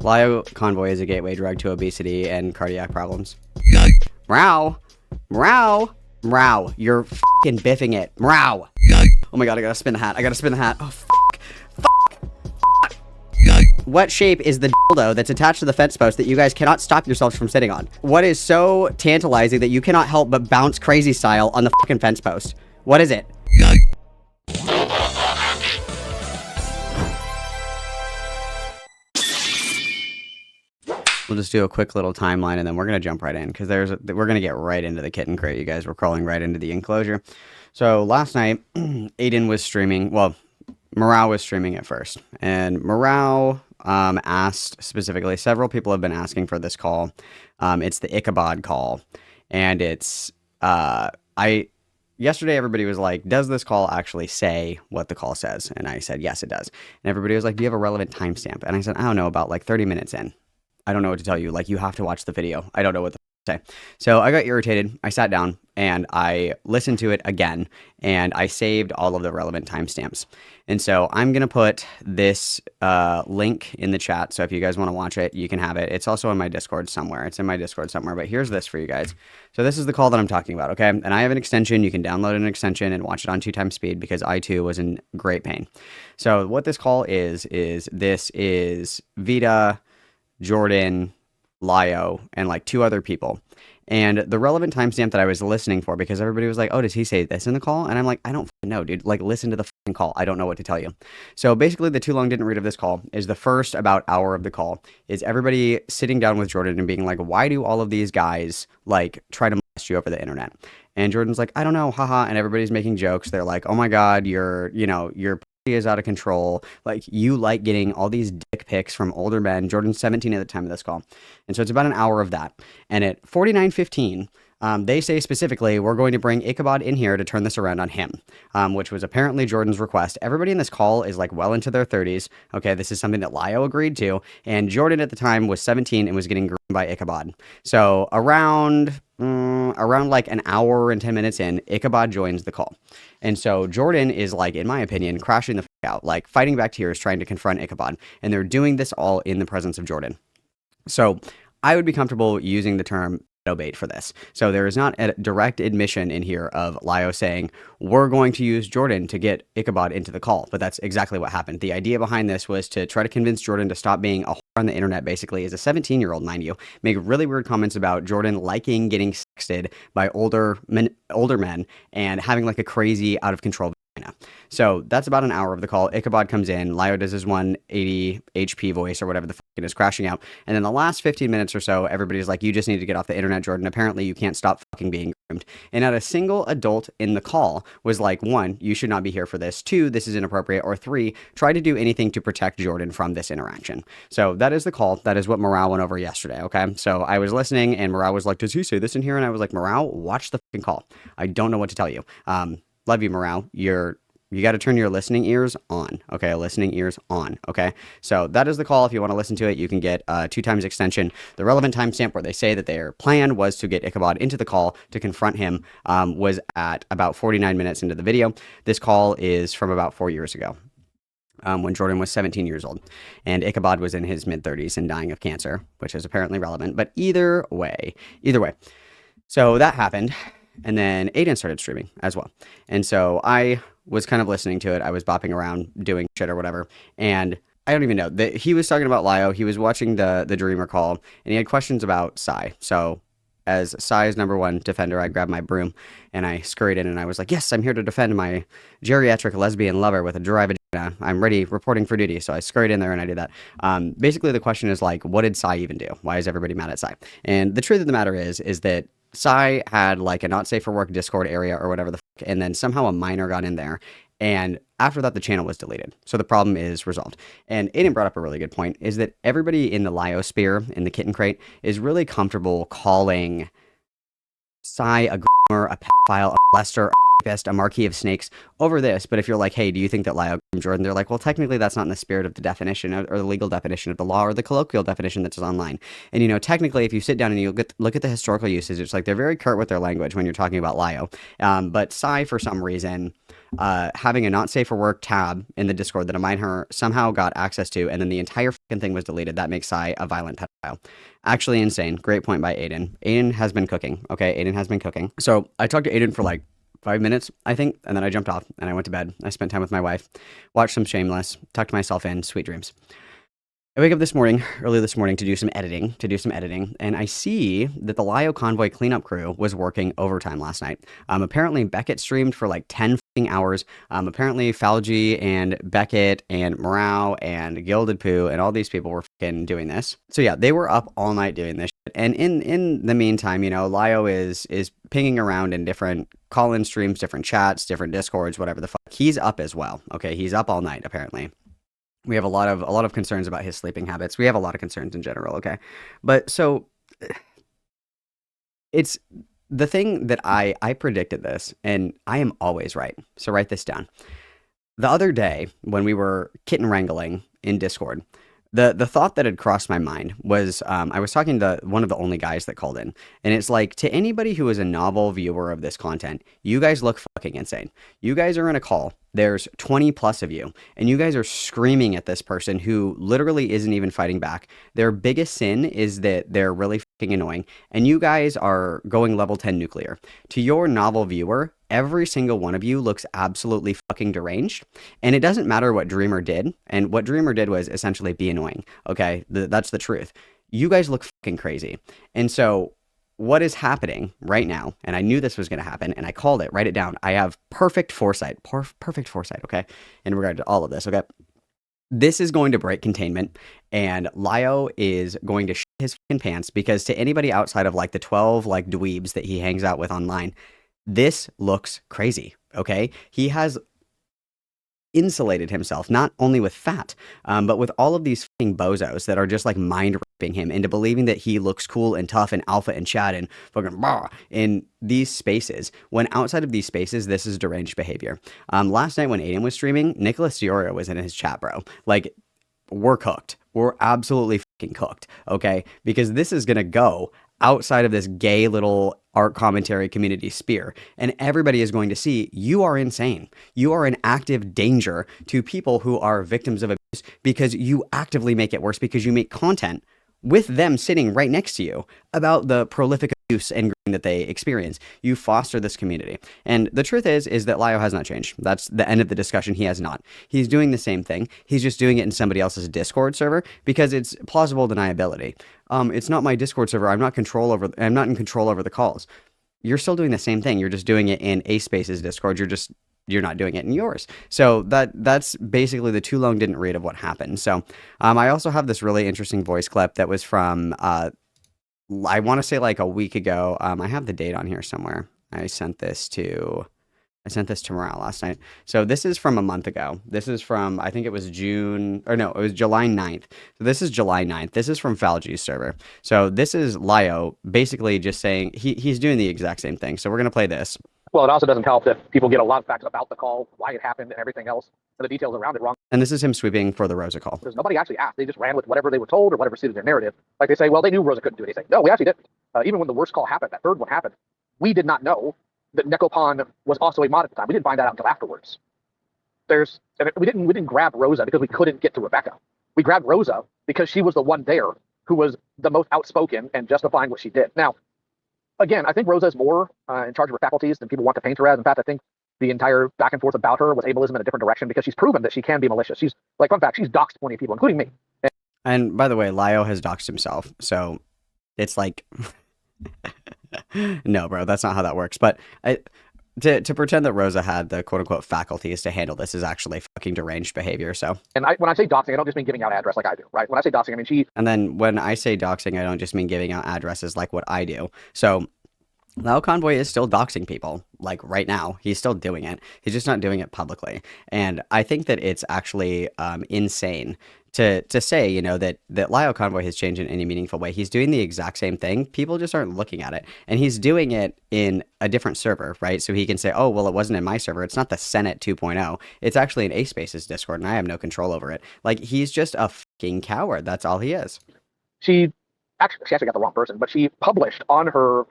Lio Convoy is a gateway drug to obesity and cardiac problems. Meow. Meow. Meow. You're fucking biffing it. Meow. Oh my god, I gotta spin the hat. I gotta spin the hat. Oh, fuck. Fuck. What shape is the dildo that's attached to the fence post that you guys cannot stop yourselves from sitting on? What is so tantalizing that you cannot help but bounce crazy style on the fucking fence post? What is it? We'll just do a quick little timeline and then we're going to jump right in because we're going to get right into the kitten crate, you guys. We're crawling right into the enclosure. So last night, Aiden was streaming. Well, Morale was streaming at first. And Morale asked specifically, several people have been asking for this call. It's the Ikabad call. And it's, yesterday everybody was like, does this call actually say what the call says? And I said, yes, it does. And everybody was like, do you have a relevant timestamp? And I said, I don't know, about like 30 minutes in. I don't know what to tell you. Like, you have to watch the video. I don't know what to say. So I got irritated. I sat down and I listened to it again and I saved all of the relevant timestamps. And so I'm going to put this link in the chat. So if you guys want to watch it, you can have it. It's also in my Discord somewhere. It's in my Discord somewhere, but here's this for you guys. So this is the call that I'm talking about. Okay. And I have an extension. You can download an extension and watch it on 2x speed because I too was in great pain. So what this call is this is Vita, Jordan, Lio, and like 2 other people. And the relevant timestamp that I was listening for, because everybody was like, oh, does he say this in the call? And I'm like, I don't know, dude. Like, listen to the fucking call. I don't know what to tell you. So basically, the too long didn't read of this call is the first about hour of the call is everybody sitting down with Jordan and being like, why do all of these guys like try to molest you over the internet? And Jordan's like, I don't know, haha. And everybody's making jokes. They're like, oh my God, your is out of control. Like, you like getting all these dick pics from older men. Jordan's 17 at the time of this call. And so it's about an hour of that. And at 49:15, they say specifically, we're going to bring Ikabad in here to turn this around on him, which was apparently Jordan's request. Everybody in this call is like well into their 30s. Okay, this is something that Lio agreed to. And Jordan at the time was 17 and was getting groomed by Ikabad. So around like an hour and 10 minutes in, Ikabad joins the call. And so Jordan is like, in my opinion, crashing the fuck out, like fighting back tears, trying to confront Ikabad. And they're doing this all in the presence of Jordan. So I would be comfortable using the term bait for this. So there is not a direct admission in here of Lio saying, we're going to use Jordan to get Ikabad into the call. But that's exactly what happened. The idea behind this was to try to convince Jordan to stop being a whore on the internet, basically, as a 17-year-old, mind you, make really weird comments about Jordan liking getting sexted by older men and having like a crazy out of control vagina. So that's about an hour of the call. Ikabad comes in. Lio does his 180 HP voice or whatever the fuck it is, crashing out. And then the last 15 minutes or so, everybody's like, you just need to get off the internet, Jordan. Apparently, you can't stop fucking being groomed. And not a single adult in the call was like, 1, you should not be here for this. 2, this is inappropriate. Or 3, try to do anything to protect Jordan from this interaction. So that is the call. That is what Morale went over yesterday, okay? So I was listening, and Morale was like, does he say this in here? And I was like, Morale, watch the fucking call. I don't know what to tell you. Love you, Morale. You got to turn your listening ears on, okay? Listening ears on, okay? So that is the call. If you want to listen to it, you can get 2x extension. The relevant timestamp where they say that their plan was to get Ikabad into the call to confront him was at about 49 minutes into the video. This call is from about 4 years ago. When Jordan was 17 years old. And Ikabad was in his mid-30s and dying of cancer, which is apparently relevant. But either way. So that happened. And then Aiden started streaming as well. And so I was kind of listening to it. I was bopping around doing shit or whatever. And I don't even know. He was talking about Lio. He was watching the Dreamer call. And he had questions about Sai. So as Sai's #1 defender, I grabbed my broom and I scurried in and I was like, yes, I'm here to defend my geriatric lesbian lover with a dry vagina. I'm ready, reporting for duty. So I scurried in there and I did that. Basically, the question is like, what did Sai even do? Why is everybody mad at Sai? And the truth of the matter is that Sai had like a not safe for work Discord area or whatever the fuck, and then somehow a minor got in there. And after that, the channel was deleted. So the problem is resolved. And Aiden brought up a really good point, is that everybody in the Lio sphere, in the kitten crate, is really comfortable calling Sai a groomer, a pedophile, a molester, a rapist, a marquee of snakes over this. But if you're like, hey, do you think that Lio groomed Jordan? They're like, well, technically that's not in the spirit of the definition or the legal definition of the law or the colloquial definition that's online. And, you know, technically, if you sit down and you look at the historical usage, it's like they're very curt with their language when you're talking about Lio. But Sai, for some reason, having a not safe for work tab in the Discord that a minor somehow got access to, and then the entire fucking thing was deleted. That makes Sai a violent pedophile. Actually insane. Great point by Aiden. Aiden has been cooking. Okay, Aiden has been cooking. So I talked to Aiden for like 5 minutes, I think, and then I jumped off and I went to bed. I spent time with my wife, watched some Shameless, tucked myself in, sweet dreams. I wake up this morning, early this morning, to do some editing, and I see that the Lio Convoy cleanup crew was working overtime last night. Apparently, Beckett streamed for like 10 fucking hours. Apparently, Falgi and Beckett and Morale and Gilded Poo and all these people were fucking doing this. So yeah, they were up all night doing this shit. And in the meantime, Lio is pinging around in different call-in streams, different chats, different Discords, whatever the fuck. He's up as well. Okay, he's up all night apparently. We have a lot of concerns about his sleeping habits. We have a lot of concerns in general, okay? But so it's the thing that I predicted this, and I am always right. So write this down. The other day when we were kitten wrangling in Discord, the thought that had crossed my mind was I was talking to one of the only guys that called in, and it's like, to anybody who is a novel viewer of this content, you guys look fucking insane. You guys are in a call. There's 20 plus of you, and you guys are screaming at this person who literally isn't even fighting back. Their biggest sin is that they're really fucking annoying, and you guys are going level 10 nuclear. To your novel viewer, every single one of you looks absolutely fucking deranged, and it doesn't matter what Dreamer did, and what Dreamer did was essentially be annoying, okay? That's the truth. You guys look fucking crazy, and so what is happening right now, and I knew this was going to happen, and I called it, write it down. I have perfect foresight, okay, in regard to all of this, okay? This is going to break containment, and Lio is going to shit his fucking pants, because to anybody outside of like the 12 like dweebs that he hangs out with online, this looks crazy, okay? He has insulated himself, not only with fat, but with all of these fucking bozos that are just like mind raping him into believing that he looks cool and tough and alpha and Chad and fucking bah in these spaces, when outside of these spaces, this is deranged behavior. Last night when Aiden was streaming, Nicholas Diorio was in his chat, bro. Like, we're cooked. We're absolutely fucking cooked, okay? Because this is gonna go outside of this gay little art commentary community sphere, and everybody is going to see you are insane. You are an active danger to people who are victims of abuse, because you actively make it worse, because you make content with them sitting right next to you about the prolific abuse and grooming that they experience. You foster this community. And the truth is that Lio has not changed. That's the end of the discussion. He has not. He's doing the same thing. He's just doing it in somebody else's Discord server because it's plausible deniability. It's not my Discord server. I'm not in control over the calls. You're still doing the same thing. You're just doing it in A Space's Discord. You're not doing it in yours. So that's basically the too long didn't read of what happened. So I also have this really interesting voice clip that was from I want to say like a week ago. I have the date on here somewhere. I sent this to Morale last night. So this is from a month ago. This is from, I think it was it was July 9th. So this is July 9th. This is from Falgi's server. So this is Lio basically just saying he's doing the exact same thing. So we're going to play this. Well, it also doesn't help that people get a lot of facts about the call, why it happened, and everything else, and the details around it wrong. And this is him sweeping for the Rosa call. Because nobody actually asked. They just ran with whatever they were told or whatever suited their narrative. Like they say, well, they knew Rosa couldn't do it. They say, no, we actually didn't. Even when the worst call happened, that third one happened, we did not know that Nekopon was also a mod at the time. We didn't find that out until afterwards. We didn't grab Rosa because we couldn't get to Rebecca. We grabbed Rosa because she was the one there who was the most outspoken and justifying what she did. Now, again, I think Rosa is more in charge of her faculties than people want to paint her as. In fact, I think the entire back and forth about her was ableism in a different direction because she's proven that she can be malicious. She's like, fun fact, she's doxed 20 people, including me. And by the way, Lio has doxed himself. So it's like, no, bro, that's not how that works. But to pretend that Rosa had the quote unquote faculties to handle this is actually fucking deranged behavior. So, and when I say doxing, I don't just mean giving out address like I do, right? When I say doxing, I mean she. And then when I say doxing, I don't just mean giving out addresses like what I do. So Lio Convoy is still doxing people, like right now. He's still doing it. He's just not doing it publicly. And I think that it's actually insane to say, that Lio Convoy has changed in any meaningful way. He's doing the exact same thing. People just aren't looking at it. And he's doing it in a different server, right? So he can say, oh, well, it wasn't in my server. It's not the Senate 2.0. It's actually in A-Space's Discord, and I have no control over it. Like, he's just a fucking coward. That's all he is. She actually got the wrong person, but she published on her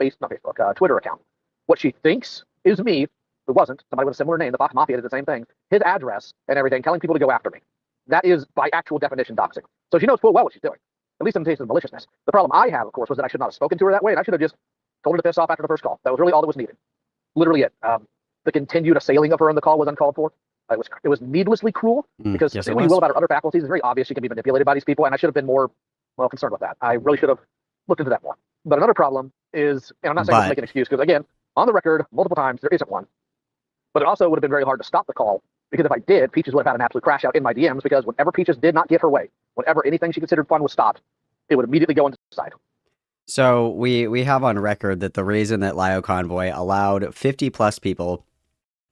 Twitter account what she thinks is me who wasn't, somebody with a similar name, the Fox Mafia did the same thing, his address and everything, telling people to go after me. That is, by actual definition, doxing. So she knows full well what she's doing, at least in the case of maliciousness. The problem I have, of course, was that I should not have spoken to her that way, and I should have just told her to piss off after the first call. That was really all that was needed. Literally it. The continued assailing of her in the call was uncalled for. It was needlessly cruel, because yes, say what you will about her other faculties, it's very obvious she can be manipulated by these people, and I should have been more, well, concerned with that. I really should have looked into that more. But another problem is, and I'm not saying this to make an excuse, because again, on the record, multiple times, there isn't one. But it also would have been very hard to stop the call, because if I did, Peaches would have had an absolute crash out in my DMs, because whenever Peaches did not get her way, whenever anything she considered fun was stopped, it would immediately go into suicide. So we have on record that the reason that Lio Convoy allowed 50 plus people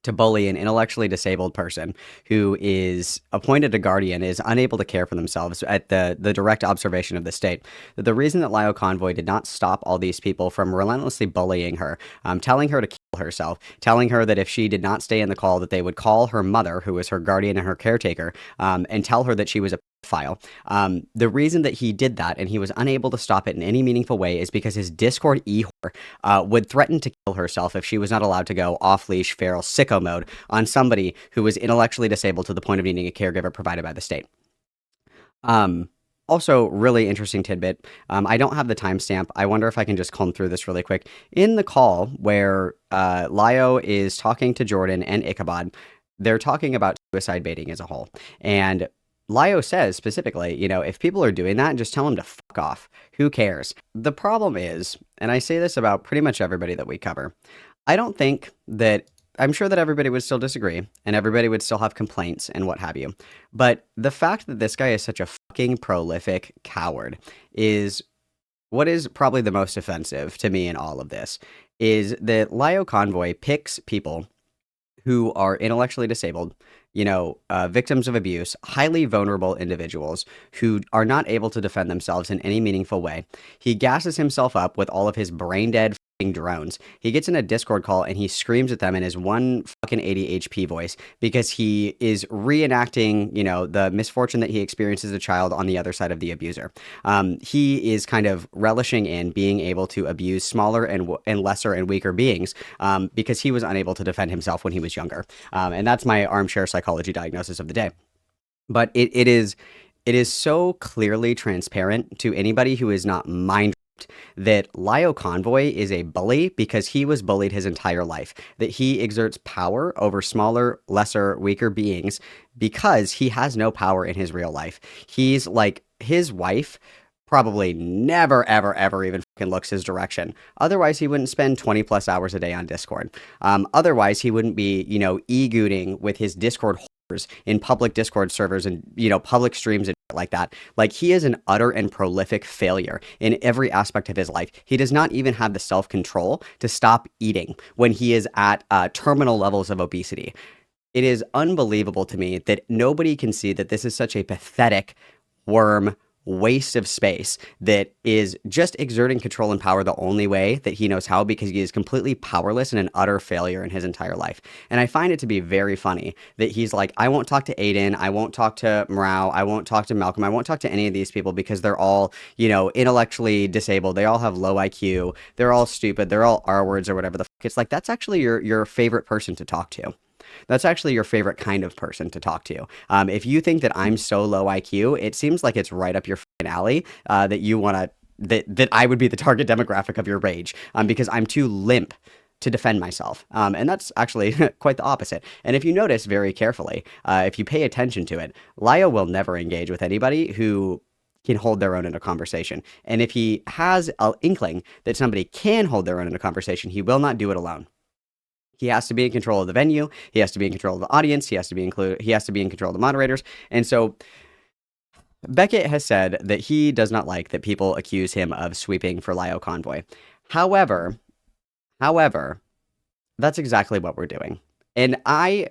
to bully an intellectually disabled person who is appointed a guardian, is unable to care for themselves at the direct observation of the state. The reason that Lio Convoy did not stop all these people from relentlessly bullying her, telling her to kill herself, telling her that if she did not stay in the call, that they would call her mother, who was her guardian and her caretaker, and tell her that she was a file. The reason that he did that and he was unable to stop it in any meaningful way is because his Discord e-whore would threaten to kill herself if she was not allowed to go off-leash feral sicko mode on somebody who was intellectually disabled to the point of needing a caregiver provided by the state. Also, really interesting tidbit. I don't have the timestamp. I wonder if I can just comb through this really quick. In the call where Lio is talking to Jordan and Ikabad, they're talking about suicide baiting as a whole. And Lio says specifically, if people are doing that, just tell them to fuck off. Who cares? The problem is, and I say this about pretty much everybody that we cover, I don't think that, I'm sure that everybody would still disagree and everybody would still have complaints and what have you. But the fact that this guy is such a fucking prolific coward is what is probably the most offensive to me in all of this, is that Lio Convoy picks people who are intellectually disabled, victims of abuse, highly vulnerable individuals who are not able to defend themselves in any meaningful way. He gasses himself up with all of his brain dead drones. He gets in a Discord call and he screams at them in his 180 HP voice because he is reenacting, the misfortune that he experienced as a child on the other side of the abuser. He is kind of relishing in being able to abuse smaller and lesser and weaker beings because he was unable to defend himself when he was younger. And that's my armchair psychology diagnosis of the day. But it is so clearly transparent to anybody who is not mind that Lio Convoy is a bully because he was bullied his entire life, that he exerts power over smaller, lesser, weaker beings because he has no power in his real life. He's like, his wife probably never, ever, ever even fucking looks his direction. Otherwise, he wouldn't spend 20 plus hours a day on Discord. Otherwise, he wouldn't be, e-gooting with his Discord in public Discord servers and, public streams and like that. Like, he is an utter and prolific failure in every aspect of his life. He does not even have the self-control to stop eating when he is at terminal levels of obesity. It is unbelievable to me that nobody can see that this is such a pathetic worm waste of space that is just exerting control and power the only way that he knows how, because he is completely powerless and an utter failure in his entire life. And I find it to be very funny that he's like, I won't talk to Aiden, I won't talk to Morau, I won't talk to Malcolm, I won't talk to any of these people because they're all, intellectually disabled, they all have low IQ, they're all stupid, they're all R words or whatever the fuck. It's like, that's actually your favorite person to talk to. That's actually your favorite kind of person to talk to. If you think that I'm so low IQ, it seems like it's right up your fucking alley that you want to, that I would be the target demographic of your rage because I'm too limp to defend myself. And that's actually quite the opposite. And if you notice very carefully, if you pay attention to it, Lio will never engage with anybody who can hold their own in a conversation. And if he has an inkling that somebody can hold their own in a conversation, he will not do it alone. He has to be in control of the venue. He has to be in control of the audience. He has to be in control of the moderators. And so Beckett has said that he does not like that people accuse him of sweeping for Lio Convoy. However, that's exactly what we're doing. And I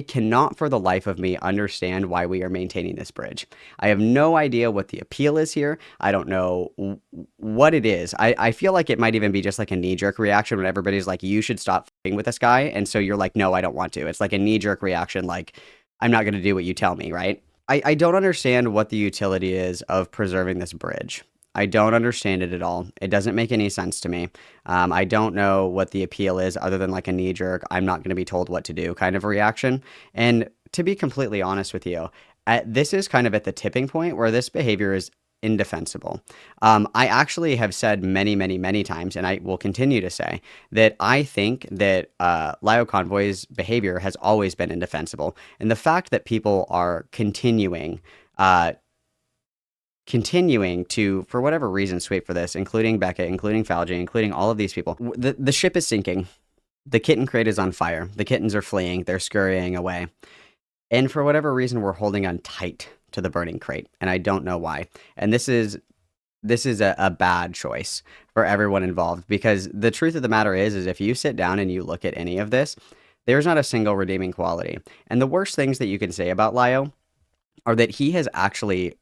cannot for the life of me understand why we are maintaining this bridge. I have no idea what the appeal is here. I don't know what it is. I feel like it might even be just like a knee-jerk reaction when everybody's like, you should stop f***ing with this guy. And so you're like, no, I don't want to. It's like a knee-jerk reaction, like, I'm not going to do what you tell me, right? I don't understand what the utility is of preserving this bridge. I don't understand it at all. It doesn't make any sense to me. I don't know what the appeal is other than like a knee jerk, I'm not going to be told what to do kind of reaction. And to be completely honest with you, this is kind of at the tipping point where this behavior is indefensible. I actually have said many, many, many times, and I will continue to say that I think that Lio Convoy's behavior has always been indefensible, and the fact that people are uh, continuing to, for whatever reason, sweep for this, including Beckett, including Falgi, including all of these people, the ship is sinking. The kitten crate is on fire. The kittens are fleeing. They're scurrying away. And for whatever reason, we're holding on tight to the burning crate, and I don't know why. And this is a bad choice for everyone involved, because the truth of the matter is if you sit down and you look at any of this, there's not a single redeeming quality. And the worst things that you can say about Lio are that he has actually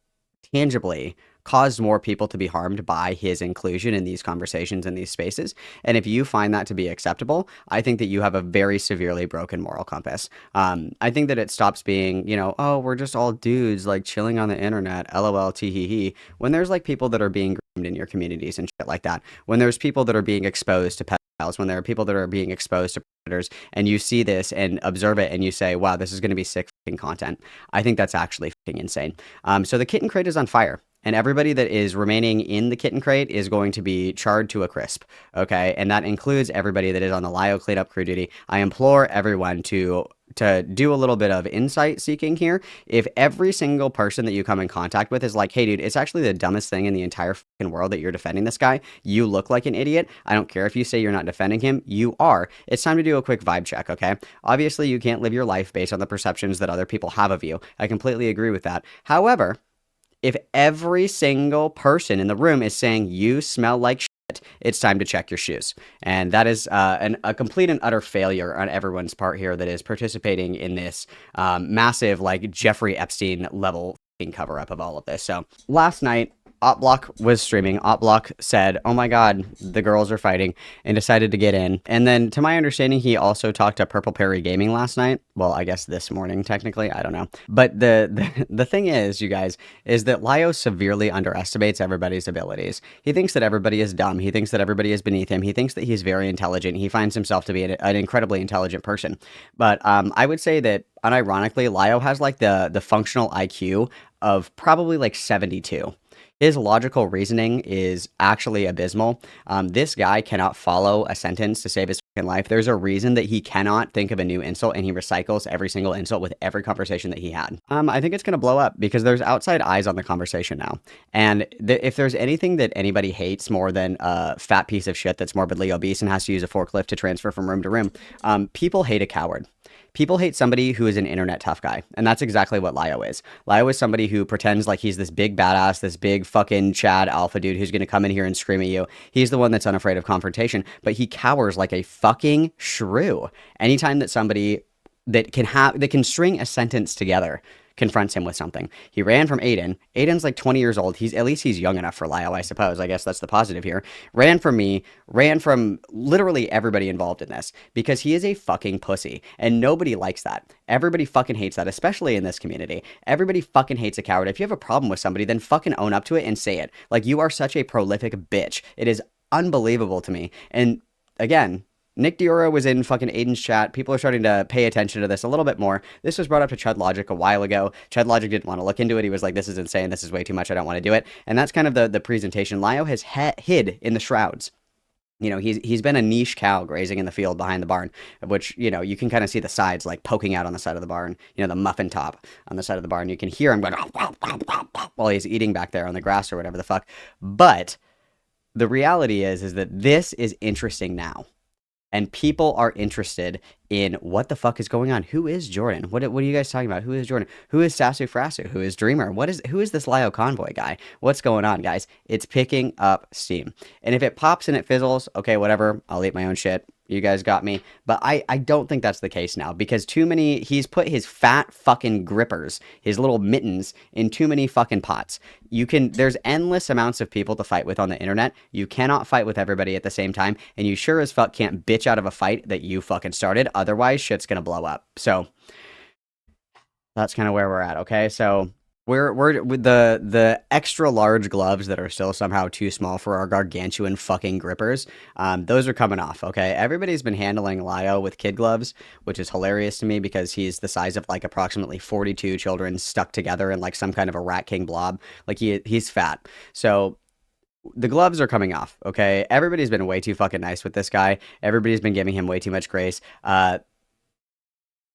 tangibly caused more people to be harmed by his inclusion in these conversations in these spaces. And if you find that to be acceptable, I think that you have a very severely broken moral compass. I think that it stops being, oh, we're just all dudes like chilling on the internet, lol, tee hee hee, when there's like people that are being groomed in your communities and shit like that. When there's people that are being exposed to pedophiles, when there are people that are being exposed to predators, and you see this and observe it and you say, wow, this is going to be sick fucking content. I think that's actually fucking insane. So the kitten crate is on fire. And everybody that is remaining in the kitten crate is going to be charred to a crisp, okay? And that includes everybody that is on the Lio cleanup crew duty. I implore everyone to do a little bit of insight seeking here. If every single person that you come in contact with is like, hey, dude, it's actually the dumbest thing in the entire fucking world that you're defending this guy. You look like an idiot. I don't care if you say you're not defending him. You are. It's time to do a quick vibe check, okay? Obviously, you can't live your life based on the perceptions that other people have of you. I completely agree with that. However, if every single person in the room is saying you smell like shit, it's time to check your shoes. And that is a complete and utter failure on everyone's part here that is participating in this massive, like, Jeffrey Epstein level cover up of all of this. So last night, Opblock was streaming. Opblock said, oh my god, the girls are fighting, and decided to get in. And then, to my understanding, he also talked to Purple Perry Gaming last night. Well, I guess this morning, technically. I don't know. But the thing is, you guys, is that Lio severely underestimates everybody's abilities. He thinks that everybody is dumb. He thinks that everybody is beneath him. He thinks that he's very intelligent. He finds himself to be an incredibly intelligent person. But I would say that, unironically, Lio has like the functional IQ of probably like 72. His logical reasoning is actually abysmal. This guy cannot follow a sentence to save his fucking life. There's a reason that he cannot think of a new insult, and he recycles every single insult with every conversation that he had. I think it's going to blow up because there's outside eyes on the conversation now. And if there's anything that anybody hates more than a fat piece of shit that's morbidly obese and has to use a forklift to transfer from room to room, people hate a coward. People hate somebody who is an internet tough guy, and that's exactly what Lio is. Lio is somebody who pretends like he's this big badass, this big fucking Chad alpha dude who's going to come in here and scream at you. He's the one that's unafraid of confrontation, but he cowers like a fucking shrew. Anytime that somebody that can string a sentence together confronts him with something. He ran from Aiden. Aiden's like 20 years old. At least he's young enough for Lio, I suppose. I guess that's the positive here. Ran from me, ran from literally everybody involved in this because he is a fucking pussy and nobody likes that. Everybody fucking hates that, especially in this community. Everybody fucking hates a coward. If you have a problem with somebody, then fucking own up to it and say it. Like, you are such a prolific bitch. It is unbelievable to me. And again, Nick Diora was in fucking Aiden's chat. People are starting to pay attention to this a little bit more. This was brought up to Chud Logic a while ago. Chud Logic didn't want to look into it. He was like, this is insane. This is way too much. I don't want to do it. And that's kind of the presentation. Lio has hid in the shrouds. He's been a niche cow grazing in the field behind the barn, which, you can kind of see the sides like poking out on the side of the barn, the muffin top on the side of the barn. You can hear him going while he's eating back there on the grass or whatever the fuck. But the reality is that this is interesting now. And people are interested in what the fuck is going on. Who is Jordan? What are you guys talking about? Who is Jordan? Who is Sasu Frasu? Who is Dreamer? Who is this Lio Convoy guy? What's going on, guys? It's picking up steam. And if it pops and it fizzles, okay, whatever. I'll eat my own shit. You guys got me. But I don't think that's the case now because he's put his fat fucking grippers, his little mittens, in too many fucking pots. There's endless amounts of people to fight with on the internet. You cannot fight with everybody at the same time. And you sure as fuck can't bitch out of a fight that you fucking started. Otherwise, shit's gonna blow up. So that's kind of where we're at, okay? So we're with the extra large gloves that are still somehow too small for our gargantuan fucking grippers. Those are coming off. Okay, everybody's been handling Lio with kid gloves, which is hilarious to me because he's the size of like approximately 42 children stuck together in like some kind of a rat king blob. Like he's fat. So the gloves are coming off. Okay, everybody's been way too fucking nice with this guy. Everybody's been giving him way too much grace.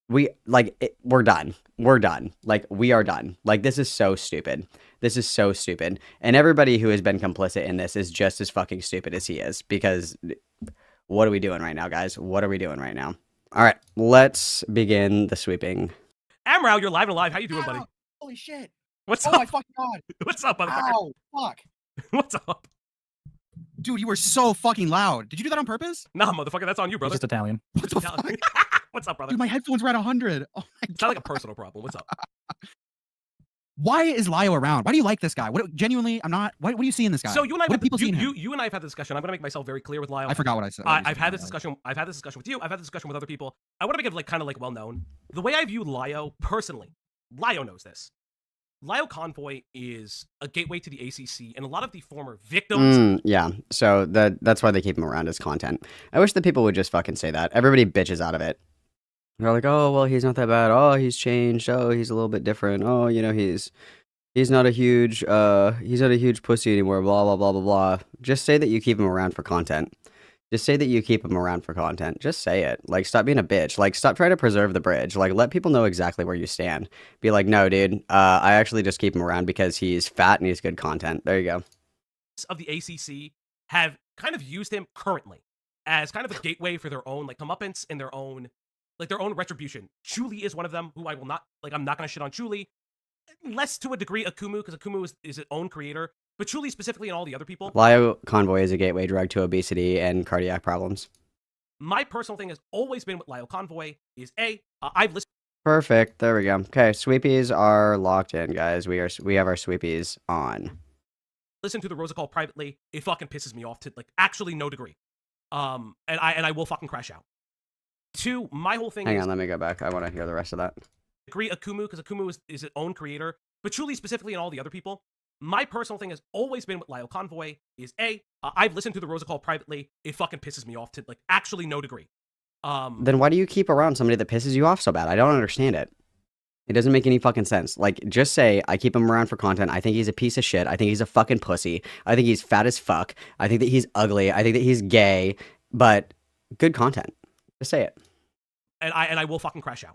We're done. We're done. Like, we are done. Like, this is so stupid. This is so stupid. And everybody who has been complicit in this is just as fucking stupid as he is. Because what are we doing right now, guys? What are we doing right now? All right, let's begin the sweeping. Amrao, you're live and alive. How you doing, buddy? Holy shit. What's Oh up? my fucking god. What's up, motherfucker? Ow, fuck. What's up? Dude, you were so fucking loud. Did you do that on purpose? Nah, motherfucker, that's on you, It's brother. just Italian. What the fuck? What's up, brother? Dude, my headphones were at 100. Oh my It's not like a personal problem. What's up? Why is Lio around? Why do you like this guy? What genuinely, I'm not. What do you see in this guy? So you and I, what do people see in him? you and I have had this discussion. I'm gonna make myself very clear with Lyle. I forgot what I said. I've had this discussion. I've had this discussion with you. I've had this discussion with other people. I want to make it like kind of like well known. The way I view Lio personally, Lio knows this. Lio Convoy is a gateway to the ACC, and a lot of the former victims. Yeah, so that's why they keep him around as content. I wish that people would just fucking say that. Everybody bitches out of it. They're like, oh, well, he's not that bad. Oh, he's changed. Oh, he's a little bit different. Oh, you know, he's not a huge pussy anymore. Blah blah blah blah blah. Just say that you keep him around for content. Just say that you keep him around for content. Just say it. Like, stop being a bitch. Like, stop trying to preserve the bridge. Like, let people know exactly where you stand. Be like, no, dude. I actually just keep him around because he's fat and he's good content. There you go. Of the ACC have kind of used him currently as kind of a gateway for their own like comeuppance and their own retribution. Chuli is one of them who I will not like. I'm not going to shit on Chuli. Less to a degree Akumu, because Akumu is his own creator, but Chuli specifically and all the other people. Lio Convoy is a gateway drug to obesity and cardiac problems. My personal thing has always been with Lio Convoy is I've listened. Perfect. There we go. Okay, sweepies are locked in, guys. We have our sweepies on. Listen to the Rosa Call privately. It fucking pisses me off to like actually no degree. And I will fucking crash out. Two, my whole thing Hang is on, let me go back. I want to hear the rest of that. agree Akumu, because Akumu is his own creator, but Chuli specifically and all the other people. My personal thing has always been with Lio Convoy is I've listened to the Rosa Call privately. It fucking pisses me off to like actually no degree. Then why do you keep around somebody that pisses you off so bad? I don't understand it. It doesn't make any fucking sense. Like, just say, I keep him around for content. I think he's a piece of shit. I think he's a fucking pussy. I think he's fat as fuck. I think that he's ugly. I think that he's gay. But good content. Just say it. And I will fucking crash out.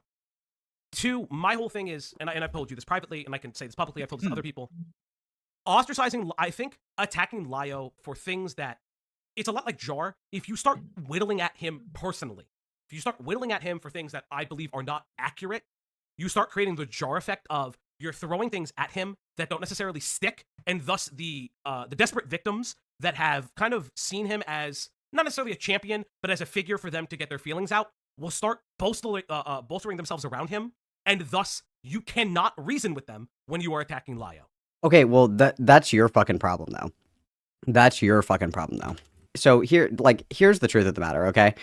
Two, my whole thing is, and I've told you this privately, and I can say this publicly, I've told this to other people, ostracizing, I think attacking Lio for things that, it's a lot like Jar. If you start whittling at him personally, if you start whittling at him for things that I believe are not accurate, you start creating the Jar effect of you're throwing things at him that don't necessarily stick, and thus the desperate victims that have kind of seen him as not necessarily a champion, but as a figure for them to get their feelings out, will start bolstering themselves around him, and thus you cannot reason with them when you are attacking Lio. Okay, well, that's your fucking problem, though. That's your fucking problem, though. So here's the truth of the matter, okay?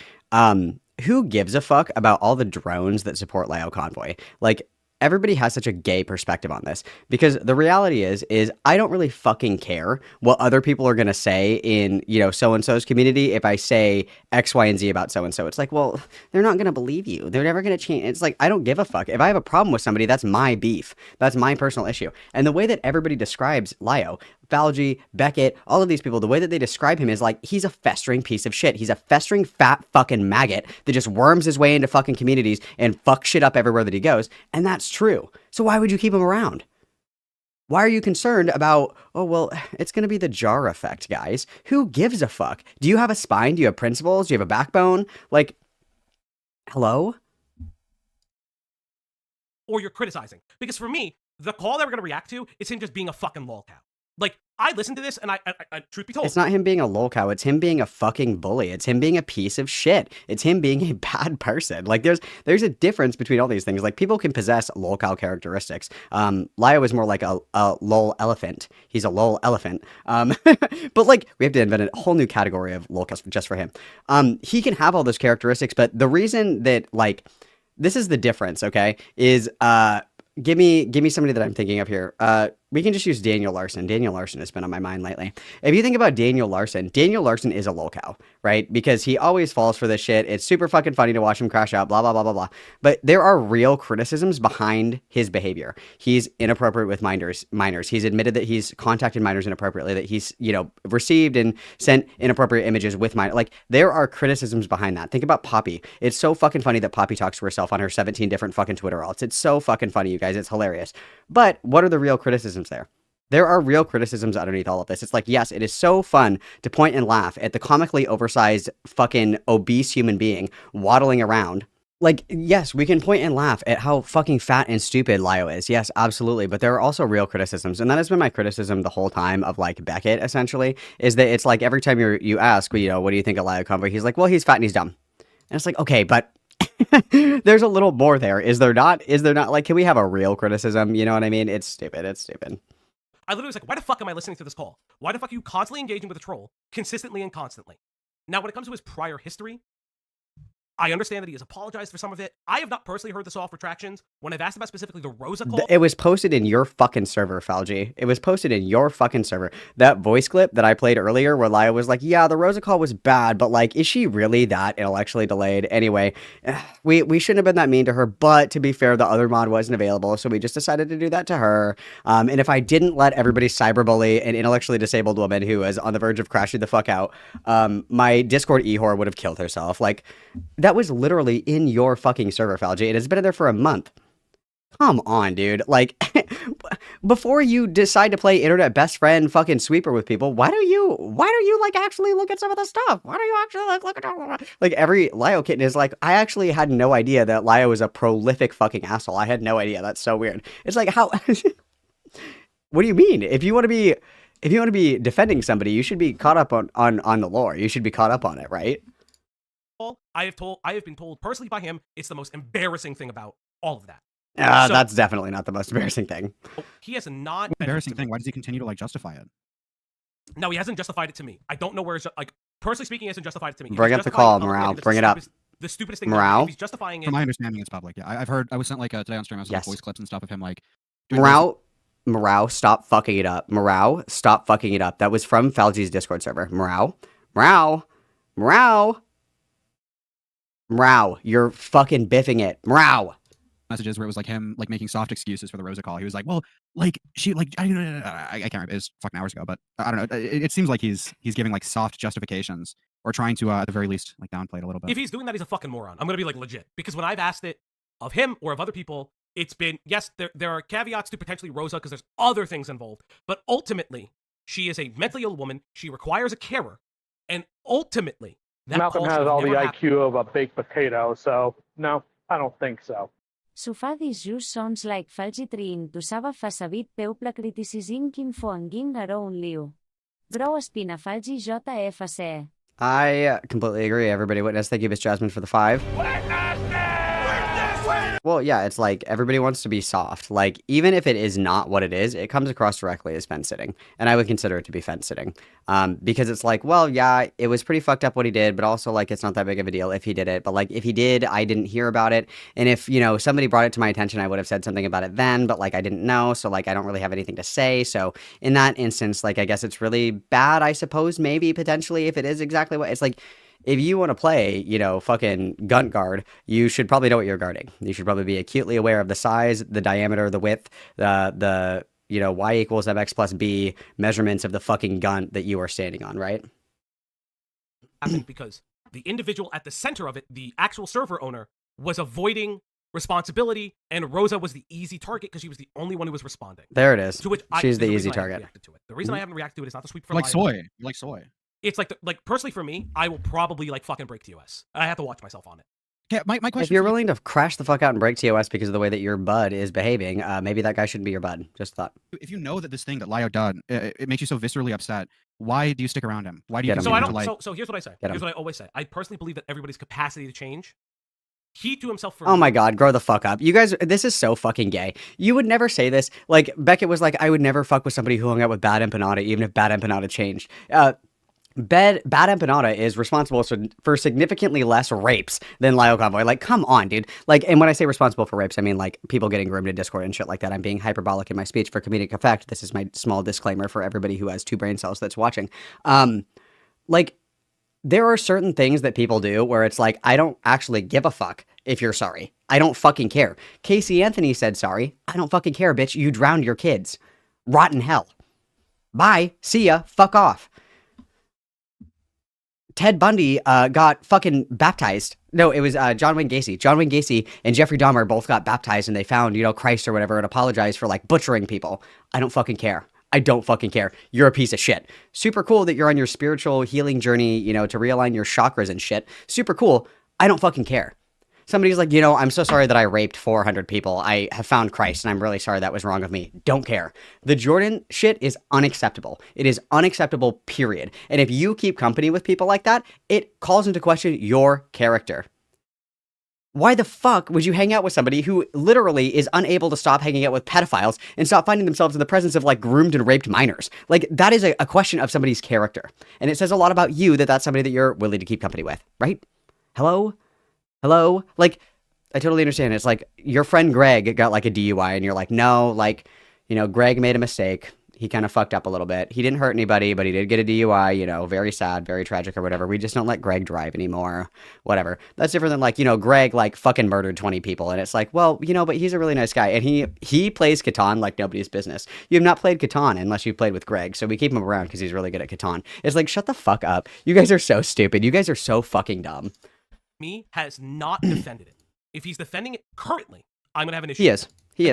Who gives a fuck about all the drones that support Lio Convoy? Like, everybody has such a gay perspective on this, because the reality is I don't really fucking care what other people are going to say in, you know, so-and-so's community. If I say X, Y, and Z about so-and-so, it's like, well, they're not going to believe you. They're never going to change. It's like, I don't give a fuck. If I have a problem with somebody, that's my beef. That's my personal issue. And the way that everybody describes Lio, Falgi, Beckett, all of these people, the way that they describe him is like, he's a festering piece of shit. He's a festering fat fucking maggot that just worms his way into fucking communities and fucks shit up everywhere that he goes. And that's true. So why would you keep him around? Why are you concerned about, oh, well, it's going to be the Jar effect, guys. Who gives a fuck? Do you have a spine? Do you have principles? Do you have a backbone? Like, hello? Or you're criticizing. Because for me, the call that we're going to react to is him just being a fucking lolcow. Like, I listened to this, and I truth be told, it's not him being a lolcow. It's him being a fucking bully. It's him being a piece of shit. It's him being a bad person. Like, there's a difference between all these things. Like, people can possess lolcow characteristics. Lio is more like a lol elephant. He's a lol elephant. But like, we have to invent a whole new category of lolcows just for him. He can have all those characteristics, but the reason that, like, this is the difference, okay, is give me somebody that I'm thinking of here. We can just use Daniel Larson. Daniel Larson has been on my mind lately. If you think about Daniel Larson is a lolcow, right? Because he always falls for this shit. It's super fucking funny to watch him crash out, blah, blah, blah, blah, blah. But there are real criticisms behind his behavior. He's inappropriate with minors. He's admitted that he's contacted minors inappropriately, that he's, received and sent inappropriate images with minors. Like, there are criticisms behind that. Think about Poppy. It's so fucking funny that Poppy talks to herself on her 17 different fucking Twitter alts. It's so fucking funny, you guys. It's hilarious. But what are the real criticisms there? There are real criticisms underneath all of this. It's like, yes, it is so fun to point and laugh at the comically oversized fucking obese human being waddling around. Like, yes, we can point and laugh at how fucking fat and stupid Lio is. Yes, absolutely. But there are also real criticisms. And that has been my criticism the whole time of, like, Beckett, essentially, is that it's like every time you ask, what do you think of Lio Convoy? He's like, well, he's fat and he's dumb. And it's like, okay, but there's a little more there. Is there not? Like, can we have a real criticism? You know what I mean? It's stupid. I literally was like, why the fuck am I listening to this call? Why the fuck are you constantly engaging with a troll, consistently and constantly? Now, when it comes to his prior history, I understand that he has apologized for some of it. I have not personally heard the soft retractions. When I've asked about specifically the Rosa call, it was posted in your fucking server, Falgi. It was posted in your fucking server. That voice clip that I played earlier where Lio was like, yeah, the Rosa call was bad, but like, is she really that intellectually delayed? Anyway, we shouldn't have been that mean to her, but to be fair, the other mod wasn't available, so we just decided to do that to her. And if I didn't let everybody cyberbully an intellectually disabled woman who was on the verge of crashing the fuck out, my Discord e-whore would have killed herself. Like, that was literally in your fucking server, Falgi. It has been in there for a month. Come on, dude. Like, before you decide to play internet best friend fucking sweeper with people, why don't you like actually look at some of the stuff? Why don't you actually like look at like every Lio kitten is like, I actually had no idea that Lio is a prolific fucking asshole. I had no idea. That's so weird. It's like, how what do you mean? If you want to be defending somebody, you should be caught up on the lore. You should be caught up on it, right? I have been told personally by him, it's the most embarrassing thing about all of that. So, that's definitely not the most embarrassing thing. He has not embarrassing thing. Why does he continue to like justify it? No, he hasn't justified it to me. I don't know where it's like personally speaking, he hasn't justified it to me. Bring up the call, Morale. Bring it up. The stupidest thing. Morale. He's justifying it. From my understanding, it's public. Yeah, I've heard. I was sent like today on stream. I was like voice clips and stuff of him like. Morale, stop fucking it up. Morale, stop fucking it up. That was from Falgi's Discord server. Morale, you're fucking biffing it. Messages where it was like him like making soft excuses for the Rosa call. He was like, well, like she like I can't remember. It was fucking hours ago, but I don't know. It seems like he's giving like soft justifications or trying to at the very least like downplay it a little bit. If he's doing that, he's a fucking moron. I'm gonna be like legit, because when I've asked it of him or of other people, it's been, yes, there are caveats to potentially Rosa because there's other things involved, but ultimately she is a mentally ill woman. She requires a carer, and ultimately that Malcolm has all the IQ of a baked potato, so no, I don't think so. Sufadis just sounds like Falgitrin to Sava Fasavit Peupla criticizing Confronting around Lio. Bro Espina Falgi JFC. I completely agree. Everybody witness. Thank you, Miss Jasmine, for the 5. Well, yeah, it's like everybody wants to be soft. Like, even if it is not what it is, it comes across directly as fence sitting. And I would consider it to be fence sitting. Because it's like, well, yeah, it was pretty fucked up what he did, but also, like, it's not that big of a deal if he did it. But, like, if he did, I didn't hear about it. And if, somebody brought it to my attention, I would have said something about it then, but, like, I didn't know. So, like, I don't really have anything to say. So, in that instance, like, I guess it's really bad, I suppose, maybe, potentially, if it is exactly what it's like. If you want to play, fucking gun guard, you should probably know what you're guarding. You should probably be acutely aware of the size, the diameter, the width, the y equals mx plus b measurements of the fucking gun that you are standing on, right? Because the individual at the center of it, the actual server owner, was avoiding responsibility, and Rosa was the easy target because she was the only one who was responding. There it is. To which she's the easy target. The reason I haven't reacted to it is not the sweep for like soy. You like soy. It's like personally for me, I will probably like fucking break TOS. I have to watch myself on it. Yeah, my question. If you're willing to crash the fuck out and break TOS because of the way that your bud is behaving, maybe that guy shouldn't be your bud. Just thought. If you know that this thing that Lio done, it makes you so viscerally upset, why do you stick around him? Why do you? So I don't. So here's what I say. Here's what I always say. I personally believe that everybody's capacity to change. He to himself. Oh my god, grow the fuck up. You guys, this is so fucking gay. You would never say this. Like, Beckett was like, I would never fuck with somebody who hung out with Bad Empanada, even if Bad Empanada changed. Bad Empanada is responsible for significantly less rapes than Lio Convoy. Like, come on, dude. Like, and when I say responsible for rapes, I mean like people getting groomed in Discord and shit like that. I'm being hyperbolic in my speech for comedic effect. This is my small disclaimer for everybody who has 2 brain cells that's watching. Like, there are certain things that people do where it's like, I don't actually give a fuck if you're sorry. I don't fucking care. Casey Anthony said sorry. I don't fucking care, bitch. You drowned your kids. Rotten hell. Bye. See ya. Fuck off. Ted Bundy got fucking baptized. No, it was John Wayne Gacy. John Wayne Gacy and Jeffrey Dahmer both got baptized and they found, Christ or whatever and apologized for like butchering people. I don't fucking care. I don't fucking care. You're a piece of shit. Super cool that you're on your spiritual healing journey, to realign your chakras and shit. Super cool. I don't fucking care. Somebody's like, I'm so sorry that I raped 400 people. I have found Christ and I'm really sorry that was wrong of me. Don't care. The Jordan shit is unacceptable. It is unacceptable, period. And if you keep company with people like that, it calls into question your character. Why the fuck would you hang out with somebody who literally is unable to stop hanging out with pedophiles and stop finding themselves in the presence of like groomed and raped minors? Like, that is a question of somebody's character. And it says a lot about you that that's somebody that you're willing to keep company with, right? Hello? Like, I totally understand. It's like your friend Greg got like a DUI and you're like, no, like, Greg made a mistake. He kind of fucked up a little bit. He didn't hurt anybody, but he did get a DUI, very sad, very tragic or whatever. We just don't let Greg drive anymore, whatever. That's different than like, Greg like fucking murdered 20 people. And it's like, well, but he's a really nice guy. And he plays Catan like nobody's business. You have not played Catan unless you've played with Greg. So we keep him around because he's really good at Catan. It's like, shut the fuck up. You guys are so stupid. You guys are so fucking dumb. Me has not defended it. If he's defending it currently, I'm going to have an issue. He is.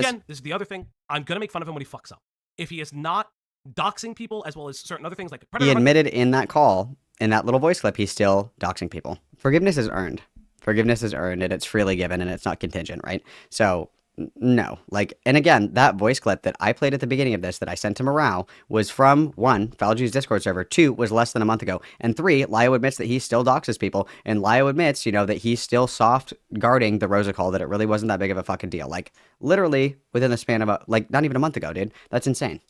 Again, this is the other thing. I'm going to make fun of him when he fucks up. If he is not doxing people as well as certain other things like he admitted in that call, in that little voice clip, he's still doxing people. Forgiveness is earned. Forgiveness is earned and it's freely given and it's not contingent, right? So no, like, and again, that voice clip that I played at the beginning of this that I sent to Morale was from 1, Falgy's Discord server, 2, was less than a month ago, and 3, Lio admits that he still doxes people, and Lio admits, that he's still soft guarding the Rosa call, that it really wasn't that big of a fucking deal. Like, literally within the span of not even a month ago, dude. That's insane.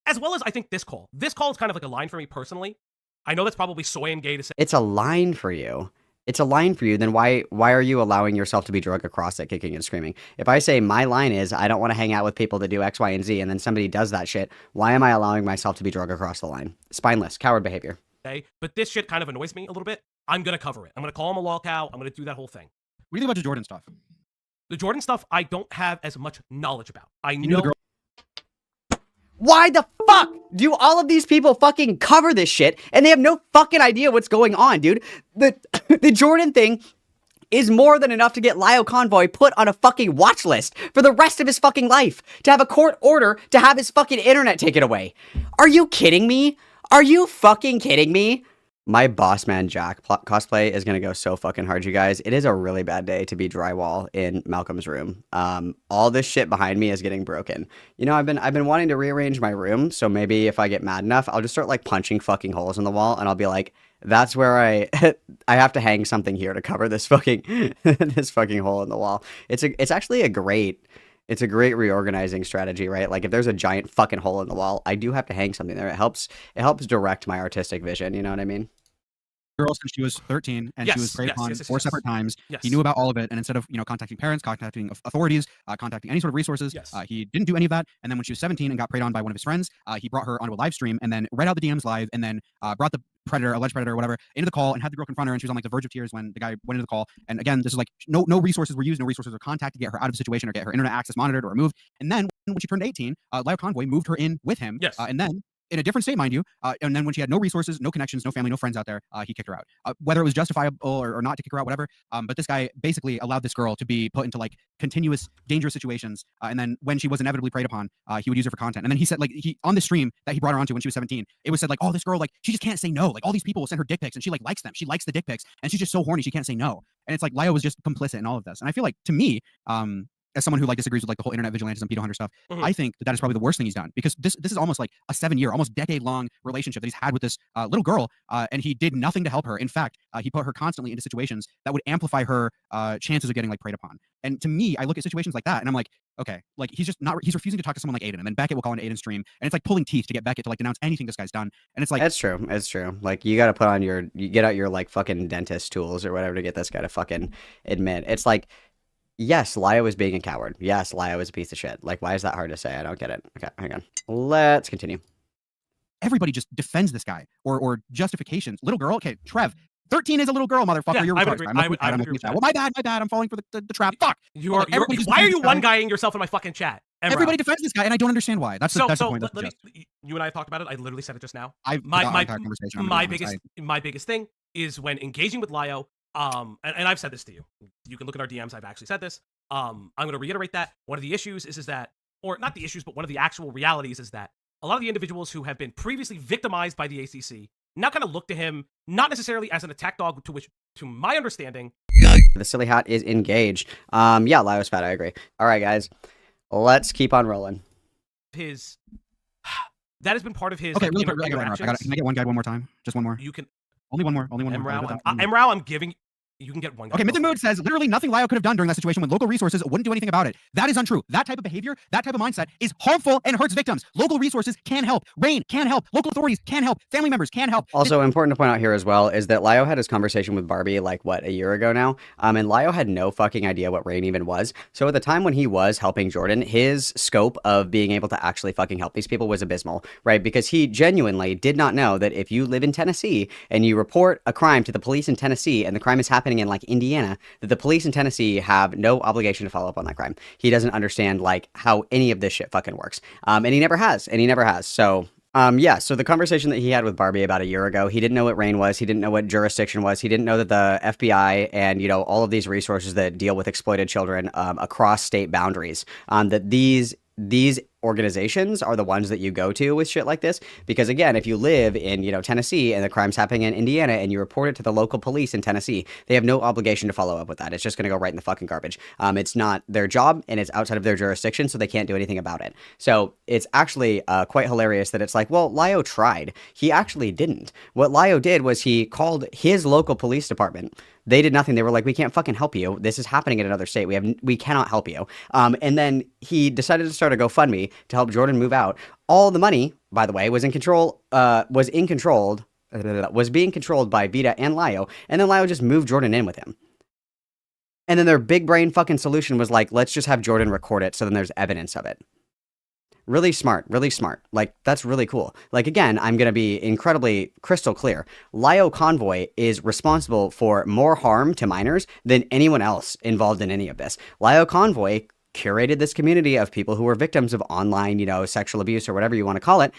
As well as I think this call. This call is kind of like a line for me personally. I know that's probably soy and gay to say. It's a line for you. It's a line for you, then why are you allowing yourself to be drug across it, kicking and screaming? If I say my line is, I don't want to hang out with people that do X, Y, and Z, and then somebody does that shit, why am I allowing myself to be drug across the line? Spineless, coward behavior. Okay, but this shit kind of annoys me a little bit. I'm going to cover it. I'm going to call him a lolcow. I'm going to do that whole thing. What do you think about the Jordan stuff? The Jordan stuff, I don't have as much knowledge about. I know. Why the fuck do all of these people fucking cover this shit and they have no fucking idea what's going on, dude? The Jordan thing is more than enough to get Lio Convoy put on a fucking watch list for the rest of his fucking life. To have a court order to have his fucking internet taken away. Are you kidding me? Are you fucking kidding me? My Boss Man Jack cosplay is going to go so fucking hard, you guys. It is a really bad day to be drywall in Malcolm's room. All this shit behind me is getting broken. I've been wanting to rearrange my room, so maybe if I get mad enough, I'll just start like punching fucking holes in the wall and I'll be like, that's where I have to hang something here to cover this fucking this fucking hole in the wall. It's actually a great reorganizing strategy, right? Like if there's a giant fucking hole in the wall, I do have to hang something there. It helps direct my artistic vision. You know what I mean? Girl since she was 13 and she was preyed upon 4 separate times. Yes. He knew about all of it, and instead of contacting parents, contacting authorities, contacting any sort of resources, he didn't do any of that. And then when she was 17 and got preyed on by one of his friends, he brought her onto a live stream and then read out the DMs live, and then brought the alleged predator or whatever, into the call and had the girl confront her, and she was on like the verge of tears when the guy went into the call. And again, this is like no resources were used, no resources were contacted to get her out of the situation or get her internet access monitored or removed. And then when she turned 18, Lio Convoy moved her in with him. Yes. And then in a different state, mind you. And then when she had no resources, no connections, no family, no friends out there, he kicked her out. Whether it was justifiable or not to kick her out, whatever. But this guy basically allowed this girl to be put into like continuous dangerous situations. And then when she was inevitably preyed upon, he would use her for content. And then he said, like, he on the stream that he brought her onto when she was 17, it was said like, oh, this girl, like, she just can't say no. Like all these people will send her dick pics and she like likes them. She likes the dick pics and she's just so horny she can't say no. And it's like Lio was just complicit in all of this. And I feel like to me, as someone who like disagrees with like the whole internet vigilantism, pedo hunter stuff, Mhm. I think that is probably the worst thing he's done, because this is almost like a 7-year, almost decade-long relationship that he's had with this little girl, and he did nothing to help her. In fact, he put her constantly into situations that would amplify her chances of getting like preyed upon. And to me, I look at situations like that, and I'm like, okay, like he's refusing to talk to someone like Aiden, and then Beckett will call on Aiden's stream, and it's like pulling teeth to get Beckett to like denounce anything this guy's done. And it's like, It's true. It's true. Like you got to put on you get out your like fucking dentist tools or whatever to get this guy to fucking admit. It's like, yes, Lio is being a coward. Yes, Lio is a piece of shit. Like, why is that hard to say? I don't get it. Okay, hang on. Let's continue. everybody just defends this guy or justifications. Little girl, okay, Trev. 13 is a little girl, motherfucker. Yeah, You're I would retarded. agree. I would agree with that. Well, my bad. I'm falling for the trap. Fuck. Everybody just Why are defends you this one guy. guying yourself in my fucking chat? Everybody defends this guy, and I don't understand why. That's the point. Let me, you and I talked about it. I literally said it just now. I My biggest thing is when engaging with Lio. And I've said this to you. You can look at our DMs. I've actually said this. I'm going to reiterate that one of the issues is that, or not the issues, but one of the actual realities is that a lot of the individuals who have been previously victimized by the ACC now kind of look to him not necessarily as an attack dog, to my understanding. The silly hat is engaged. Yeah, Lio's fat. I agree. All right, guys, let's keep on rolling. That has been part of his. Okay, really quick. interactions. Can I get one guy one more time? Just one more. You can. Only one more. Emrao, I'm giving. You can get one guy. Okay, Myth and Mood says literally nothing Lio could have done during that situation when local resources wouldn't do anything about it. That is untrue. That type of behavior, that type of mindset is harmful and hurts victims. Local resources can help. Rain can help. Local authorities can help. Family members can help. Also, important to point out here as well is that Lio had his conversation with Barbie like what, a year ago now, and Lio had no fucking idea what Rain even was. So at the time when he was helping Jordan, his scope of being able to actually fucking help these people was abysmal, right? Because he genuinely did not know that if you live in Tennessee and you report a crime to the police in Tennessee and the crime is happening in like Indiana, that the police in Tennessee have no obligation to follow up on that crime. He doesn't understand like how any of this shit fucking works. And he never has. So yeah, so the conversation that he had with Barbie about a year ago, he didn't know what RAIN was. He didn't know what jurisdiction was. He didn't know that the FBI and, you know, all of these resources that deal with exploited children across state boundaries, that these organizations are the ones that you go to with shit like this. Because again, if you live in, you know, Tennessee and the crime's happening in Indiana and you report it to the local police in Tennessee, they have no obligation to follow up with that. It's just going to go right in the fucking garbage. It's not their job and it's outside of their jurisdiction, so they can't do anything about it. So it's actually quite hilarious that it's like, well, Lio tried. He actually didn't. What Lio did was he called his local police department. They did nothing. They were like, we can't fucking help you. This is happening in another state. We cannot help you. And then he decided to start a GoFundMe to help Jordan move out. All the money, by the way, was being controlled by Vita and Lio. And then Lio just moved Jordan in with him. And then their big brain fucking solution was like, let's just have Jordan record it so then there's evidence of it. Really smart, really smart. Like, that's really cool. Like, again, I'm going to be incredibly crystal clear. Lio Convoy is responsible for more harm to minors than anyone else involved in any of this. Lio Convoy curated this community of people who were victims of online, you know, sexual abuse or whatever you want to call it,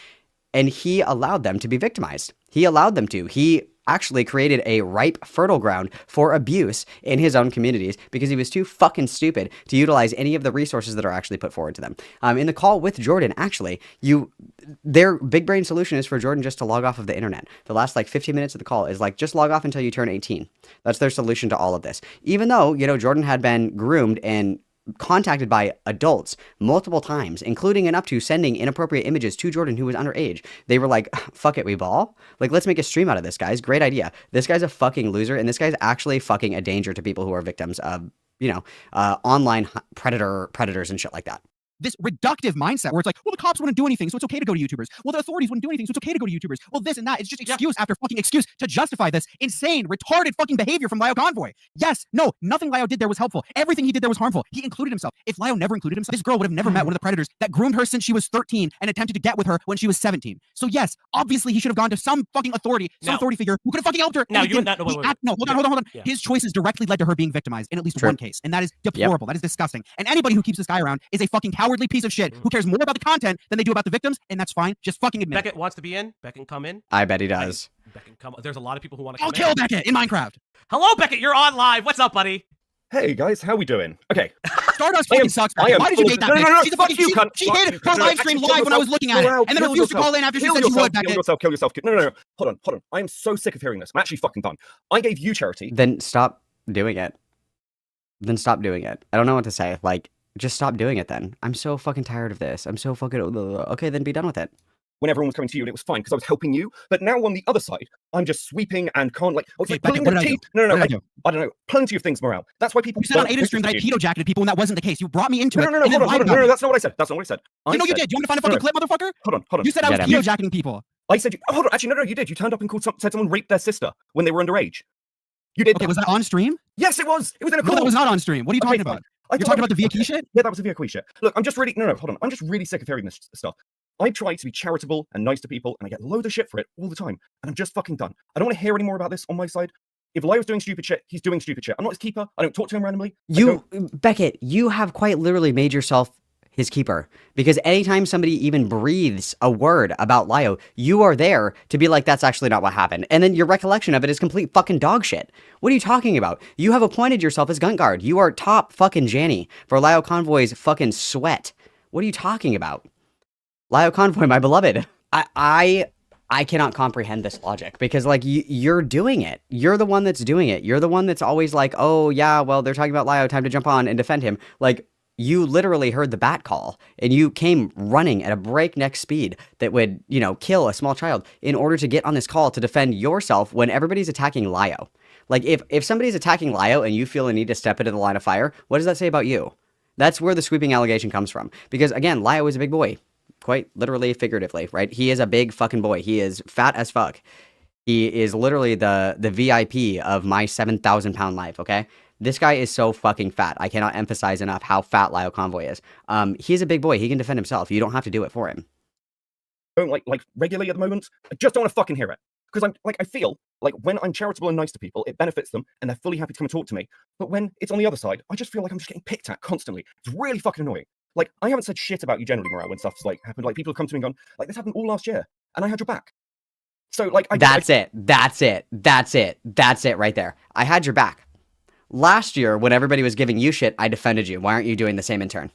and he allowed them to be victimized. He allowed them to. He actually created a ripe, fertile ground for abuse in his own communities because he was too fucking stupid to utilize any of the resources that are actually put forward to them. In the call with Jordan, actually, their big brain solution is for Jordan just to log off of the internet. The last like 15 minutes of the call is like, just log off until you turn 18. That's their solution to all of this. Even though, you know, Jordan had been groomed and contacted by adults multiple times, including and up to sending inappropriate images to Jordan, who was underage. They were like, fuck it, we ball? Like, let's make a stream out of this, guys. Great idea. This guy's a fucking loser, and this guy's actually fucking a danger to people who are victims of, you know, online predators and shit like that. This reductive mindset where it's like, well, the cops wouldn't do anything, so it's okay to go to YouTubers. Well, the authorities wouldn't do anything, so it's okay to go to YouTubers. Well, this and that. It's just excuse after fucking excuse to justify this insane, retarded fucking behavior from Lio Convoy. Yes, no, nothing Lio did there was helpful. Everything he did there was harmful. He included himself. If Lio never included himself, this girl would have never met one of the predators that groomed her since she was 13 and attempted to get with her when she was 17. So yes, obviously he should have gone to some fucking authority, authority figure who could have fucking helped her. Now you not hold on. Yeah. His choices directly led to her being victimized in at least one case, and that is deplorable. That is disgusting. And anybody who keeps this guy around is a fucking cowardly piece of shit who cares more about the content than they do about the victims, and that's fine. Just fucking admit Beckett wants to be in. Beckett, come in. I bet he does. Beckett, come. There's a lot of people who want to come I'll kill Beckett in Minecraft. Hello, Beckett. You're on live. What's up, buddy? Hey guys, how we doing? Okay. Stardust fucking sucks. Why did you hate that bitch? She's a fucking cunt. She hated her live stream live when I was looking at it, and then refused to call in after she said she would. Beckett. Kill yourself. No. Hold on. I am so sick of hearing this. I'm actually fucking done. I gave you charity. Then stop doing it. I don't know what to say. Like, Just stop doing it then. I'm so fucking tired of this. I'm so fucking... Okay, then be done with it. when everyone was coming to you and it was fine because I was helping you. But now on the other side, I'm just sweeping and can't like. I was Okay, like Beckett, pulling what the did I teeth. do? No, What did I do? I don't know. Plenty of things, Morale. That's why people. You said on don't Aiden's stream that I listen to you. pedo jacketed people, and that wasn't the case. You brought me into No, it. no, no, and then hold on, lied hold on. about No, it. that's not what I said. That's not what I said. You know you said- did. Do you want me to find a fucking clip, motherfucker? Hold on. You said I was Get him. pedo jacketing people. I said, hold on. Actually, no, you did. You turned up and said someone raped their sister when they were underage. You did. Okay, was that on stream? Yes, it was. It was in a No, call. that was not on stream. What are you talking about? You're talking about the VQ shit? Yeah, that was the VQ shit. Look, I'm just really hold on. I'm just really sick of hearing this stuff. I try to be charitable and nice to people, and I get loads of shit for it all the time. And I'm just fucking done. I don't want to hear any more about this on my side. If Lio's doing stupid shit, he's doing stupid shit. I'm not his keeper. I don't talk to him randomly. Beckett, you have quite literally made yourself his keeper, because anytime somebody even breathes a word about Lio, you are there to be like, that's actually not what happened. And then your recollection of it is complete fucking dog shit. What are you talking about? You have appointed yourself as Gunt Guard. You are top fucking Janny for Lio Convoy's fucking sweat. What are you talking about? Lio Convoy, my beloved. I cannot comprehend this logic, because like you're doing it. You're the one that's doing it. You're the one that's always like, oh yeah, well, they're talking about Lio, time to jump on and defend him. Like, you literally heard the bat call and you came running at a breakneck speed that would, you know, kill a small child in order to get on this call to defend yourself when everybody's attacking Lio. Like, if somebody's attacking Lio and you feel a need to step into the line of fire, what does that say about you? That's where the sweeping allegation comes from. Because again, Lio is a big boy. Quite literally, figuratively, right? He is a big fucking boy. He is fat as fuck. He is literally the VIP of my 7,000 pound life, okay? This guy is so fucking fat. I cannot emphasize enough how fat Lio Convoy is. He's a big boy. He can defend himself. You don't have to do it for him. Don't like regularly at the moment. I just don't want to fucking hear it. Because I'm like, I feel like when I'm charitable and nice to people, it benefits them and they're fully happy to come and talk to me. But when it's on the other side, I just feel like I'm just getting picked at constantly. It's really fucking annoying. Like, I haven't said shit about you generally, Morale, when stuff's like happened. Like, people have come to me and gone, like, this happened all last year, and I had your back. So, like, That's it right there. I had your back. Last year, when everybody was giving you shit, I defended you. Why aren't you doing the same in turn?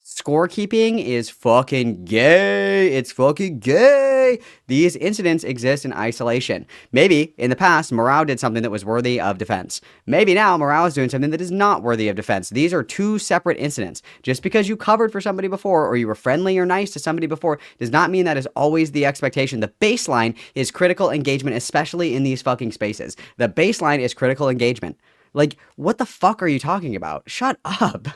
Scorekeeping is fucking gay. It's fucking gay. These incidents exist in isolation. Maybe in the past, Morale did something that was worthy of defense. Maybe now Morale is doing something that is not worthy of defense. These are two separate incidents. Just because you covered for somebody before, or you were friendly or nice to somebody before, does not mean that is always the expectation. The baseline is critical engagement, especially in these fucking spaces. The baseline is critical engagement. Like, what the fuck are you talking about? Shut up.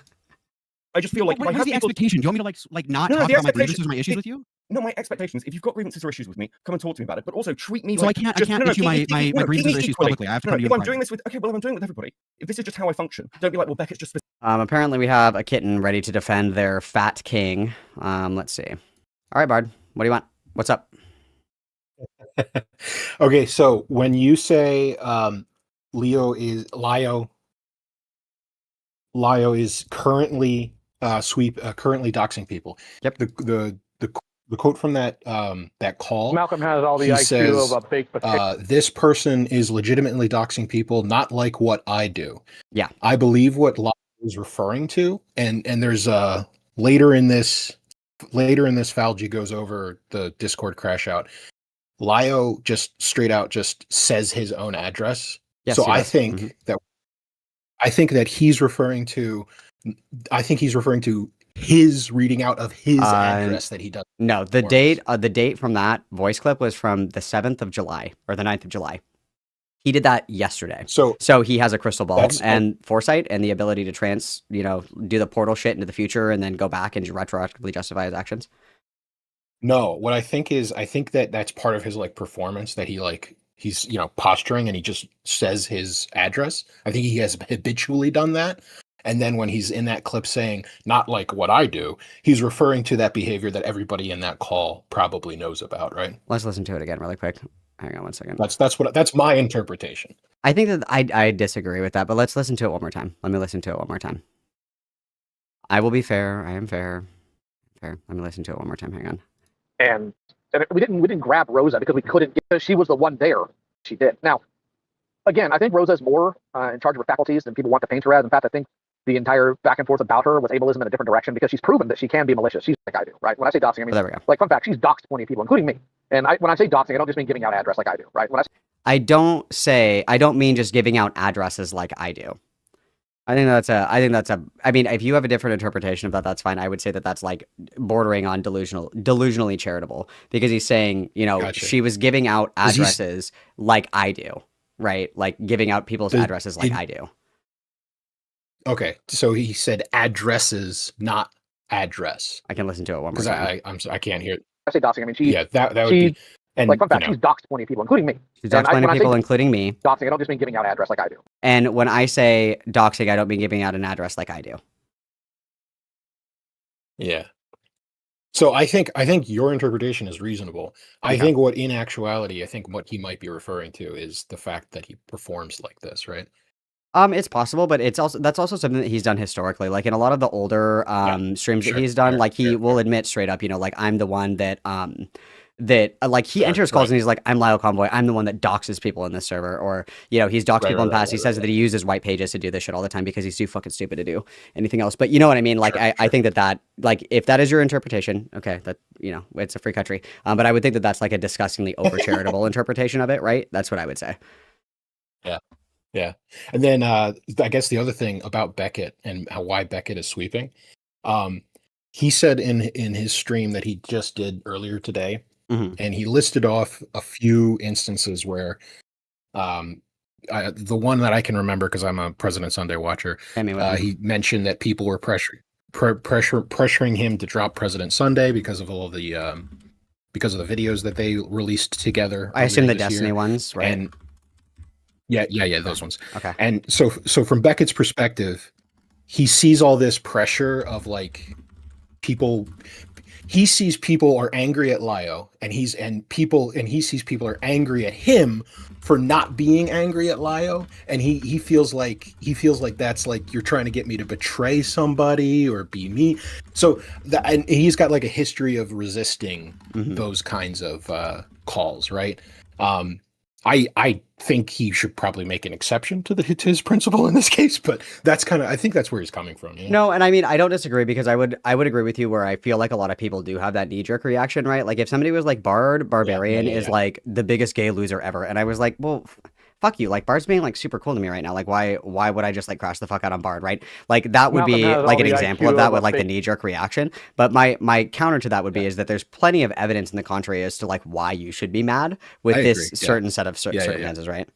I just feel like What's the expectation? Do you want me to like not talk about my grievances or my issues with you? No, my expectations. If you've got grievances or issues with me, come and talk to me about it. But also treat me So like. I can't issue my grievances or issues publicly. I have to come to you if in I'm private. doing this with well, if I'm doing it with everybody. If this is just how I function, don't be like, well, Beckett's just. Apparently we have a kitten ready to defend their fat king. Let's see. All right, Bard. What do you want? What's up? Okay, so when you say Lio is currently currently doxing people. Yep. The quote from that call. Malcolm has all the he IQ says, of a baked potato. this person is legitimately doxing people, not like what I do. Yeah. I believe what Lio is referring to, and there's later in this Falgi goes over the Discord crash out. Lio just straight out just says his own address. Yes, so he I does. think that he's referring to. I think he's referring to his reading out of his address that he does. No, the date from that voice clip was from the 7th of July or the 9th of July. He did that yesterday. So he has a crystal ball and foresight and the ability to do the portal shit into the future and then go back and retroactively justify his actions. No, what I think that that's part of his like performance, that he's posturing and he just says his address. I think he has habitually done that. And then when he's in that clip saying, not like what I do, he's referring to that behavior that everybody in that call probably knows about, right? Let's listen to it again really quick. Hang on one second. That's my interpretation. I think that I disagree with that, but let's listen to it one more time. Let me listen to it one more time. I will be fair. I am fair. Fair. Let me listen to it one more time. Hang on. And we didn't grab Rosa because we couldn't get. She was the one there. She did. Now, again, I think Rosa is more in charge of her faculties than people want to paint her as. In fact, I think the entire back and forth about her was ableism in a different direction because she's proven that she can be malicious. She's like I do, right? When I say doxing, I mean, there we go. like, fun fact, she's doxed plenty of people, including me. And when I say doxing, I don't just mean giving out address like I do, right? When I don't mean just giving out addresses like I do. I think that's a. I mean, if you have a different interpretation of that, that's fine. I would say that that's like bordering on delusionally charitable, because he's saying, Gotcha. she was giving out 'Cause he's- addresses like I do, right? Like giving out people's addresses like I do. Okay, so he said addresses, not address. I can listen to it one more Because time. I can't hear. I say doxing. I mean, she, Yeah, that would she- be. And like, fun fact, you know, she's doxed plenty of people, including me. She's And doxed plenty of when I say people, including me. doxing, I don't just mean giving out an address like I do. And when I say doxing, I don't mean giving out an address like I do. yeah. So I think your interpretation is reasonable. I Okay. think in actuality, I think what he might be referring to is the fact that he performs like this, right? It's possible, but that's also something that he's done historically. Like in a lot of the older streams sure, that he's done, fair, like he fair, will fair. admit straight up, like I'm the one that like he Right, enters calls right. and he's like, I'm Lio Convoy, I'm the one that doxes people in this server, or he's doxed Right, people in right, past. He right, says right, that he uses white pages to do this shit all the time because he's too fucking stupid to do anything else. But you know what I mean? Like Sure, I sure. think that like if that is your interpretation, okay, that it's a free country. But I would think that that's like a disgustingly over charitable interpretation of it, right? That's what I would say. Yeah. And then I guess the other thing about Beckett and why Beckett is sweeping, he said in his stream that he just did earlier today, Mhm. and he listed off a few instances where the one that I can remember, because I'm a President Sunday watcher, I mean, with he mentioned that people were pressuring him to drop President Sunday because of all of the videos that they released together. I assume the earlier this Destiny year. ones, right? And yeah, those ones. Okay. And so from Beckett's perspective, he sees all this pressure of like people. He sees people are angry at Lio, and he sees people are angry at him for not being angry at Lio, and he feels like that's like you're trying to get me to betray somebody or be me. So and he's got like a history of resisting those kinds of calls, right? I think he should probably make an exception to his principle in this case, but I think that's where he's coming from. No, and I mean I don't disagree, because I would agree with you where I feel like a lot of people do have that knee-jerk reaction, right? Like if somebody was like Barbarian is like the biggest gay loser ever, and I was like, well, fuck you, like Bard's being like super cool to me right now, like why would I just like crash the fuck out on Bard, right? Like that would be Malcolm has like all an the example IQ of that of with a like the fake. knee-jerk reaction. But my counter to that would be is that there's plenty of evidence in the contrary as to like why you should be mad with I this agree, yeah. certain set of Yeah. circumstances, right?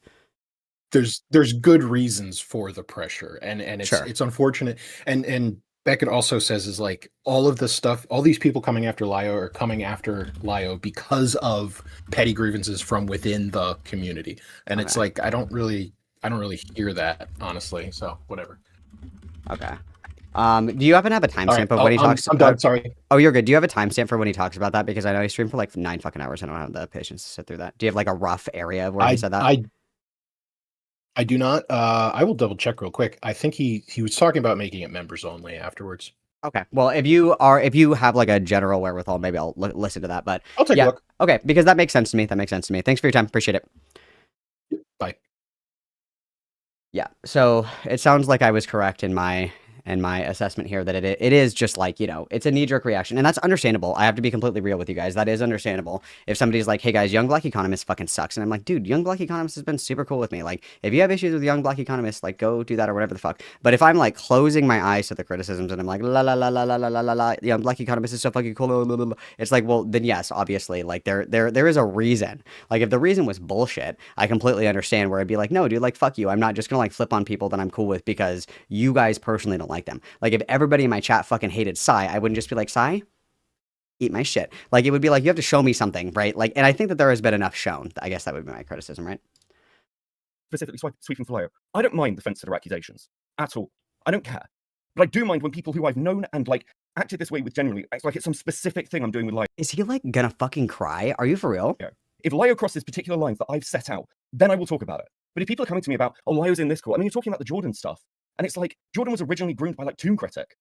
There's good reasons for the pressure, and it's Sure. it's unfortunate, and Beckett also says is like all of the stuff, all these people coming after Lio are coming after Lio because of petty grievances from within the community, and it's Okay. like I don't really hear that, honestly. So whatever. Okay. Do you happen to have a All timestamp right, of when he talks? I'm done. Sorry. Oh, you're good. Do you have a timestamp for when he talks about that? Because I know he streamed for like 9 fucking hours. I don't have the patience to sit through that. Do you have like a rough area of where he said that? I do not. I will double check real quick. I think he was talking about making it members only afterwards. Okay. Well, if you have like a general wherewithal, maybe I'll listen to that. But I'll take yeah, a look. okay, because that makes sense to me. Thanks for your time. Appreciate it. Bye. Yeah. So it sounds like I was correct in my assessment here that it is just like, it's a knee-jerk reaction, and that's understandable. I have to be completely real with you guys. That is understandable. If somebody's like, hey guys, Young Black Economist fucking sucks, and I'm like, dude, Young Black Economist has been super cool with me. Like, if you have issues with Young Black Economist, like, go do that or whatever the fuck. But if I'm like closing my eyes to the criticisms and I'm like, la la la la la la la la la, Young Black Economist is so fucking cool, blah, blah, blah, blah, it's like, well, then yes, obviously, like there is a reason. Like, if the reason was bullshit, I completely understand where I'd be like, no, dude, like, fuck you. I'm not just gonna like flip on people that I'm cool with because you guys personally don't like them. Like, if everybody in my chat fucking hated Psy, I wouldn't just be like, Psy, eat my shit. Like, it would be like, you have to show me something, right? Like, and I think that there has been enough shown. I guess that would be my criticism, right? Specifically sweeping for Lio, I don't mind the fence-sitter accusations at all. I don't care. But I do mind when people who I've known and like acted this way with genuinely, it's like it's some specific thing I'm doing with Lio. Is he like gonna fucking cry? Are you for real? If Lio crosses particular lines that I've set out, then I will talk about it. But if people are coming to me about, oh, Lio's in this court, I mean, you're talking about the Jordan stuff. And it's like, Jordan was originally groomed by like Toon Critic.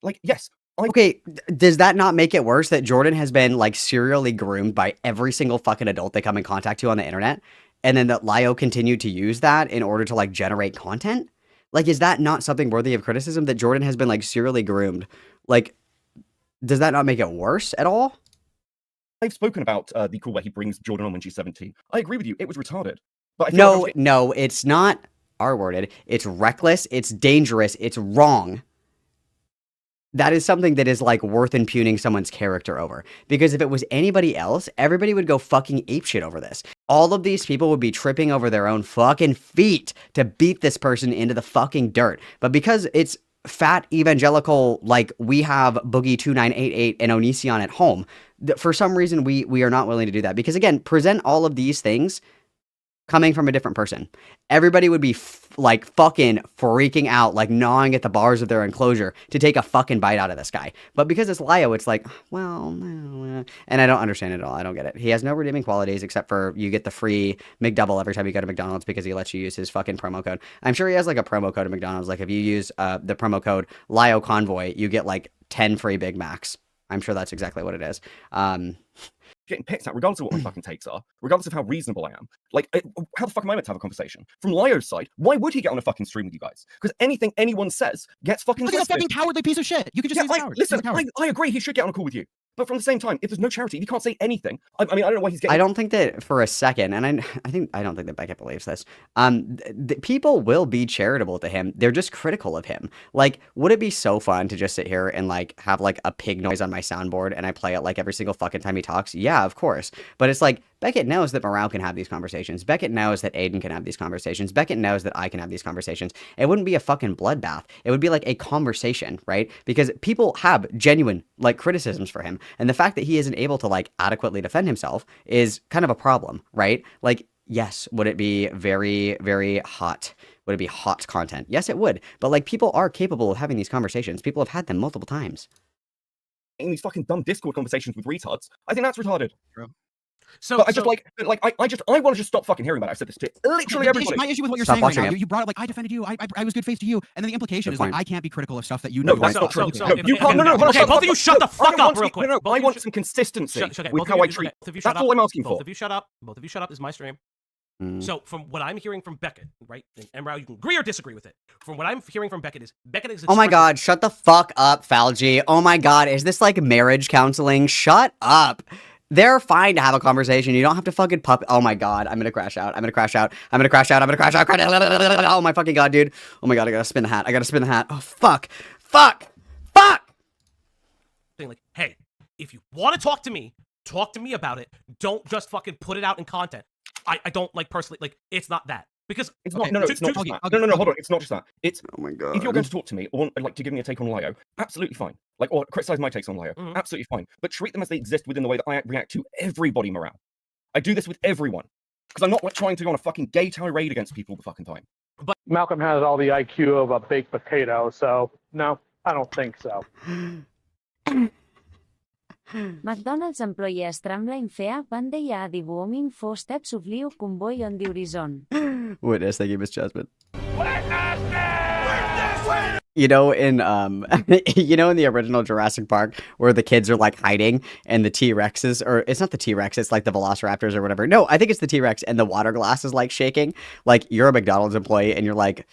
Like, yes. Okay, does that not make it worse that Jordan has been like serially groomed by every single fucking adult they come in contact to on the internet? And then that Lio continued to use that in order to like generate content? Like, is that not something worthy of criticism that Jordan has been like serially groomed? Like, does that not make it worse at all? I've spoken about the call where he brings Jordan on when she's 17. I agree with you. It was retarded. But I feel like No, it's not. R-worded. It's reckless. It's dangerous. It's wrong. That is something that is like worth impugning someone's character over. Because if it was anybody else, everybody would go fucking apeshit over this. All of these people would be tripping over their own fucking feet to beat this person into the fucking dirt. But because it's fat evangelical, like we have Boogie 2988 and Onision at home, for some reason we are not willing to do that. Because again, present all of these things coming from a different person. Everybody would be like fucking freaking out, like gnawing at the bars of their enclosure to take a fucking bite out of this guy. But because it's Lio, it's like, well, and I don't understand it at all. I don't get it. He has no redeeming qualities except for you get the free McDouble every time you go to McDonald's because he lets you use his fucking promo code. I'm sure he has like a promo code at McDonald's. Like if you use the promo code Lio Convoy, you get like 10 free Big Macs. I'm sure that's exactly what it is. Getting picked at, regardless of what my fucking takes are, regardless of how reasonable I am. Like, how the fuck am I meant to have a conversation? From Lio's side, why would he get on a fucking stream with you guys? Because anything anyone says gets fucking Look at that fucking cowardly piece of shit. You could just say he's a coward. Listen, I agree, he should get on a call with you. But from the same time, if there's no charity, if he can't say anything, I mean, I don't know why he's getting. I don't think that for a second, and I don't think that Beckett believes this. People will be charitable to him. They're just critical of him. Like, would it be so fun to just sit here and like have like a pig noise on my soundboard and I play it like every single fucking time he talks? Yeah, of course. But it's like Beckett knows that Morale can have these conversations. Beckett knows that Aiden can have these conversations. Beckett knows that I can have these conversations. It wouldn't be a fucking bloodbath. It would be like a conversation, right? Because people have genuine like criticisms for him. And the fact that he isn't able to like adequately defend himself is kind of a problem, right? Like, yes, would it be very, very hot? Would it be hot content? Yes, it would. But like people are capable of having these conversations. People have had them multiple times. In these fucking dumb Discord conversations with retards, I think that's retarded. True. So, But I just I want to just stop fucking hearing about it. I've said this to literally everybody. My issue with what you're Stop saying right watching now, it. you brought up like I defended you, I was good faith to you, and then the implication Good is like point. I can't be critical of stuff that you No, know. that's so- not true. so No, if- you if- can't. No, okay, hold on, both of you shut the fuck up real quick. No, Both I of want you some consistency okay, with both how of I you- treat. okay, both of you shut That's up. all I'm asking Both for. of you shut up. Both of you shut up. This is my stream. So from what I'm hearing from Beckett, right, and Emrao, you can agree or disagree with it. From what I'm hearing from Beckett is Oh my expressing- god, shut the fuck up, Falgi. Oh my god, is this like marriage counseling? Shut up. They're fine to have a conversation. You don't have to fucking Oh my god, I'm gonna crash out. I'm gonna crash out. I'm gonna crash out. I'm gonna crash out. Oh my fucking god, dude. Oh my god, I gotta spin the hat. I gotta spin the hat. Oh fuck. Fuck. Fuck. saying like, hey, if you want to talk to me about it. Don't just fucking put it out in content. I don't like personally like it's not that because It's Okay, not. No, to- it's not. to- just okay, that. No, hold on. It's not just that. It's Oh my god. if you're going to talk to me or want, like to give me a take on Lio, absolutely fine. Like or criticize my takes on Lio, Mhm. absolutely fine. But treat them as they exist within the way that I react to everybody. Morale. I do this with everyone because I'm not like trying to go on a fucking gay tirade against people all the fucking time. Malcolm has all the IQ of a baked potato, so no, I don't think so. McDonald's employees Tramline Fair van de ja die warming 4 steps of Lio Convoy on the horizon. Witness, thank you, Miss Jasmine. You know, in in the original Jurassic Park where the kids are like hiding and the T-Rexes, or it's not the T-Rex, it's like the Velociraptors or whatever. No, I think it's the T-Rex and the water glass is like shaking. Like you're a McDonald's employee and you're like,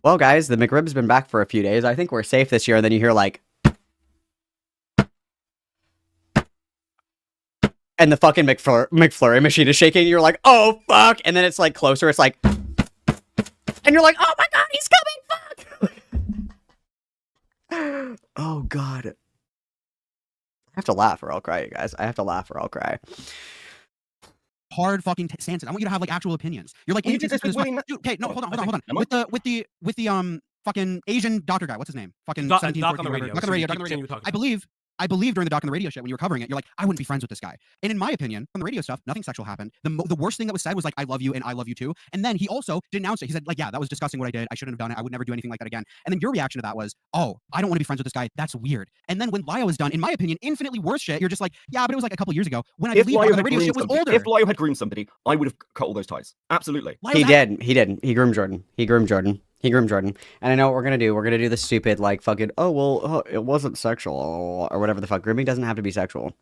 well, guys, the McRib's been back for a few days. I think we're safe this year. And then you hear like, and the fucking McFlurry machine is shaking. You're like, oh fuck! And then it's like closer. It's like, and you're like, oh my god, he's coming! Fuck! Oh god, I have to laugh or I'll cry, you guys. I have to laugh or I'll cry. Hard fucking stances. I want you to have like actual opinions. You're like, Well, you did this with William- dude, okay, no, hold on. Am I? With the fucking Asian doctor guy. What's his name? Fucking Doc 17, on 14, the whatever. radio. Doc on the radio. Doc on the radio. Continue talking. I believe during the Doc on the radio shit when you were covering it, you're like, I wouldn't be friends with this guy. And in my opinion, from the radio stuff, nothing sexual happened. The worst thing that was said was like, I love you and I love you too. And then he also denounced it. He said like, yeah, that was disgusting what I did. I shouldn't have done it. I would never do anything like that again. And then your reaction to that was, oh, I don't want to be friends with this guy. That's weird. And then when Lio was done, in my opinion, infinitely worse shit, you're just like, yeah, but it was like a couple years ago when I If believe Lio the had radio groomed shit was somebody, older. if Lio had groomed somebody, I would have cut all those ties. Absolutely. Lio's He had- did. He did. He groomed Jordan. He groomed Jordan. He groomed Jordan. And I know what we're gonna do. We're gonna do the stupid like fucking it wasn't sexual or whatever the fuck. Grooming doesn't have to be sexual.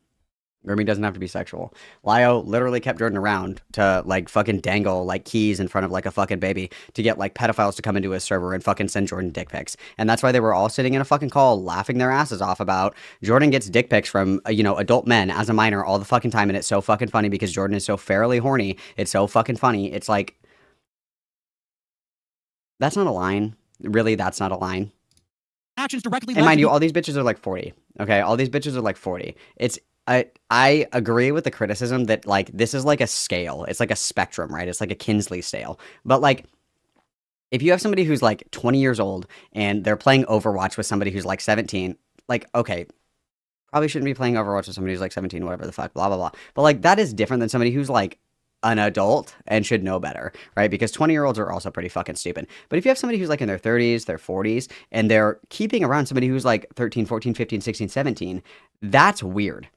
Grooming doesn't have to be sexual. Lio literally kept Jordan around to like fucking dangle like keys in front of like a fucking baby to get like pedophiles to come into his server and fucking send Jordan dick pics. And that's why they were all sitting in a fucking call laughing their asses off about Jordan gets dick pics from adult men as a minor all the fucking time, and it's so fucking funny because Jordan is so fairly horny. It's so fucking funny. It's like That's not a line. Really, that's not a line. Actions directly. And led mind to you, the- all these bitches are like 40. Okay, all these bitches are like 40. I agree with the criticism that like this is like a scale. It's like a spectrum, right? It's like a Kinsley scale. But like if you have somebody who's like 20 years old and they're playing Overwatch with somebody who's like 17, like okay, probably shouldn't be playing Overwatch with somebody who's like 17, whatever the fuck, blah blah blah. But like that is different than somebody who's like an adult and should know better, right? Because 20-year-olds are also pretty fucking stupid. But if you have somebody who's like in their 30s, their 40s, and they're keeping around somebody who's like 13, 14, 15, 16, 17, that's weird.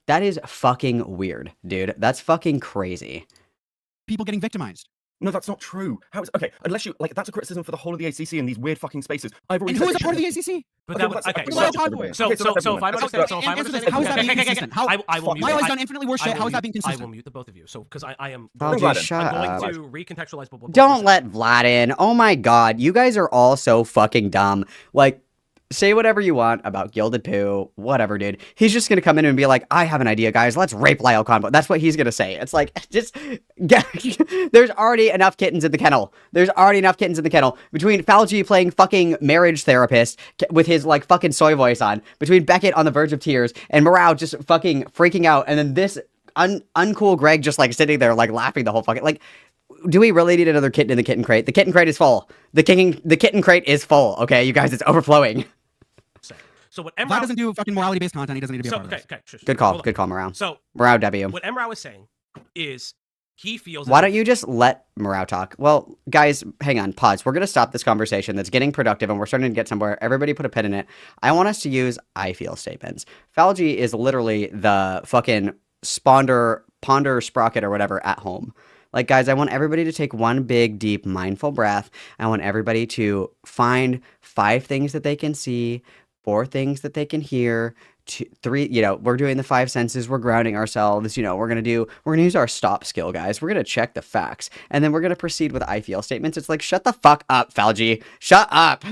That is fucking weird, dude. That's fucking crazy. people getting victimized. No, that's not true. How is okay? Unless you like, that's a criticism for the whole of the ACC in these weird fucking spaces. I've already And said who is that a part of you the ACC? But Okay, that well, would, that's- okay, okay, What about that's Convoy? everyone. so Okay, so that's so if I'm everyone. understanding, so if I'm Answer this. understanding, How is that being okay, consistent? How- I will mute. Lio's done infinitely worse shit. How is that being I consistent? will mute the both of you. So because I am Fauji, going, shut I'm up. going to recontextualize what Don't let Vlad in. Oh my god, you guys are all so fucking dumb. Like, say whatever you want about Gilded Poo, whatever, dude. He's just gonna come in and be like, I have an idea, guys. Let's rape Lio Convoy. That's what he's gonna say. It's like, just get. There's already enough kittens in the kennel. There's already enough kittens in the kennel. Between Fauji playing fucking marriage therapist with his like fucking soy voice on, between Beckett on the verge of tears, and Morale just fucking freaking out, and then this uncool Greg just like sitting there like laughing the whole fucking like. Do we really need another kitten in the kitten crate? The kitten crate is full. The kitten crate is full. Okay, you guys, it's overflowing. So what Vlad Emrao doesn't do fucking morality based content. He doesn't need to be a so part of okay, this. okay, shush, Good hold call. on. Good call, Morale. So Morale W. what Emrao is saying is he feels Why as don't if- you just let Morale talk? Well, guys, hang on, pause. We're going to stop this conversation that's getting productive and we're starting to get somewhere. Everybody put a pin in it. I want us to use I feel statements. Falgi is literally the fucking ponder sprocket or whatever at home. Like, guys, I want everybody to take one big, deep, mindful breath. I want everybody to find 5 things that they can see, 4 things that they can hear, 3, we're doing the 5 senses, we're grounding ourselves, we're going to use our stop skill, guys. We're going to check the facts. And then we're going to proceed with I feel statements. It's like, shut the fuck up, Falgi. Shut up.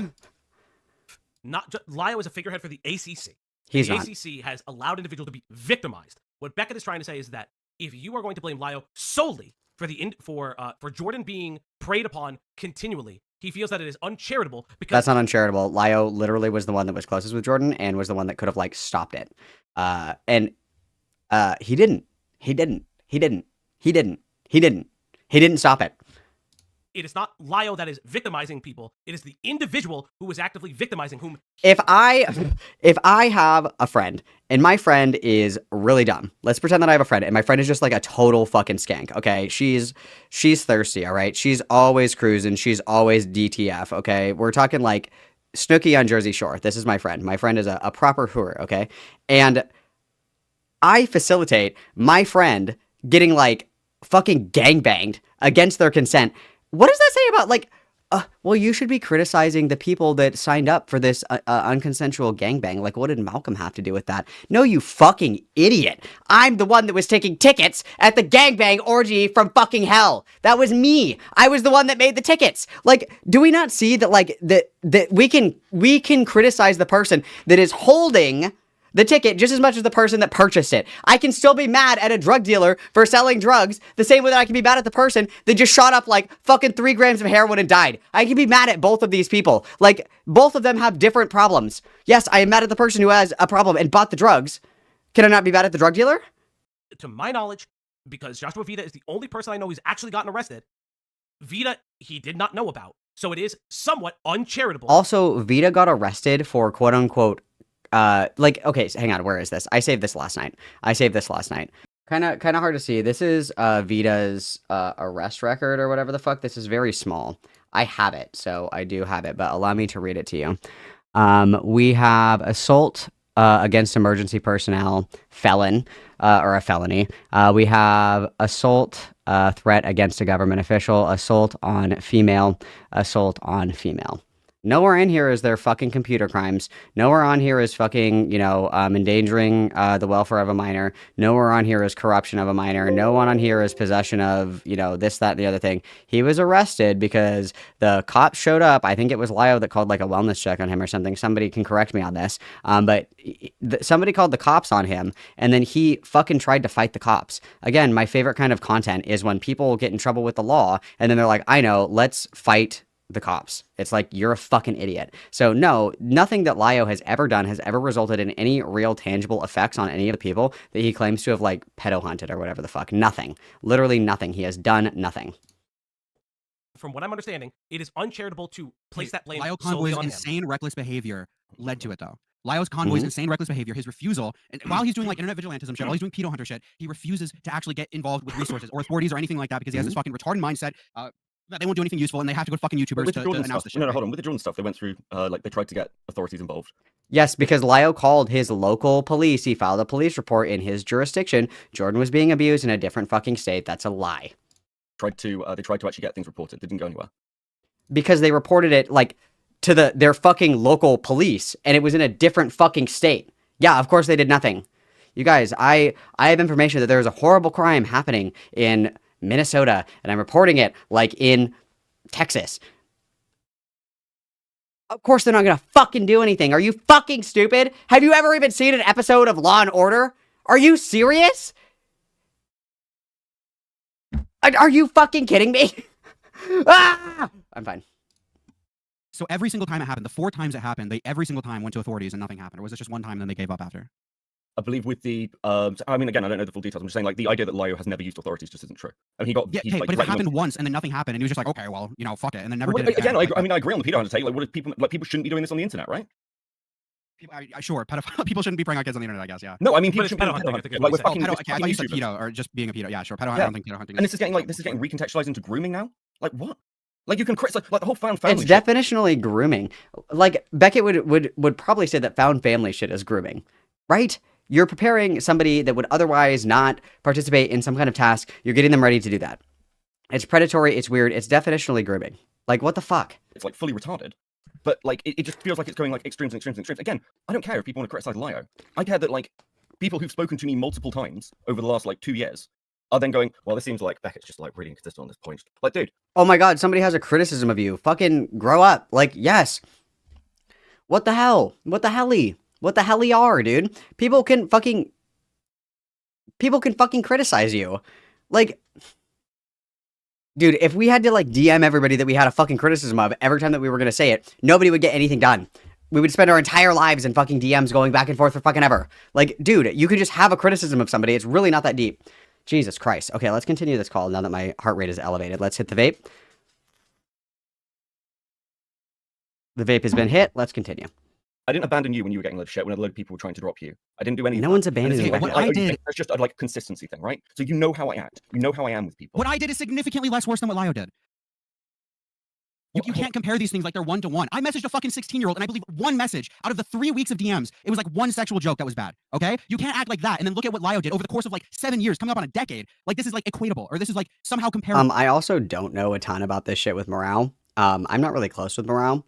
Lio is a figurehead for the ACC. He's the not. ACC has allowed individuals to be victimized. What Beckett is trying to say is that if you are going to blame Lio solely for Jordan being preyed upon continually, he feels that it is uncharitable because That's not uncharitable. Lio literally was the one that was closest with Jordan and was the one that could have like stopped it. And he didn't. He didn't. He didn't. He didn't. He didn't. He didn't stop it. it is not Lio that is victimizing people. It is the individual who is actively victimizing whom. If I have a friend and my friend is really dumb, let's pretend that I have a friend and my friend is just like a total fucking skank. Okay, she's thirsty. All right, she's always cruising. She's always DTF. Okay, we're talking like Snooki on Jersey Shore. This is my friend. My friend is a proper hooer. Okay, and I facilitate my friend getting like fucking gangbanged against their consent. What does that say about like? Well, you should be criticizing the people that signed up for this unconsensual gangbang. Like, what did Malcolm have to do with that? No, you fucking idiot. I'm the one that was taking tickets at the gangbang orgy from fucking hell. That was me. I was the one that made the tickets. Like, do we not see that, like, that we can criticize the person that is holding the ticket just as much as the person that purchased it? I can still be mad at a drug dealer for selling drugs the same way that I can be mad at the person that just shot up like fucking 3 grams of heroin and died. I can be mad at both of these people. Like, both of them have different problems. Yes, I am mad at the person who has a problem and bought the drugs. Can I not be mad at the drug dealer? To my knowledge, because Joshua Vida is the only person I know who's actually gotten arrested, Vida, he did not know about. So it is somewhat uncharitable. Also, Vita got arrested for quote unquote okay, so hang on, where is this? I saved this last night. Kind of hard to see. This is Vita's arrest record or whatever the fuck. This is very small. I have it, so I do have it, but allow me to read it to you. We have assault against emergency personnel, felon, or a felony. We have assault, threat against a government official, assault on female, assault on female. Nowhere in here is there fucking computer crimes. Nowhere on here is fucking, endangering the welfare of a minor. Nowhere on here is corruption of a minor. No one on here is possession of, this, that, and the other thing. He was arrested because the cops showed up. I think it was Lio that called like a wellness check on him or something. Somebody can correct me on this. But somebody called the cops on him and then he fucking tried to fight the cops. Again, my favorite kind of content is when people get in trouble with the law and then they're like, I know, let's fight the cops. It's like, you're a fucking idiot. So no, nothing that Lio has ever done has ever resulted in any real tangible effects on any of the people that he claims to have like pedo hunted or whatever the fuck. Nothing. Literally nothing. He has done nothing. From what I'm understanding, it is uncharitable to place that blame Lio solely Convoy's on him. insane, reckless behavior led to it, though. Lio's Convoy's insane, reckless behavior, his refusal, and while he's doing like internet vigilantism shit, while he's doing pedo hunter shit, he refuses to actually get involved with resources or authorities or anything like that because he has this fucking retarded mindset that they won't do anything useful and they have to go to fucking YouTubers With to the Jordan announce stuff, the shit. no, right? hold on. With the Jordan stuff, they went through, like, they tried to get authorities involved. Yes, because Lio called his local police. He filed a police report in his jurisdiction. Jordan was being abused in a different fucking state. That's a lie. They tried to actually get things reported. They didn't go anywhere. Because they reported it like to their fucking local police, and it was in a different fucking state. Yeah, of course they did nothing. You guys, I have information that there is a horrible crime happening in Minnesota, and I'm reporting it like in Texas. Of course they're not gonna fucking do anything. Are you fucking stupid? Have you ever even seen an episode of Law and Order? Are you serious? Are you fucking kidding me? Ah! I'm fine. So every single time it happened, the 4 times it happened, they every single time went to authorities and nothing happened. Or was it just one time and then they gave up after? I believe with the, I mean, again, I don't know the full details. I'm just saying, like, the idea that Lio has never used authorities just isn't true. I mean, he got, Yeah, he's, hey, like, but if it letting them- happened once and then nothing happened and he was just like, okay, well, you know, fuck it, and then never Well, did it again, again. I mean, I agree on the pedo hunter take. Like, what if people, like, people shouldn't be doing this on the internet, right? Sure, people shouldn't be praying out kids on the internet, I guess, yeah. No, I mean, But people it's shouldn't be pedo doing hunting, I think is like, what we're he fucking, said. Pedo, we're okay, I fucking thought you said YouTubers. pedo, or just being a pedo. Yeah, sure. Pedo, I Yeah. don't think pedo hunting And is... this is getting, like, recontextualized into grooming now? Like, what? Like, you can criticize, like, the whole found family It's shit. definitionally grooming. Like, Beckett would probably say that found family shit is grooming, right? You're preparing somebody that would otherwise not participate in some kind of task. You're getting them ready to do that. It's predatory. It's weird. It's definitionally grooming. Like, what the fuck? It's, like, fully retarded. But, like, it just feels like it's going, like, extremes and extremes and extremes. Again, I don't care if people want to criticize Lio. I care that, like, people who've spoken to me multiple times over the last, like, 2 years are then going, well, this seems like Beckett's just, like, really inconsistent on this point. Like, dude. Oh my god, somebody has a criticism of you. Fucking grow up. Like, yes. What the hell? What the helly? What the helly are, dude? People can fucking criticize you. Like, dude, if we had to, like, DM everybody that we had a fucking criticism of every time that we were gonna say it, nobody would get anything done. We would spend our entire lives in fucking DMs going back and forth for fucking ever. Like, dude, you could just have a criticism of somebody. It's really not that deep. Jesus Christ. Okay, let's continue this call now that my heart rate is elevated. Let's hit the vape. The vape has been hit. Let's continue. I didn't abandon you when you were getting a load of shit, when a load of people were trying to drop you. I didn't do any of No that. one's And abandoning it's you. like, What I did- It's just a, like, consistency thing, right? So you know how I act. You know how I am with people. What I did is significantly less worse than what Lio did. You can't compare these things like they're one-to-one. I messaged a fucking 16-year-old, and I believe one message out of the 3 weeks of DMs, it was like one sexual joke that was bad, okay? You can't act like that and then look at what Lio did over the course of like 7 years, coming up on a decade. Like, this is like equatable, or this is like somehow comparable. I also don't know a ton about this shit with Morale. I'm not really close with Morale.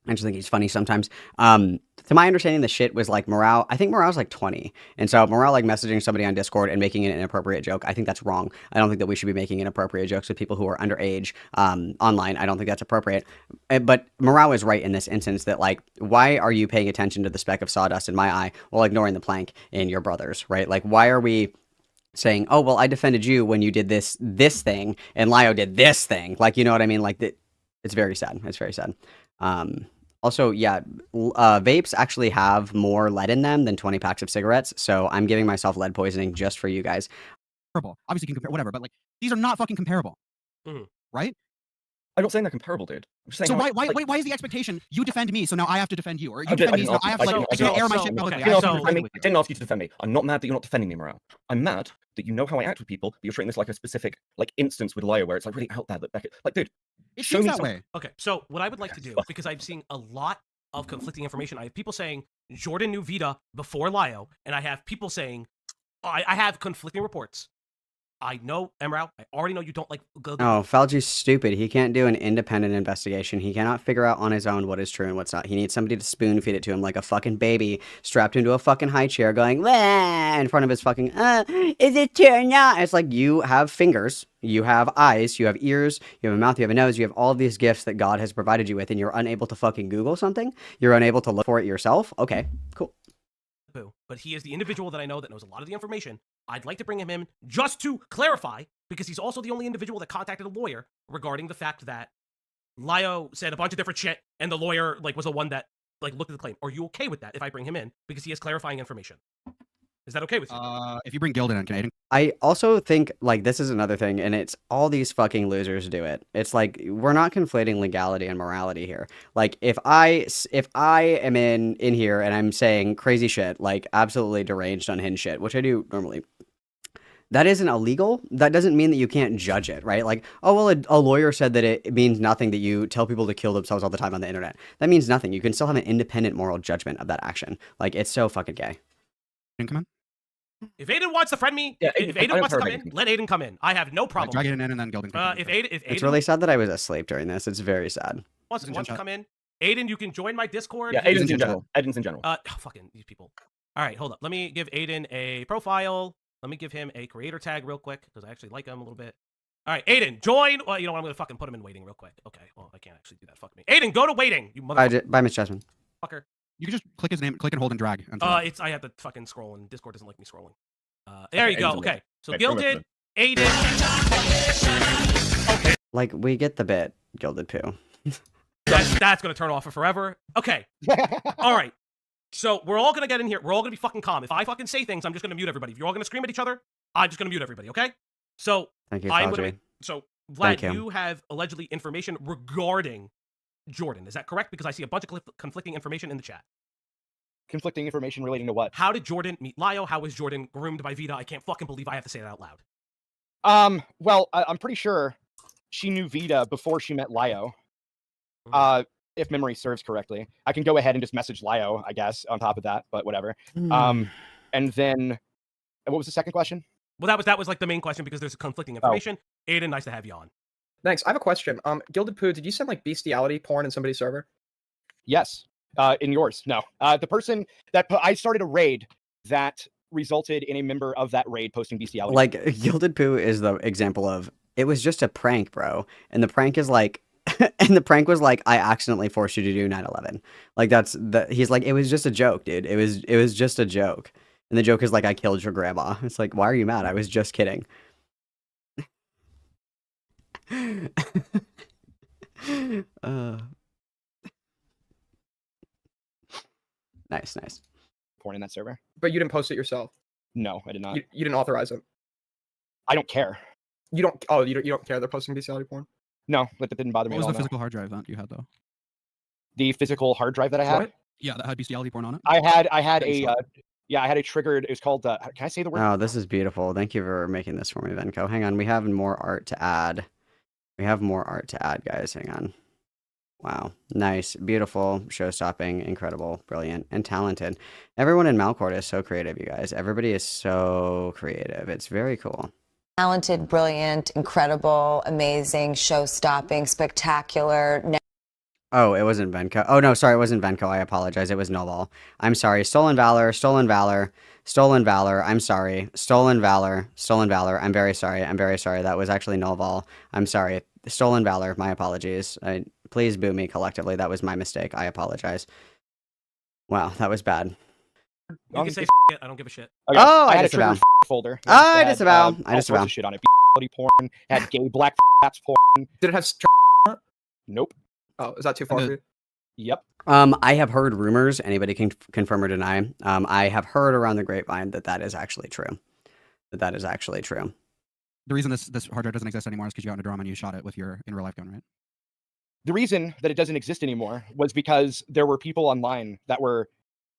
I just think he's funny sometimes. To my understanding, the shit was like Morale. I think Morale's like 20. And so Morale, like, messaging somebody on Discord and making an inappropriate joke, I think that's wrong. I don't think that we should be making inappropriate jokes with people who are underage online. I don't think that's appropriate. But Morale is right in this instance that, like, why are you paying attention to the speck of sawdust in my eye while ignoring the plank in your brother's, right? Like, why are we saying, oh, well, I defended you when you did this thing and Lio did this thing? Like, you know what I mean? Like, it's very sad. It's very sad. Also, yeah, vapes actually have more lead in them than 20 packs of cigarettes, so I'm giving myself lead poisoning just for you guys. Comparable. Obviously, you can compare whatever, but like these are not fucking comparable, right? I'm not saying they're comparable, dude. I'm just saying So how, why is the expectation you defend me, so now I have to defend you, or you I defend me, didn't so now ask I you- have to like I didn't air my ask shit you- publicly? okay, I I have to so- didn't, ask you to defend defend me. you. I didn't ask you to defend me. I'm not mad that you're not defending me, Morale. I'm mad that you know how I act with people, but you're treating this like a specific like instance with Lio where it's like really out there that Beckett. Like, dude, It show seems me that some- way. Okay, so what I would like to do, because I'm seeing a lot of conflicting information. I have people saying Jordan knew Vita before Lio, and I have people saying I have conflicting reports. I know, Emrao, I already know you don't like... Oh, Falgi's stupid. He can't do an independent investigation. He cannot figure out on his own what is true and what's not. He needs somebody to spoon feed it to him like a fucking baby, strapped into a fucking high chair going, wah, in front of his fucking, is it true or not? It's like, you have fingers, you have eyes, you have ears, you have a mouth, you have a nose, you have all of these gifts that God has provided you with, and you're unable to fucking Google something? You're unable to look for it yourself? Okay, cool. But he is the individual that I know that knows a lot of the information. I'd like to bring him in just to clarify, because he's also the only individual that contacted a lawyer regarding the fact that Lio said a bunch of different shit, and the lawyer like was the one that like looked at the claim. Are you okay with that if I bring him in because he has clarifying information? Is that okay with you? If you bring Gildan in, can Aiden? I also think like this is another thing, and it's all these fucking losers do it. It's like we're not conflating legality and morality here. Like if I am in here and I'm saying crazy shit, like absolutely deranged, unhinged shit, which I do normally, that isn't illegal. That doesn't mean that you can't judge it, right? Like, oh well, a lawyer said that it means nothing that you tell people to kill themselves all the time on the internet. That means nothing. You can still have an independent moral judgment of that action. Like it's so fucking gay. Aiden, come in. If Aiden wants to friend me, Yeah, if I Aiden don't wants to care come if in, Aiden can- let Aiden come in. I have no problem. Drag Aiden in and then Gildan. If Aiden It's really sad that I was asleep during this. It's very sad. wants Aiden to chat. come in, Aiden, you can join my Discord. Yeah, You Aiden's can- in general. Aiden's in general. fucking these people. All right, hold up. Let me give Aiden a profile. Let me give him a creator tag real quick because I actually like him a little bit. All right, Aiden, join. Well, you know what? I'm gonna fucking put him in waiting real quick. Okay. Well, I can't actually do that. Fuck me. Aiden, go to waiting. You motherfucker. Bye, Miss Jasmine. You can just click his name, click and hold and drag. Until I have to fucking scroll, and Discord doesn't like me scrolling. There you go. Aiden's in Okay. So Okay, Gilded, Aiden. Okay. Like we get the bit, Gilded Poo. That's gonna turn off for forever. Okay. All right. So we're all gonna get in here. We're all gonna be fucking calm. If I fucking say things, I'm just gonna mute everybody. If you're all gonna scream at each other, I'm just gonna mute everybody. Okay? So Thank you, I'm Fauci. gonna. So Thank Vlad, you. you have allegedly information regarding Jordan. Is that correct? Because I see a bunch of conflicting information in the chat. Conflicting information relating to what? How did Jordan meet Lio? How was Jordan groomed by Vita? I can't fucking believe I have to say that out loud. Well, I'm pretty sure she knew Vita before she met Lio. If memory serves correctly. I can go ahead and just message Lio, I guess, on top of that, but whatever. And then what was the second question? Well, that was like the main question because there's conflicting information. Aiden, nice to have you on. Thanks. I have a question. Gilded Poo, did you send like bestiality porn in somebody's server? Yes. In yours. No. The person that I started a raid that resulted in a member of that raid posting bestiality. Like Gilded Poo is the example of it was just a prank, bro. And the prank is like and the prank was like I accidentally forced you to do 9/11. Like he's like it was just a joke, dude. It was just a joke. And the joke is like I killed your grandma. It's like why are you mad? I was just kidding. Nice. Porn in that server. But you didn't post it yourself. No, I did not. You didn't authorize it. I don't care. You don't. Oh, you don't care they're posting bestiality porn. No, that didn't bother me. What was at all, the no. physical hard drive that you had though? The physical hard drive that I had? What? Yeah, that had bestiality porn on it. I had Thanks, a I had a triggered. It was called. Can I say the word? Oh, this is beautiful. Thank you for making this for me, Venko. Hang on, we have more art to add. Guys. Hang on. Wow. Nice. Beautiful. Show-stopping. Incredible. Brilliant. And talented. Everyone in Malcourt is so creative, you guys. Everybody is so creative. It's very cool. Talented, brilliant, incredible, amazing, show-stopping, spectacular. Oh, it wasn't Venko. Oh, no, sorry, it wasn't Venko. I apologize. It was Noval. I'm sorry. Stolen Valor. I'm sorry. Stolen Valor. I'm very sorry. That was actually Noval. I'm sorry. Stolen Valor. My apologies. Please boo me collectively. That was my mistake. I apologize. Wow, that was bad. You can say shit. I don't give a shit. Okay. Oh, I had a disavow. triggered folder. I that had, disavow. all I disavow. sorts of shit on it. Bestiality porn. Had gay black apps porn. Did it have? Nope. Oh, is that too far for you? Yep. I have heard rumors. Anybody can confirm or deny. I have heard around the grapevine that is actually true. That is actually true. The reason this hard drive doesn't exist anymore is because you got into drama and you shot it with your in real life gun, right? The reason that it doesn't exist anymore was because there were people online that were,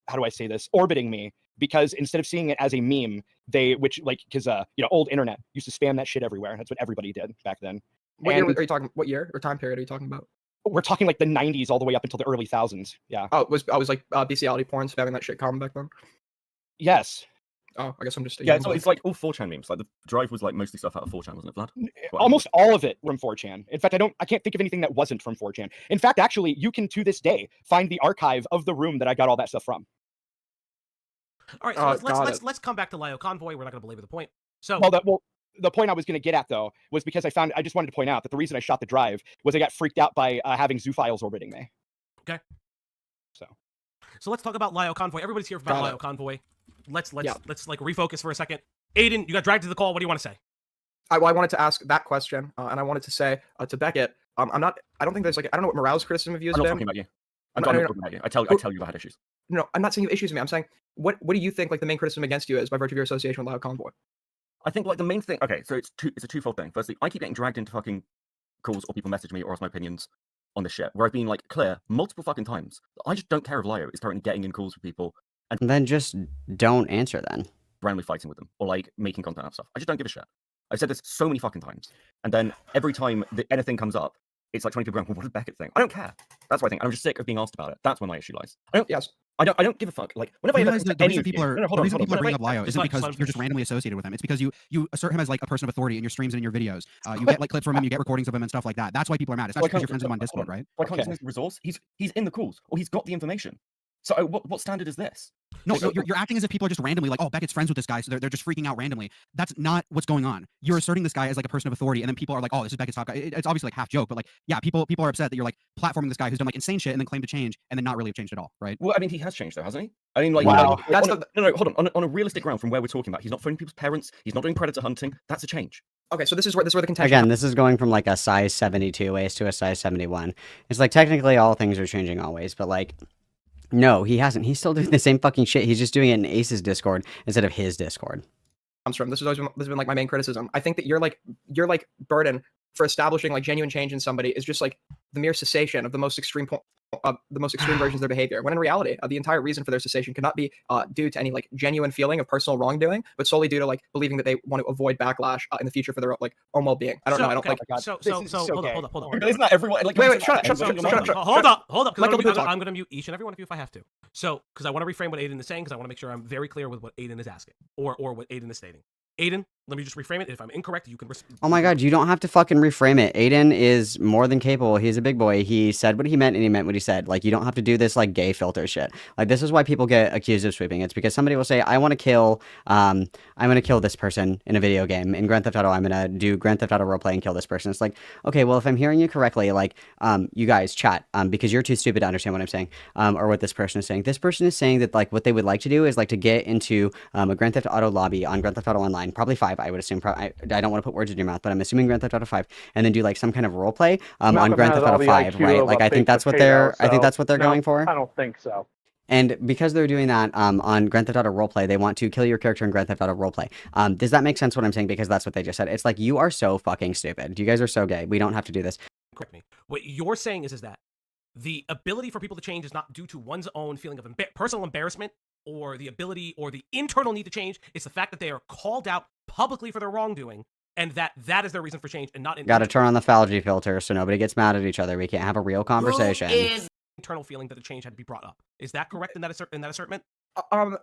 how do I say this, orbiting me. Because instead of seeing it as a meme, because old internet used to spam that shit everywhere. That's what everybody did back then. What year are you talking? What year or time period are you talking about? We're talking like the 90s all the way up until the early thousands. Yeah. Oh, I was like bestiality porn spamming that shit common back then. Yes. Oh, I guess I'm just a Yeah, young so boy. it's like all 4chan memes. Like the drive was like mostly stuff out of 4chan, wasn't it, Vlad? Almost all of it from 4chan. In fact, I can't think of anything that wasn't from 4chan. In fact, actually, you can to this day find the archive of the room that I got all that stuff from. All right, so let's come back to Lio Convoy. We're not going to belabor the point. So The point I was going to get at, though, was because I just wanted to point out that the reason I shot the drive was I got freaked out by having zoo files orbiting me. Okay. So let's talk about Lio Convoy. Everybody's here about Got it. Lio Convoy. Let's like refocus for a second. Aiden, you got dragged to the call. What do you want to say? I wanted to ask that question, and I wanted to say to Beckett, I'm not. I don't think there's like. I don't know what Morale's criticism of you has I'm not been. talking about you. No, I'm no, not no. talking about you. I tell you you've had issues. No, I'm not saying you have issues with me. I'm saying what do you think like the main criticism against you is by virtue of your association with Lio Convoy? I think like the main thing. Okay, so it's a twofold thing. Firstly, I keep getting dragged into fucking calls or people message me or ask my opinions on this shit, where I've been like clear multiple fucking times. I just don't care if Lio is currently getting in calls with people and Then just don't answer then. randomly fighting with them or like making content out of stuff. I just don't give a shit. I've said this so many fucking times, and then every time that anything comes up, it's like 20 people going, well, what did Beckett think? I don't care. That's what I think. I'm just sick of being asked about it. That's where my issue lies. Yes. I don't give a fuck. Like whenever I You ever realize think the any reason of you- people are No, no, hold the on, reason hold on. people are bringing up Whenever- Lio isn't Let- because let him you're just finish. randomly associated with him. It's because you assert him as like a person of authority in your streams and in your videos. You get like clips from him, you get recordings of him and stuff like that. That's why people are mad. It's not Why just because you're can't- friends with him on hold Discord, on. right? Why can't Okay. use the resource? He's in the calls or he's got the information. So what standard is this? No, So- you're acting as if people are just randomly like, oh, Beckett's friends with this guy, so they're just freaking out randomly. That's not what's going on. You're asserting this guy as like a person of authority, and then people are like, oh, this is Beckett's top guy. It's obviously like half joke, but like, yeah, people are upset that you're like platforming this guy who's done like insane shit and then claim to change and then not really have changed at all, right? Well, I mean, he has changed though, hasn't he? I mean, like, Wow. like, That's on a- no, hold on. On a realistic ground from where we're talking about, he's not phoning people's parents. He's not doing predator hunting. That's a change. Okay, so this is where the contention. Again, this is going from like a size 72 waist to a size 71. It's like technically all things are changing always, but like, no, he hasn't. He's still doing the same fucking shit. He's just doing it in Ace's Discord instead of his Discord. comes from. This has been like my main criticism. I think that your burden for establishing like genuine change in somebody is just like the mere cessation of the most extreme versions of their behavior. When in reality, the entire reason for their cessation cannot be due to any like genuine feeling of personal wrongdoing, but solely due to like believing that they want to avoid backlash in the future for their like own well-being. I don't know. I don't like. So This is so hold gay. up. But isn't that everyone? Like, Wait, shut up, So, shut up. hold up. Let Because Gilbert talk. I'm going to mute each and every one of you if I have to. So, because I want to reframe what Aiden is saying, because I want to make sure I'm very clear with what Aiden is asking or what Aiden is stating. Aiden, let me just reframe it. If I'm incorrect, you can. Oh my god, you don't have to fucking reframe it. Aiden is more than capable. He's a big boy. He said what he meant and he meant what he said. Like, you don't have to do this like gay filter shit. Like, this is why people get accused of sweeping. It's because somebody will say, I'm gonna kill this person in a video game. In Grand Theft Auto, I'm gonna do Grand Theft Auto roleplay and kill this person. It's like, okay, well, if I'm hearing you correctly, like, you guys chat, because you're too stupid to understand what I'm saying, or what this person is saying. This person is saying that like what they would like to do is like to get into a Grand Theft Auto lobby on Grand Theft Auto Online, probably 5, I would assume. I don't want to put words in your mouth, but I'm assuming Grand Theft Auto 5, and then do like some kind of role play on Malcolm Grand has Theft all Auto the 5, IQ right? of Like, a I think baked that's what potato, they're no, going for. I don't think so. And because they're doing that on Grand Theft Auto Roleplay, they want to kill your character in Grand Theft Auto Roleplay. Does that make sense what I'm saying? Because that's what they just said. It's like, you are so fucking stupid. You guys are so gay. We don't have to do this. Correct me. What you're saying is that the ability for people to change is not due to one's own feeling of personal embarrassment or the ability or the internal need to change. It's the fact that they are called out publicly for their wrongdoing, and that is their reason for change, and not Got to turn on the phalgy filter so nobody gets mad at each other. We can't have a real conversation. internal feeling that the change had to be brought up. Is that correct in that assertment?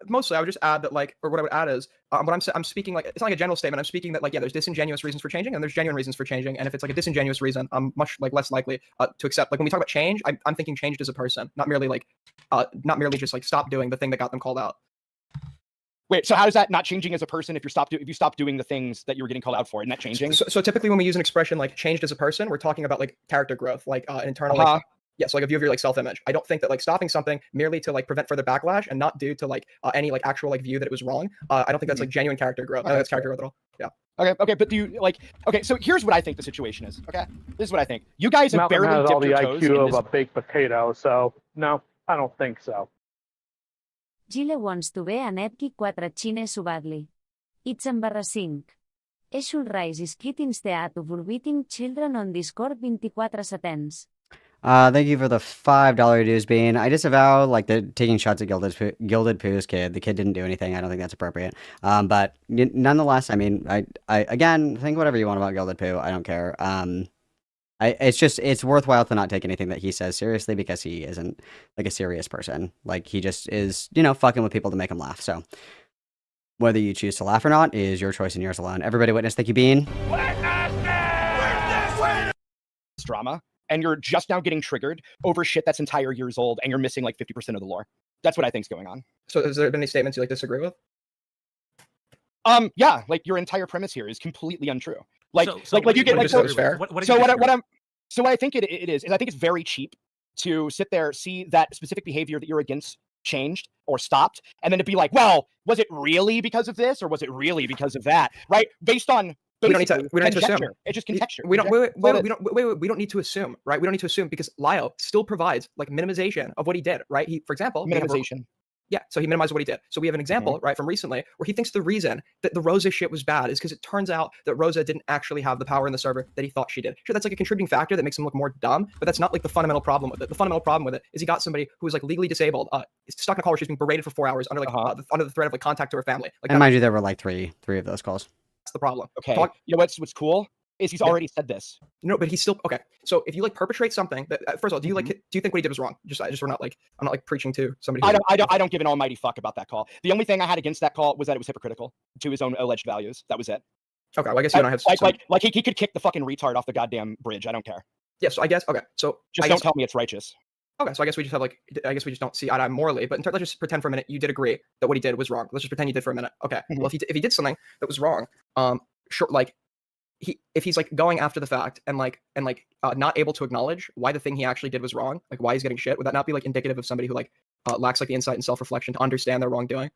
Mostly, I would just add that like, or what I would add is, I'm speaking like it's not like a general statement. I'm speaking that like, yeah, there's disingenuous reasons for changing, and there's genuine reasons for changing. And if it's like a disingenuous reason, I'm much like less likely to accept. Like when we talk about change, I'm thinking changed as a person, not merely just like stop doing the thing that got them called out. Wait, so how is that not changing as a person if you stop doing the things that you were getting called out for? Isn't that changing? So typically when we use an expression like changed as a person, we're talking about like character growth, like internal. Like, yes, like a view of your like self-image. I don't think that like stopping something merely to like prevent further backlash and not due to like any like actual like view that it was wrong. I don't think that's like genuine character growth. I don't think that's character growth at all. Yeah. Okay, but do you like? Okay, so here's what I think the situation is. Okay, this is what I think. You guys have Malcolm barely has all dipped the your toes IQ in of this. a baked potato, so no, I don't think so. Gile wants to be an Epki 4 Chine subadly. It's embarrassing. Eshul Rise is kitting teatu forbidding children on Discord 24 satens. Thank you for the $5 dues, Bean. I disavow like the taking shots at Gilded Pooh's kid. The kid didn't do anything. I don't think that's appropriate. But nonetheless, I mean, I again think whatever you want about Gilded Pooh. I don't care. It's worthwhile to not take anything that he says seriously because he isn't like a serious person. Like, he just is, fucking with people to make them laugh. So whether you choose to laugh or not is your choice and yours alone. Everybody witness. Thank you, Bean. Drama, and you're just now getting triggered over shit that's entire years old, and you're missing like 50% of the lore. That's what I think's going on. So has there been any statements you like disagree with? Yeah, like your entire premise here is completely untrue. Like, So like you get like so so. What I think it is I think it's very cheap to sit there, see that specific behavior that you're against changed or stopped, and then to be like, well, was it really because of this or was it really because of that? Right? Based on We don't need to. Basically, We don't need to assume. conjecture. It's just conjecture. We don't. Wait, Conjecture. we don't need to assume, right? We don't need to assume because Lio still provides like minimization of what he did, right? He, for example, we have a- Minimization. Yeah, so he minimized what he did. So we have an example, right, from recently where he thinks the reason that the Rosa shit was bad is because it turns out that Rosa didn't actually have the power in the server that he thought she did. Sure, that's like a contributing factor that makes him look more dumb, but that's not like the fundamental problem with it. The fundamental problem with it is he got somebody who was like legally disabled, stuck in a call where she's being berated for 4 hours under like under the threat of like contact to her family. Like And mind you, there were like three of those calls. that's the problem. Okay. Talk- You know what's cool is he's already said this. No, but he's still okay. So if you like perpetrate something that first of all, do you like do you think what he did was wrong? Just we're not like I'm not like preaching to somebody. I don't give an almighty fuck about that call. The only thing I had against that call was that it was hypocritical to his own alleged values. That was it. Okay, well, I guess you and I have like he could kick the fucking retard off the goddamn bridge. I don't care. Yeah, so I guess okay. So Just I don't guess, tell me it's righteous. okay, so I guess we just have like I guess we just don't see eye to eye morally. But let's just pretend for a minute you did agree that what he did was wrong. Let's just pretend you did for a minute. Okay. Well, if he did something that was wrong, sure, like if he's like going after the fact and not able to acknowledge why the thing he actually did was wrong, like why he's getting shit, would that not be like indicative of somebody who like lacks like the insight and self-reflection to understand their wrongdoing?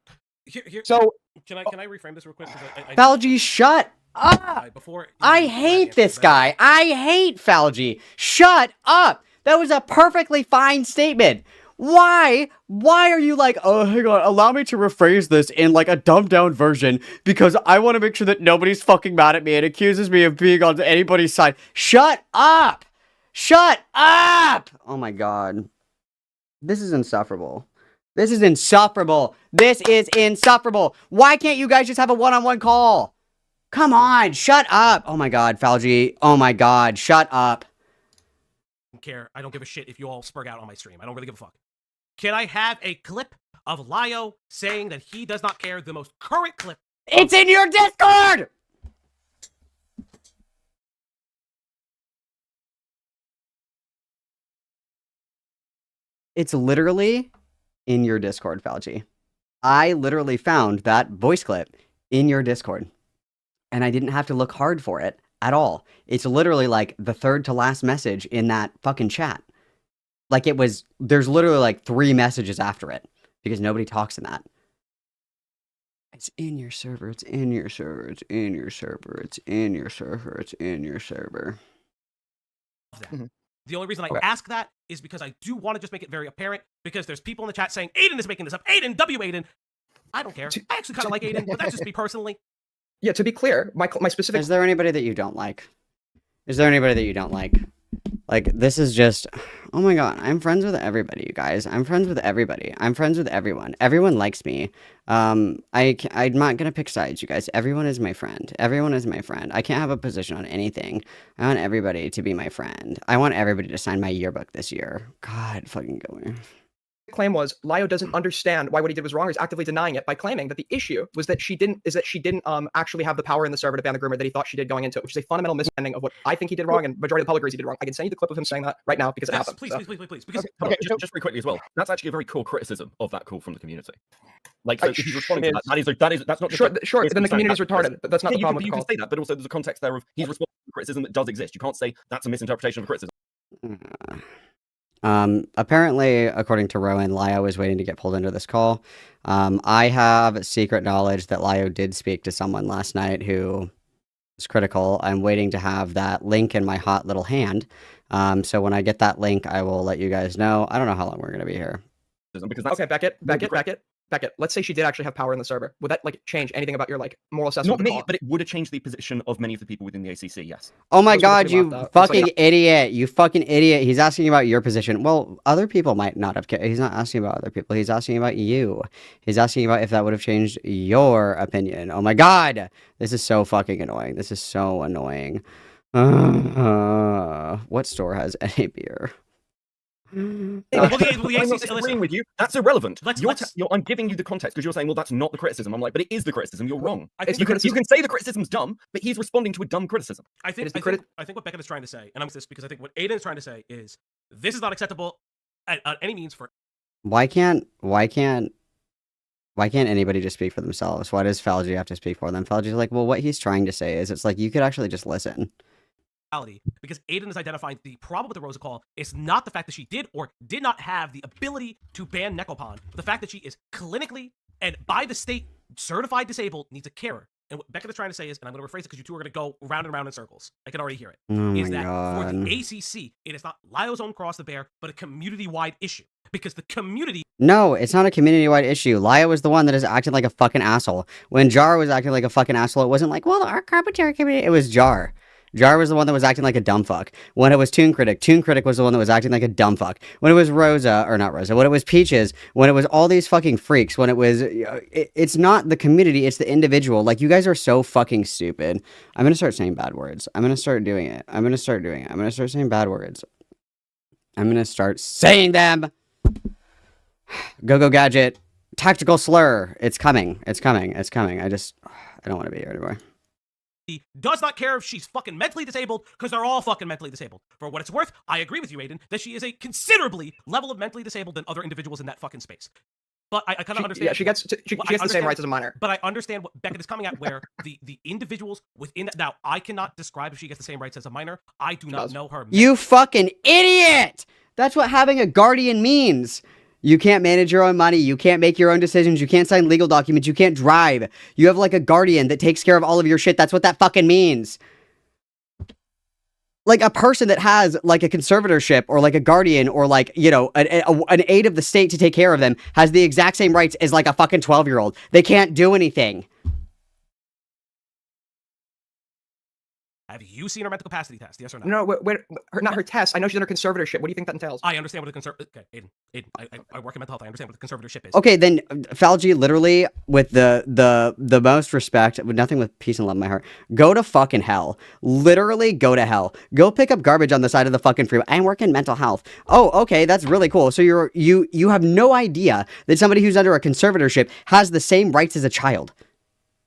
So can I reframe this real quick? Falgi, shut up! I hate this guy. I hate Falgi. Shut up! That was a perfectly fine statement. Why are you like, oh, hang on, allow me to rephrase this in like a dumbed down version because I want to make sure that nobody's fucking mad at me and accuses me of being on anybody's side. Shut up! Shut up! Oh my god. This is insufferable. This is insufferable. This is insufferable. Why can't you guys just have a one-on-one call? Come on, shut up. Oh my god, Falgi. Oh my god, shut up. Care. I don't give a shit if you all spurg out on my stream. I don't really give a fuck. Can I have a clip of Lio saying that he does not care? The most current clip. It's in your Discord! It's literally in your Discord, Falgi. I literally found that voice clip in your Discord. And I didn't have to look hard for it at all. It's literally like the third to last message in that fucking chat. Like it was, there's literally like 3 messages after it because nobody talks in that. It's in your server, it's in your server, it's in your server, it's in your server, it's in your server. The only reason I ask that is because I do want to just make it very apparent because there's people in the chat saying Aiden is making this up. Aiden, Aiden. I don't care. I actually kind of like Aiden, but that's just me personally. Yeah, to be clear, my specific... Is there anybody that you don't like? Is there anybody that you don't like? Like, this is just... Oh my god, I'm friends with everybody, you guys. I'm friends with everybody. I'm friends with everyone. Everyone likes me. I'm not gonna pick sides, you guys. Everyone is my friend. Everyone is my friend. I can't have a position on anything. I want everybody to be my friend. I want everybody to sign my yearbook this year. God, fucking go here. Claim was Lio doesn't understand why what he did was wrong. He's actively denying it by claiming that the issue was that she didn't actually have the power in the server to ban the groomer that he thought she did going into it, which is a fundamental misunderstanding of what I think he did wrong and majority of the public agrees he did wrong. I can send you the clip of him saying that right now because it happened. Please. Because just very quickly as well, that's actually a very core criticism of that call from the community. Like, so if he's responding to that's not just sure. Then the community's retarded, but that's not the problem. You can say that, but also there's a context there of he's responding to criticism that does exist. You can't say that's a misinterpretation of a criticism. Apparently, according to Rowan, Lio is waiting to get pulled into this call. I have secret knowledge that Lio did speak to someone last night who is critical. I'm waiting to have that link in my hot little hand. So when I get that link, I will let you guys know. I don't know how long we're going to be here. Because okay, Beckett, let's say she did actually have power in the server. Would that like change anything about your like moral assessment? Not me, but it would have changed the position of many of the people within the ACC, yes. Oh my god, you fucking idiot. You fucking idiot. He's asking about your position. Well, other people might not have. He's not asking about other people. He's asking about you. He's asking about if that would have changed your opinion. Oh my god. This is so fucking annoying. This is so annoying. What store has any beer? I'm not disagreeing with you. That's irrelevant. I'm giving you the context because you're saying, well, that's not the criticism. I'm like, but it is the criticism. You're wrong. You can say the criticism's dumb, but he's responding to a dumb criticism. I think what Beckett is trying to say, and I'm this because I think what Aiden is trying to say is this is not acceptable at any means for. Why can't anybody just speak for themselves? Why does Falgi have to speak for them? Falgi's like, well, what he's trying to say is, it's like you could actually just listen. Because Aiden is identifying the problem with the Rosa call is not the fact that she did or did not have the ability to ban Necopon, but the fact that she is clinically and by the state certified disabled, needs a carer. and what Beckett is trying to say is, and I'm going to rephrase it because you two are going to go round and round in circles. I can already hear it. Oh Is my that for God. the ACC, it is not Lio's own cross to bear, but a community-wide issue. Because the community. No, it's not a community-wide issue. Lio was the one that is acting like a fucking asshole. When Jar was acting like a fucking asshole, it wasn't like, well, our carpentry community. It was Jar. Jar was the one that was acting like a dumb fuck. When it was Toon Critic was the one that was acting like a dumb fuck. When it was Rosa, or not Rosa, when it was Peaches, when it was all these fucking freaks, when it was, it's not the community, it's the individual. Like, you guys are so fucking stupid. I'm gonna start saying bad words. I'm gonna start doing it. I'm gonna start saying bad words. I'm gonna start saying them. Go Gadget. Tactical slur. It's coming. I don't want to be here anymore. He does not care if she's fucking mentally disabled, because they're all fucking mentally disabled. For what it's worth, I agree with you, Aiden, that she is a considerably level of mentally disabled than other individuals in that fucking space. But I kind of understand. Yeah, she gets the same rights as a minor. But I understand what Beckett is coming at, where the individuals within that. Now, I cannot describe if she gets the same rights as a minor. I do not know her. You fucking idiot! That's what having a guardian means. You can't manage your own money. You can't make your own decisions. You can't sign legal documents. You can't drive. You have like a guardian that takes care of all of your shit. That's what that fucking means. Like a person that has like a conservatorship or like a guardian or like, you know, an aid of the state to take care of them has the exact same rights as like a fucking 12-year-old. They can't do anything. Have you seen her mental capacity test? Yes or no? No, not her test. I know she's under conservatorship. What do you think that entails? I understand what a Okay, Aiden, I work in mental health. I understand what the conservatorship is. Okay, then Falgi, literally, with the most respect, with nothing with peace and love in my heart, go to fucking hell. Literally, go to hell. Go pick up garbage on the side of the fucking freeway. I work in mental health. Oh, okay, that's really cool. So you have no idea that somebody who's under a conservatorship has the same rights as a child.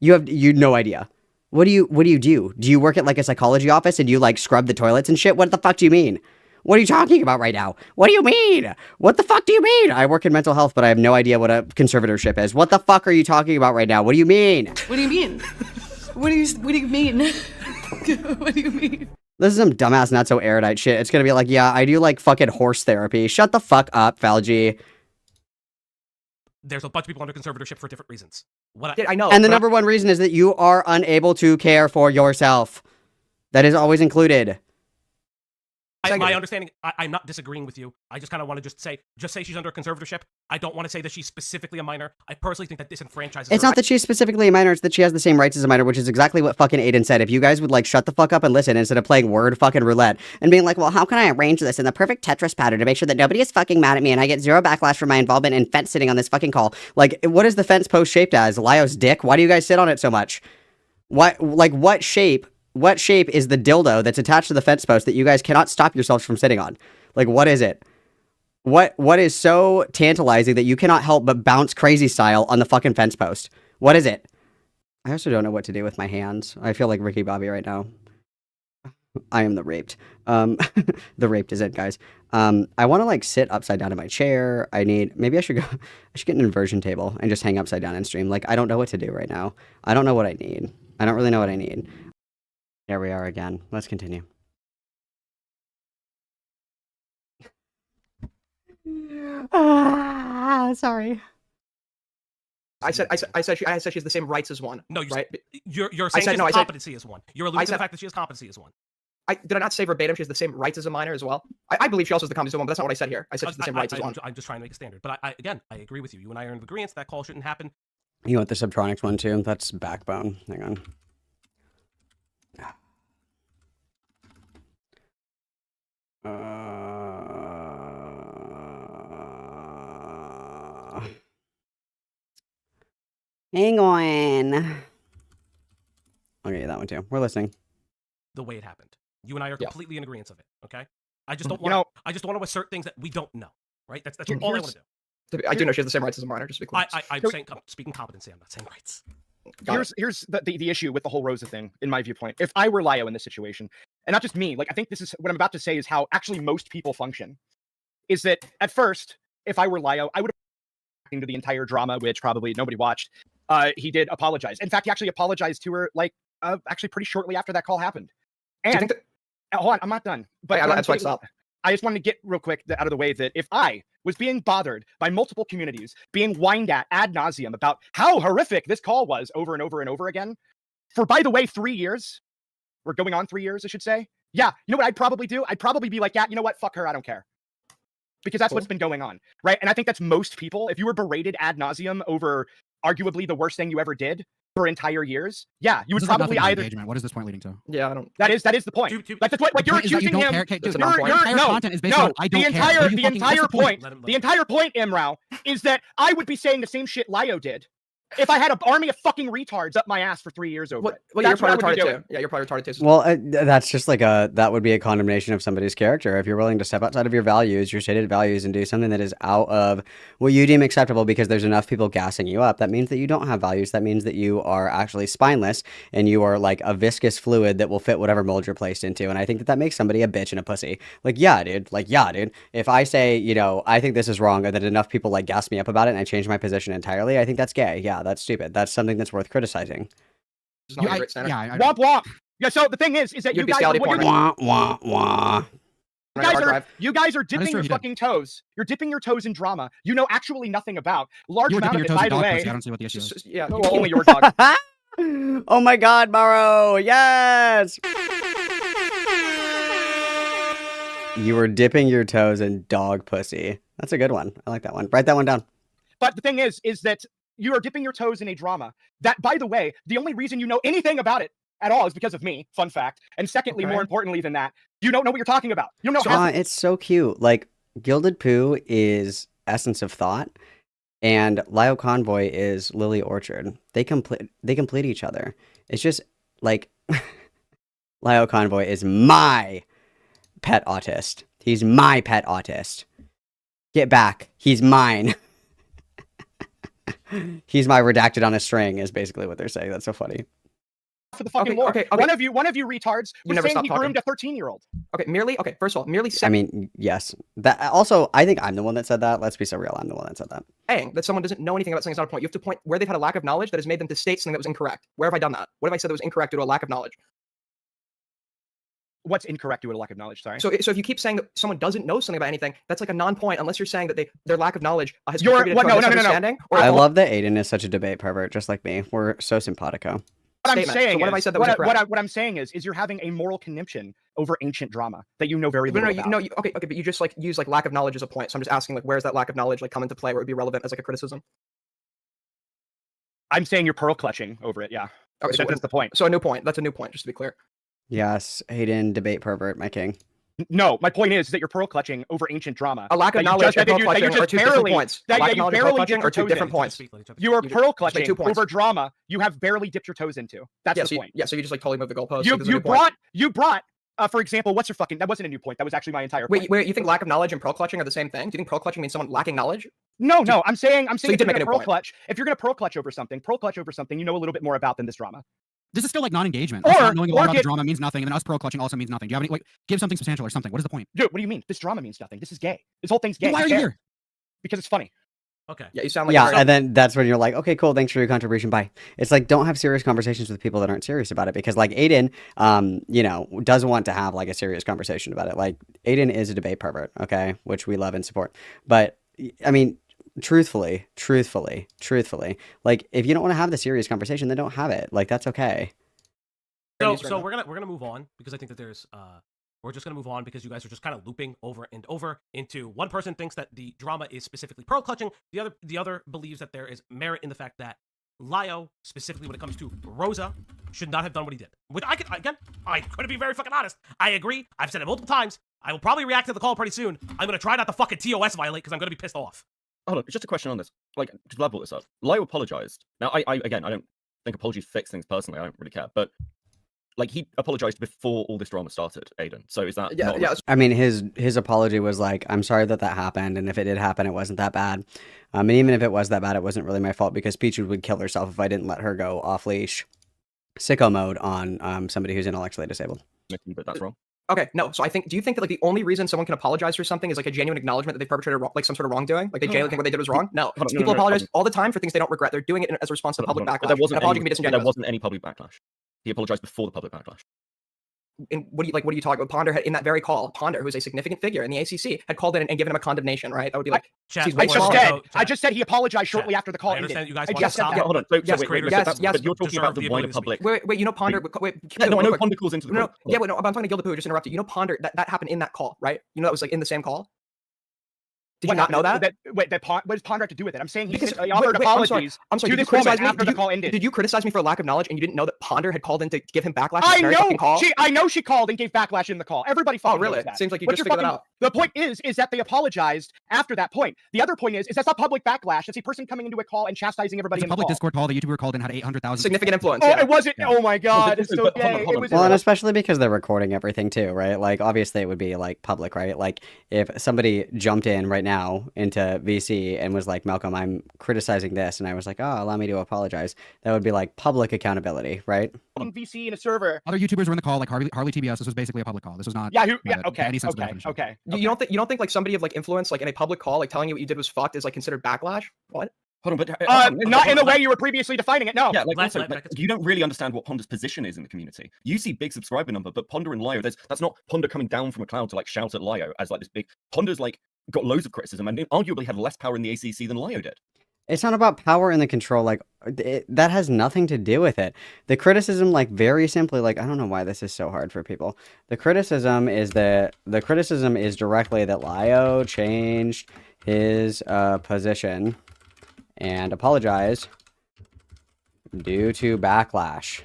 You have no idea. What do you do? Do you work at like a psychology office and you like scrub the toilets and shit? What the fuck do you mean? What are you talking about right now? What do you mean? What the fuck do you mean? I work in mental health, but I have no idea what a conservatorship is. What the fuck are you talking about right now? What do you mean? What do you mean? What do you mean? What do you mean? This is some dumbass, not so erudite shit. It's gonna be like, yeah, I do like fucking horse therapy. Shut the fuck up, Falgi. There's a bunch of people under conservatorship for different reasons. I know. And the number one reason is that you are unable to care for yourself. That is always included. My understanding, I'm not disagreeing with you. I just kind of want to just say she's under a conservatorship. I don't want to say that she's specifically a minor. I personally think that disenfranchises her. It's not that she's specifically a minor, it's that she has the same rights as a minor, which is exactly what fucking Aiden said. If you guys would like shut the fuck up and listen instead of playing word fucking roulette and being like, well, how can I arrange this in the perfect Tetris pattern to make sure that nobody is fucking mad at me and I get zero backlash for my involvement in fence sitting on this fucking call? Like, what is the fence post shaped as? Lio's dick? Why do you guys sit on it so much? What shape is the dildo that's attached to the fence post that you guys cannot stop yourselves from sitting on? Like, what is it? What is so tantalizing that you cannot help but bounce crazy style on the fucking fence post? What is it? I also don't know what to do with my hands. I feel like Ricky Bobby right now. I am the raped. The raped is it, guys. I want to like sit upside down in my chair. Maybe I should get an inversion table and just hang upside down and stream. Like, I don't know what to do right now. I don't know what I need. I don't really know what I need. Here we are again. Let's continue. Sorry. I said she has the same rights as one. No, right? You're saying she has competency as one. You're alluding to the fact that she has competency as one. Did I not say verbatim she has the same rights as a minor as well? I believe she also has the competency as one, but that's not what I said here. I said she has the same rights as one. I'm just trying to make a standard. But I agree with you. You and I are in agreement. That call shouldn't happen. You want the Subtronics one too? That's backbone. Hang on. Hang on. Okay, that one too. We're listening. The way it happened. You and I are completely in agreement of it. Okay. I just don't You want. I just want to assert things that we don't know. Right. That's all I want to do. I do know she has the same rights as a minor. Just to be clear. I'm saying speaking competency. I'm not saying rights. Here's the issue with the whole Rosa thing, in my viewpoint. If I were Lio in this situation, and not just me, like I think this is what I'm about to say is how actually most people function. Is that at first, if I were Lio, I would have into the entire drama, which probably nobody watched. He did apologize. In fact, he actually apologized to her like actually pretty shortly after that call happened. And hold on, I'm not done. But that's why I stopped. I just wanted to get real quick out of the way that if I was being bothered by multiple communities, being whined at ad nauseum about how horrific this call was over and over and over again, for, by the way, 3 years, we're going on 3 years, I should say. Yeah, you know what I'd probably do? I'd probably be like, yeah, you know what? Fuck her, I don't care. Because that's what's been going on, right? And I think that's most people. If you were berated ad nauseum over arguably the worst thing you ever did for entire years, yeah, you would probably either. Engagement. What is this point leading to? Yeah, I don't. That is the point. Like the point. Like you're accusing him. Content is based on I don't care. The entire point. The entire point, Imrao, is that I would be saying the same shit Lio did if I had an army of fucking retards up my ass for 3 years over it. Well, you're probably retarded too. Yeah, you're probably retarded too. Well, that's just like that would be a condemnation of somebody's character. If you're willing to step outside of your values, your stated values, and do something that is out of what you deem acceptable because there's enough people gassing you up, that means that you don't have values. That means that you are actually spineless and you are like a viscous fluid that will fit whatever mold you're placed into. And I think that makes somebody a bitch and a pussy. Like, yeah, dude. If I say, you know, I think this is wrong, and that enough people like gas me up about it and I change my position entirely, I think that's gay. Yeah, that's stupid. That's something that's worth criticizing. Womp womp. Yeah. So the thing is that you guys, you guys are dipping your fucking toes. You're dipping your toes in drama. You know actually nothing about. Large amount of it, by the way. I don't see what the issue is. Yeah, only your dog. Oh my God, Morrow! Yes. You were dipping your toes in dog pussy. That's a good one. I like that one. Write that one down. But the thing is that you are dipping your toes in a drama that, by the way, the only reason you know anything about it at all is because of me. Fun fact. And secondly, more importantly than that, you don't know what you're talking about. You don't know how. It's so cute. Like, Gilded Poo is Essence of Thought, and Lio Convoy is Lily Orchard. They complete each other. It's just like Lio Convoy is my pet autist. He's my pet autist. Get back. He's mine. He's my redacted on a string is basically what they're saying. That's so funny. For the fucking lore. One of you retards was saying he groomed a 13-year-old. First of all, merely saying. I mean, yes. That also, I think I'm the one that said that. Let's be so real. I'm the one that said that. Saying that someone doesn't know anything about something is not a point. You have to point where they've had a lack of knowledge that has made them to state something that was incorrect. Where have I done that? What have I said that was incorrect due to a lack of knowledge? What's incorrect due to a lack of knowledge? Sorry. So if you keep saying that someone doesn't know something about anything, that's like a non-point unless you're saying that their lack of knowledge has contributed to a misunderstanding. I love that Aiden is such a debate pervert, just like me. We're so simpatico. What I'm saying, so what have I said that was incorrect? What I'm saying is you're having a moral conniption over ancient drama that you know very little about. Okay, but you just like use like lack of knowledge as a point. So I'm just asking like, where's that lack of knowledge like come into play where it would be relevant as like a criticism? I'm saying you're pearl clutching over it. Yeah. Okay, so that's the point. So a new point. That's a new point. Just to be clear. Yes, Aiden, debate pervert, my king. No, my point is that you're pearl clutching over ancient drama. A lack of knowledge and pearl clutching are two different points. That lack of you knowledge barely and pearl clutching are two different points. You are pearl clutching over drama you have barely dipped your toes into. That's the point. Yeah, so you just like totally move the goalpost. You brought for example, what's your fucking? That wasn't a new point. That was actually my entire point. Wait, you think lack of knowledge and pearl clutching are the same thing? Do you think pearl clutching means someone lacking knowledge? No, I'm saying so you did make a pearl clutch. If you're gonna pearl clutch over something, you know a little bit more about than this drama. This is still like non-engagement. Not knowing a lot about the drama means nothing, and then us pearl clutching also means nothing. Do you have any give something substantial or something? What is the point? Dude, what do you mean? This drama means nothing. This is gay. This whole thing's gay. Then why are you here? Because it's funny. Okay. Yeah, you sound like and then that's when you're like, okay, cool, thanks for your contribution. Bye. It's like, don't have serious conversations with people that aren't serious about it, because like Aiden, you know, doesn't want to have like a serious conversation about it. Like Aiden is a debate pervert, okay, which we love and support. But I mean, truthfully, like if you don't want to have the serious conversation, then don't have it. Like that's okay. So we're gonna move on because I think that there's we're just gonna move on because you guys are just kind of looping over and over into one person thinks that the drama is specifically pearl clutching, the other believes that there is merit in the fact that Lio, specifically when it comes to Rosa, should not have done what he did. Which I'm gonna be very fucking honest. I agree. I've said it multiple times. I will probably react to the call pretty soon. I'm gonna try not to fucking TOS violate because I'm gonna be pissed off. Hold on, just a question on this. Like, to level this up, Lio apologized. Now, I don't think apologies fix things personally. I don't really care, but like he apologized before all this drama started, Aiden. So is that? Yeah. I mean, his apology was like, "I'm sorry that happened, and if it did happen, it wasn't that bad. And even if it was that bad, it wasn't really my fault because Peach would kill herself if I didn't let her go off leash, sicko mode on somebody who's intellectually disabled." But that's wrong. Okay, no. So do you think that like the only reason someone can apologize for something is like a genuine acknowledgement that they perpetrated like some sort of wrongdoing? Like they genuinely think what they did was wrong? No. People apologize all the time for things they don't regret. They're doing it as a response to public backlash. There wasn't any public backlash. He apologized before the public backlash. what are you talking about? Ponder had, in that very call, Ponder, who's a significant figure in the ACC, had called in and given him a condemnation, right? That would be like, Chat, excuse I me, before just we said. go, I chat, just said he apologized shortly chat, after the call I understand ended. you guys I want to just said stop. that. Hold on. So, Yes, wait, creators- so yes, that's, yes, but you're talking about deserve the the wider ability to speak. public. Wait, you know, Ponder. Wait, Yeah, no, I real know quick. Ponder calls into the No, call. yeah, but no, I'm talking to Gildapu, just interrupted. You know, Ponder, that happened in that call, right? You know, that was like in the same call. Did you not know that? What does Ponder have to do with it? I'm saying he Because offered apologies I'm sorry. to Did you this woman criticize me? after the call ended. Did you criticize me for a lack of knowledge and you didn't know that Ponder had called in to give him backlash? I Very fucking call? know she called and gave backlash in the call. Everybody fucking Oh, really? knows that. Seems like you What's just your figured that out. The point is that they apologized after that point. The other point is that's not public backlash. That's a person coming into a call and chastising everybody It's a in the public call. Discord call. The YouTuber called in had 800,000. Significant influence. Oh, yeah. it wasn't. Yeah. Oh my god, it's so But gay. hold on. It was Well, and especially because they're recording everything too, right? Like, obviously, it would be like public, right? Like, if somebody jumped in right now into VC and was like, "Malcolm, I'm criticizing this," and I was like, "Oh, allow me to apologize," that would be like public accountability, right? in VC in a server. Other YouTubers were in the call, like Harley TBS. This was basically a public call. This was not. Yeah, private, any sense of definition. okay. You don't think like somebody of like influence, like in a public call, like telling you what you did was fucked, is like considered backlash? What? Hold on, but Not in the way you were previously defining it. No. Yeah, like Let's also, let like, Beckett you don't really understand what Ponder's position is in the community. You see big subscriber number, but Ponder and Lio, that's not Ponder coming down from a cloud to like shout at Lio as like this big. Ponder's like got loads of criticism and arguably had less power in the ACC than Lio did. It's not about power and the control. Like, that has nothing to do with it. The criticism, like, very simply, like, I don't know why this is so hard for people. The criticism is directly that Lio changed his position and apologized due to backlash.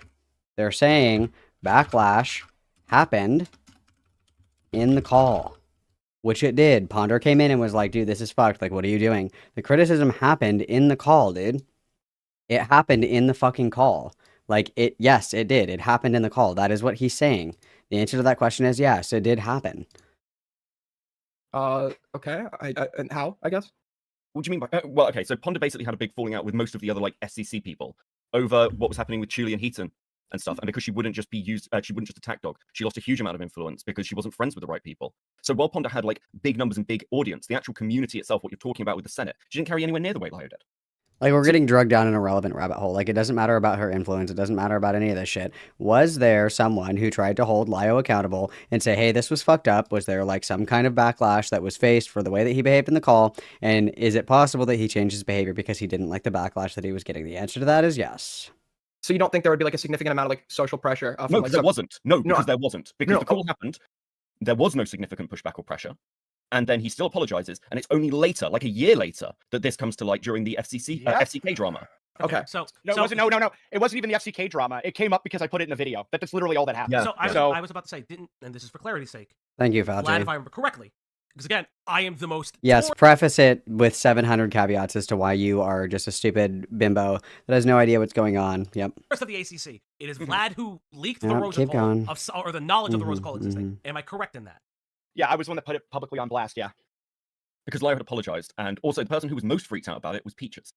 They're saying backlash happened in the call, which it did. Ponder came in and was like, dude, this is fucked. Like, what are you doing? The criticism happened in the call, dude. It happened in the fucking call. Like, yes, it did. It happened in the call. That is what he's saying. The answer to that question is yes, it did happen. Okay. And how, I guess? What do you mean by well, okay, so Ponder basically had a big falling out with most of the other like SCC people over what was happening with Chuli and Heaton and stuff, and because she wouldn't just be used, she wouldn't just attack dog. She lost a huge amount of influence because she wasn't friends with the right people. So while Ponder had like big numbers and big audience, the actual community itself, what you're talking about with the Senate, she didn't carry anywhere near the way Lio did. Like, we're getting drugged down an irrelevant rabbit hole. Like, it doesn't matter about her influence. It doesn't matter about any of this shit. Was there someone who tried to hold Lio accountable and say, hey, this was fucked up? Was there, like, some kind of backlash that was faced for the way that he behaved in the call? And is it possible that he changed his behavior because he didn't like the backlash that he was getting? The answer to that is yes. So you don't think there would be like a significant amount of like social pressure? No, because there wasn't. No, because there wasn't. Because No, the call happened, there was no significant pushback or pressure. And then he still apologizes, and it's only later, like a year later, that this comes to light during the FCK drama. Okay. So No, it wasn't. No. It wasn't even the FCK drama. It came up because I put it in a video. That's literally all that happened. Yeah. So I was about to say, and this is for clarity's sake, Thank you, Vlad, Falchi. if I remember correctly, because again, I am the most Yes, preface it with 700 caveats as to why you are just a stupid bimbo that has no idea what's going on. Yep. of the ACC. It is Vlad who leaked the Yep, Rosa keep call going. or the knowledge of the Rosa call existing. Am I correct in that? Yeah, I was the one that put it publicly on blast. Yeah. Because Lio had apologized, and also the person who was most freaked out about it was Peaches,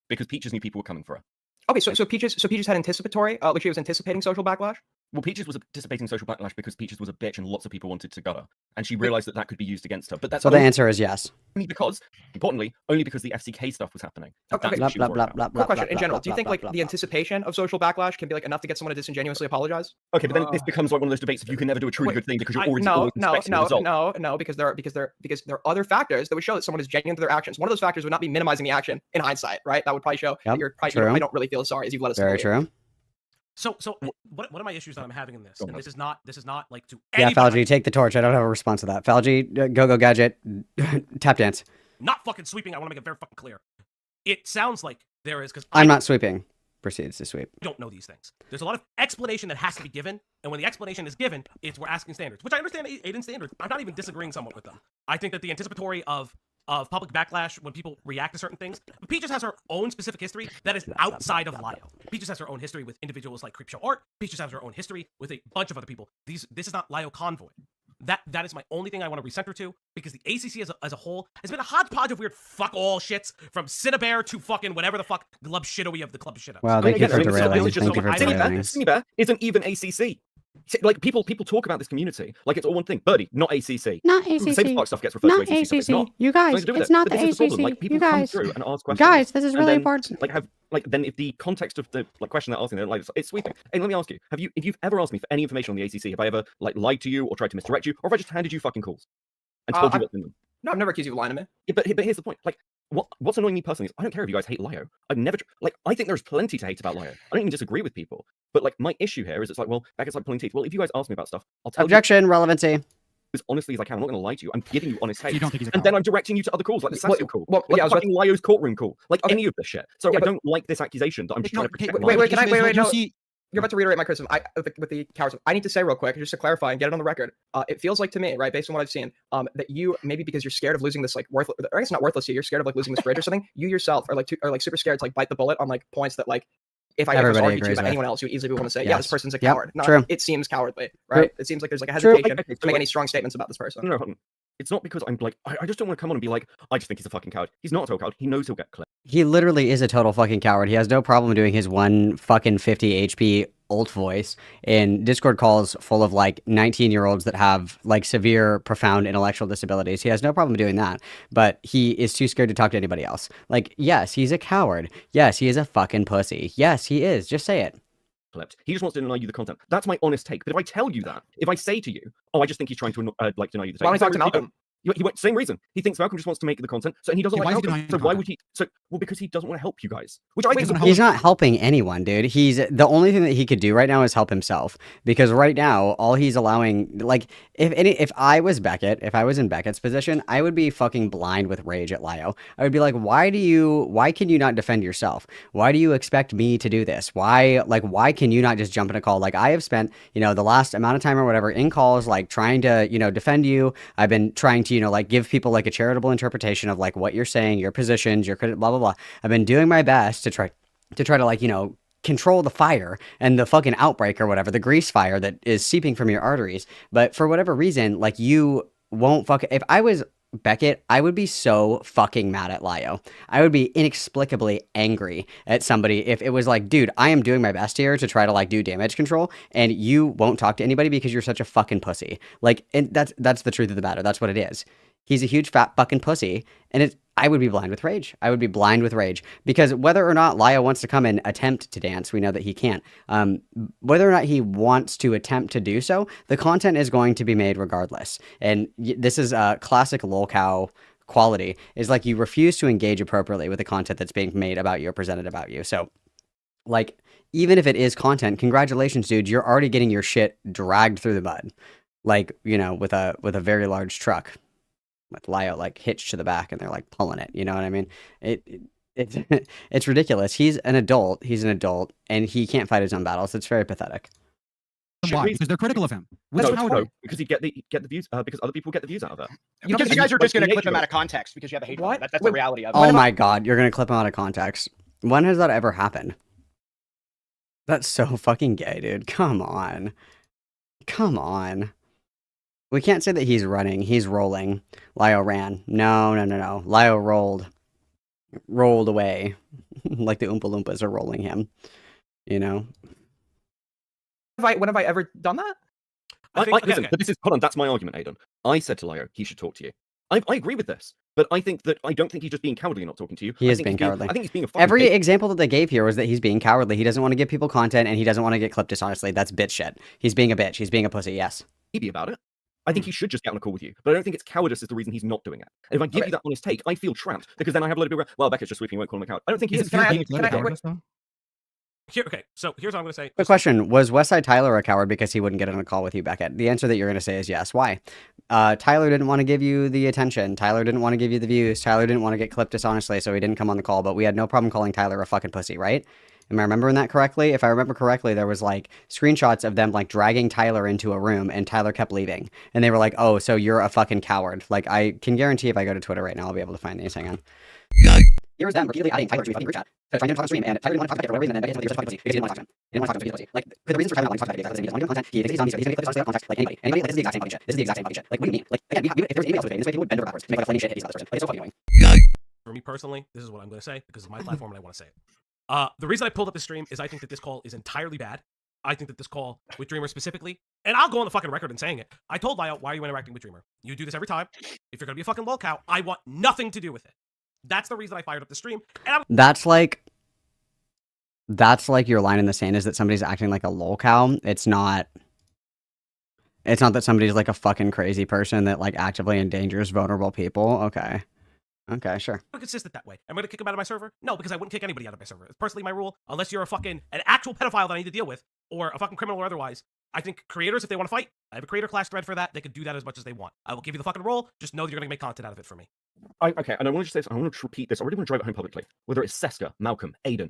because Peaches knew people were coming for her. Okay, so Peaches had anticipatory, like she was anticipating social backlash. Well, Peaches was anticipating social backlash because Peaches was a bitch and lots of people wanted to gut her, and she realized that that could be used against her. But that's So the answer is yes. only because, importantly, only because the FCK stuff was happening. Okay. That's what she was worried about. Quick question in general: do you think like the anticipation of social backlash can be like enough to get someone to disingenuously apologize? Okay, but then this becomes like one of those debates if you can never do a truly good thing because you're always no, expecting the result. no, because there are other factors that would show that someone is genuine to their actions. One of those factors would not be minimizing the action in hindsight, right? That would probably show that you're probably, true. I don't really feel as sorry as you've let us know. Very true. So what are my issues that I'm having in this? And this is not like to Yeah, anybody. Falchi, take the torch. I don't have a response to that. Falchi, go gadget, tap dance. Not fucking sweeping. I want to make it very fucking clear. It sounds like there is because I'm not sweeping. Proceeds to sweep. don't know these things. There's a lot of explanation that has to be given, and when the explanation is given, we're asking standards, which I understand Aiden's standards. I'm not even disagreeing somewhat with them. I think that the anticipatory of public backlash when people react to certain things. But Peaches has her own specific history that is outside of Lio. Peaches has her own history with individuals like Creepshow Art. Peaches has her own history with a bunch of other people. This is not Lio Convoy. That is my only thing I want to recenter to, because the ACC as a whole has been a hodgepodge of weird fuck all shits, from Cinnabear to fucking whatever the fuck glub shitoey of the club shit. Wow, thank you for Again, derailing. it's just Thank you for Cinnabear derailing. isn't even ACC. Like people talk about this community like it's all one thing. Birdie, not ACC. Not The ACC. Save Spark stuff gets referred Not to ACC stuff. It's ACC. not. You It's nothing guys, to do with it's it. not But the this is the problem. ACC. Like people You come guys, through and ask questions. guys, this is and really then, important. Like have like then if the context of the like question they're asking, they're like it's sweeping. And let me ask you, if you've ever asked me for any information on the ACC, have I ever like lied to you or tried to misdirect you, or have I just handed you fucking calls and told you what's in them? No, I've never accused you of lying to me. Yeah, but here's the point. Like, what's annoying me personally is I don't care if you guys hate Lio. I've never like I think there's plenty to hate about Lio. I don't even disagree with people. But like my issue here is it's like, well, Beckett's like pulling teeth. Well, if you guys ask me about stuff, I'll tell Objection, relevancy. you as honestly as I can. I'm not going to lie to you. I'm giving you honest So takes. you don't think he's a And then I'm directing you to other calls, like the Saskia call, well, like yeah, I was about fucking Lio's courtroom call, like Okay. any of this shit. So Yeah, I but- don't like this accusation that I'm just trying to protect. wait, my can I- life. wait, You no. see- You're about to reiterate my criticism. With the cowardice. I need to say real quick, just to clarify and get it on the record. It feels like to me, right, based on what I've seen, that you maybe because you're scared of losing this like worthless, or I guess not worthless to you, you're scared of like losing this bridge or something. You yourself are like super scared to like bite the bullet on like points that like if I ever Everybody argued to you agrees about with. anyone else, you would easily want to say, yeah, this Yes. person's a Yep, coward. Not, true. It seems cowardly, True. right? It seems like there's like a True. hesitation Okay, to so make like- any strong statements about this person. No, it's not because I'm like I just don't want to come on and be like I just think he's a fucking coward. He's not a total coward. He knows he'll get clipped. He literally is a total fucking coward. He has no problem doing his one fucking 50 HP ult voice in Discord calls full of like 19-year-olds that have like severe, profound intellectual disabilities. He has no problem doing that, but he is too scared to talk to anybody else. Like, yes, he's a coward. Yes, he is a fucking pussy. Yes, he is. Just say it. Clipped. He just wants to deny you the content. That's my honest take. But if I tell you that, if I say to you, oh, I just think he's trying to like deny you the take. Why don't you If I talk to repeat it, Malcolm? He went same reason. He thinks Malcolm just wants to make the content, so and he doesn't Yeah, like why is he Malcolm. denying So why content? would he? So well, because he doesn't want to help you guys, which I Wait, think doesn't is help He's not helping anyone, dude. He's the only thing that he could do right now is help himself. Because right now, all he's allowing, like, if I was Beckett, if I was in Beckett's position, I would be fucking blind with rage at Lio. I would be like, why can you not defend yourself? Why do you expect me to do this? Why can you not just jump in a call? Like, I have spent, the last amount of time or whatever in calls, like, trying to, defend you. I've been trying to, like, give people, like, a charitable interpretation of, like, what you're saying, your positions, your blah, blah, blah. I've been doing my best to try to, like, control the fire and the fucking outbreak or whatever, the grease fire that is seeping from your arteries. But for whatever reason, like, you won't if I was Beckett, I would be so fucking mad at Lio. I would be inexplicably angry at somebody if it was like, dude, I am doing my best here to try to like do damage control and you won't talk to anybody because you're such a fucking pussy. Like, and that's the truth of the matter. That's what it is. He's a huge fat fucking pussy, and I would be blind with rage. I would be blind with rage because whether or not Lio wants to come and attempt to dance, we know that he can't. Whether or not he wants to attempt to do so, the content is going to be made regardless. And this is a classic lolcow quality, is like you refuse to engage appropriately with the content that's being made about you or presented about you. So, like, even if it is content, congratulations, dude, you're already getting your shit dragged through the mud, like, with a very large truck. With Lio like hitched to the back and they're like pulling it, you know what I mean? It's ridiculous. He's an adult, and he can't fight his own battles. It's very pathetic. Why? Because they're critical of him. No, How no, because he'd get the views, because other people get the views out of it. Because you guys are just going to clip him out of context because you have a hate. What? That's the reality of it. Oh my god, you're gonna clip him out of context. When has that ever happened? That's so fucking gay, dude. Come on. We can't say that he's running. He's rolling. Lio ran. No. Lio rolled away, like the Oompa Loompas are rolling him. When have I ever done that? Listen, but hold on, that's my argument, Aiden. I said to Lio, he should talk to you. I agree with this, but I don't think he's just being cowardly and not talking to you. He is being cowardly. I think he's being a fucking Every bitch. example that they gave here was that he's being cowardly. He doesn't want to give people content, and he doesn't want to get clipped dishonestly. That's bitch shit. He's being a bitch. He's being a pussy. Yes. Maybe about it. I think he should just get on a call with you, but I don't think it's cowardice is the reason he's not doing it. And if I give you that honest take, I feel trapped because then I have a lot of people go, well, Beckett's just sweeping, won't call him a coward. I don't think he is. Can I- being can I- cowardice, though? Okay, so here's what I'm going to say. Quick question. Was Westside Tyler a coward because he wouldn't get on a call with you, Beckett? The answer that you're going to say is yes. Why? Tyler didn't want to give you the attention. Tyler didn't want to give you the views. Tyler didn't want to get clipped dishonestly, so he didn't come on the call, but we had no problem calling Tyler a fucking pussy, right? Am I remembering that correctly? If I remember correctly, there was like screenshots of them like dragging Tyler into a room and Tyler kept leaving. And they were like, oh, so you're a fucking coward. Like, I can guarantee if I go to Twitter right now, I'll be able to find these. Hang on. Here's them repeatedly adding Tyler to a fucking group chat. Trying to talk on stream, and Tyler didn't want to talk to Beckett for whatever reason, and then Beckett told you you're such a fucking pussy because he didn't want to talk to him. He didn't want to talk to him, so he's a pussy. Like, for the reasons for Tyler not wanting to talk to Beckett because he doesn't want to do content, he thinks he's on, he's gonna get clipped honestly on context, like anybody. Like, this is the exact same fucking shit. This is the exact same fucking shit. Like, what do you mean? Like, again, if there was anybody else doing this way, people would bend over backwards to make like a flaming shit hit this other person. Like, it's so fucking annoying. For me personally, this is what I'm going to say because it's my platform and I want to say it. The reason I pulled up this stream is I think that this call is entirely bad. I think that this call with Dreamer specifically, and I'll go on the fucking record and saying it. I told Lio, why are you interacting with Dreamer? You do this every time. If you're gonna be a fucking lol cow, I want nothing to do with it. That's the reason I fired up the stream. And That's like your line in the sand is that somebody's acting like a lol cow. It's not that somebody's like a fucking crazy person that like actively endangers vulnerable people. Okay. Okay, sure. I'm consistent that way. I'm going to kick him out of my server? No, because I wouldn't kick anybody out of my server. It's personally my rule. Unless you're an actual pedophile that I need to deal with, or a fucking criminal or otherwise. I think creators, if they want to fight, I have a creator class thread for that. They can do that as much as they want. I will give you the fucking role. Just know that you're going to make content out of it for me. Okay, and I want to just say this, I want to repeat this. I really want to drive it home publicly. Whether it's Seska, Malcolm, Aiden,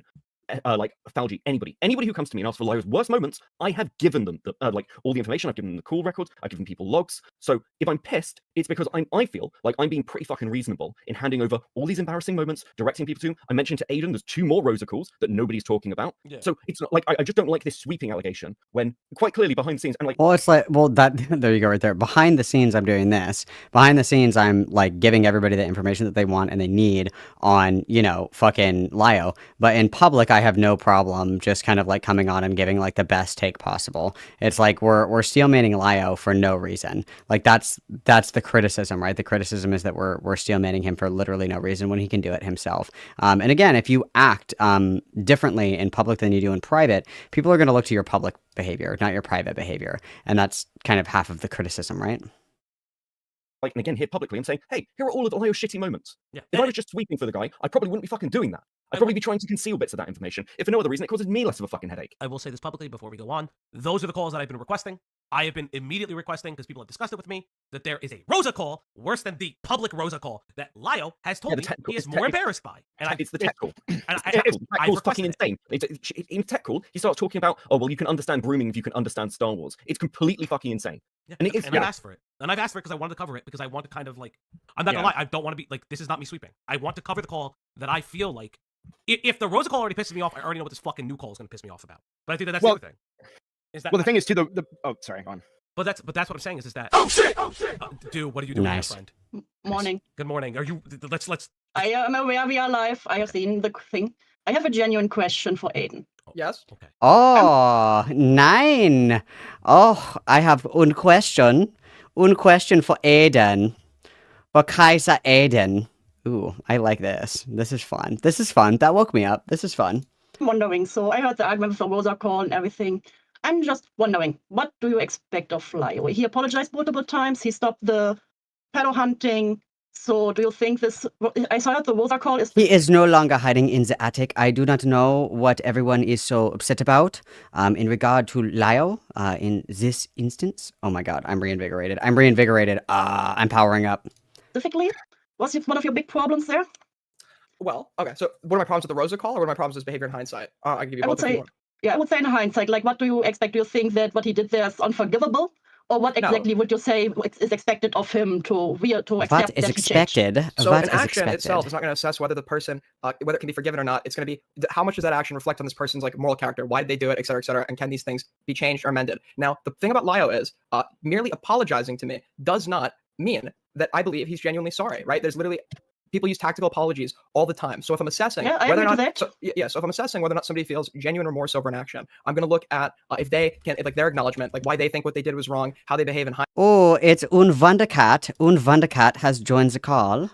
like Falgi, anybody who comes to me and asks for Lio's worst moments, I have given them like all the information. I've given them the call records. I've given people logs. So if I'm pissed, it's because I feel like I'm being pretty fucking reasonable in handing over all these embarrassing moments, directing people to him. I mentioned to Aiden, there's 2 more Rosa calls that nobody's talking about. Yeah. So it's not like I just don't like this sweeping allegation when quite clearly behind the scenes and like. Well, it's like that. There you go, right there. Behind the scenes, I'm doing this. Behind the scenes, I'm like giving everybody the information that they want and they need on fucking Lio. But in public, I have no problem just kind of like coming on and giving like the best take possible. It's like we're steel manning Lio for no reason. Like that's the criticism, right? The criticism is that we're steel manning him for literally no reason when he can do it himself. And again, if you act differently in public than you do in private, people are going to look to your public behavior, not your private behavior, and that's kind of half of the criticism, right? Like, and again, here publicly, I'm saying, hey, here are all of the Lio's shitty moments. Yeah. If I was just sweeping for the guy, I probably wouldn't be fucking doing that. I'd probably be trying to conceal bits of that information. If for no other reason, it causes me less of a fucking headache. I will say this publicly before we go on. Those are the calls that I've been requesting. I have been immediately requesting, because people have discussed it with me, that there is a Rosa call worse than the public Rosa call that Lio has told me he is more embarrassed by. And it's the tech call. It's fucking insane. In tech call, he starts talking about, oh, well, you can understand grooming if you can understand Star Wars. It's completely fucking insane. Yeah, and I've asked for it. And I've asked for it because I wanted to cover it, because I want to kind of like, I'm not gonna lie, I don't want to be like, this is not me sweeping. I want to cover the call that I feel like, if the Rosa call already pisses me off, I already know what this fucking new call is going to piss me off about. But I think that's the other thing. Is that the thing is too, oh, sorry, go on. But that's what I'm saying is that. Oh shit! Dude, what are you doing, Nice. my friend? Morning. Good morning. Are you? Let's. I am aware we are live. I have seen the thing. I have a genuine question for Aiden. Yes. Okay. Oh, nein. Oh, I have one question. One question for Aiden. For Kaiser Aiden. Ooh, I like this. This is fun. This is fun. That woke me up. This is fun. I'm wondering, so I heard the argument with the Rosa call and everything. I'm just wondering, what do you expect of Lio? He apologized multiple times. He stopped the pedo hunting. So do you think this... I saw that the Rosa call is... He is no longer hiding in the attic. I do not know what everyone is so upset about in regard to Lio in this instance. Oh my god, I'm reinvigorated. I'm powering up. Specifically, was it one of your big problems there? Well, okay. So, what are my problems with the Rosa call, or what are my problems with his behavior in hindsight? I can give you both. I would say in hindsight, like, what do you expect? Do you think that what he did there is unforgivable? Or what exactly would you say is expected of him to accept What is expected? So What an is action expected? itself is not going to assess whether the person, whether it can be forgiven or not. It's going to be how much does that action reflect on this person's like moral character? Why did they do it, et cetera, and can these things be changed or amended? Now, the thing about Lio is merely apologizing to me does not mean that I believe he's genuinely sorry, right? There's literally people use tactical apologies all the time. So if I'm assessing whether or not, so if I'm assessing whether or not somebody feels genuine remorse over an action, I'm going to look at if they can, like their acknowledgement, like why they think what they did was wrong, how they behave in Oh, it's Unwundercat. Unwundercat has joined the call.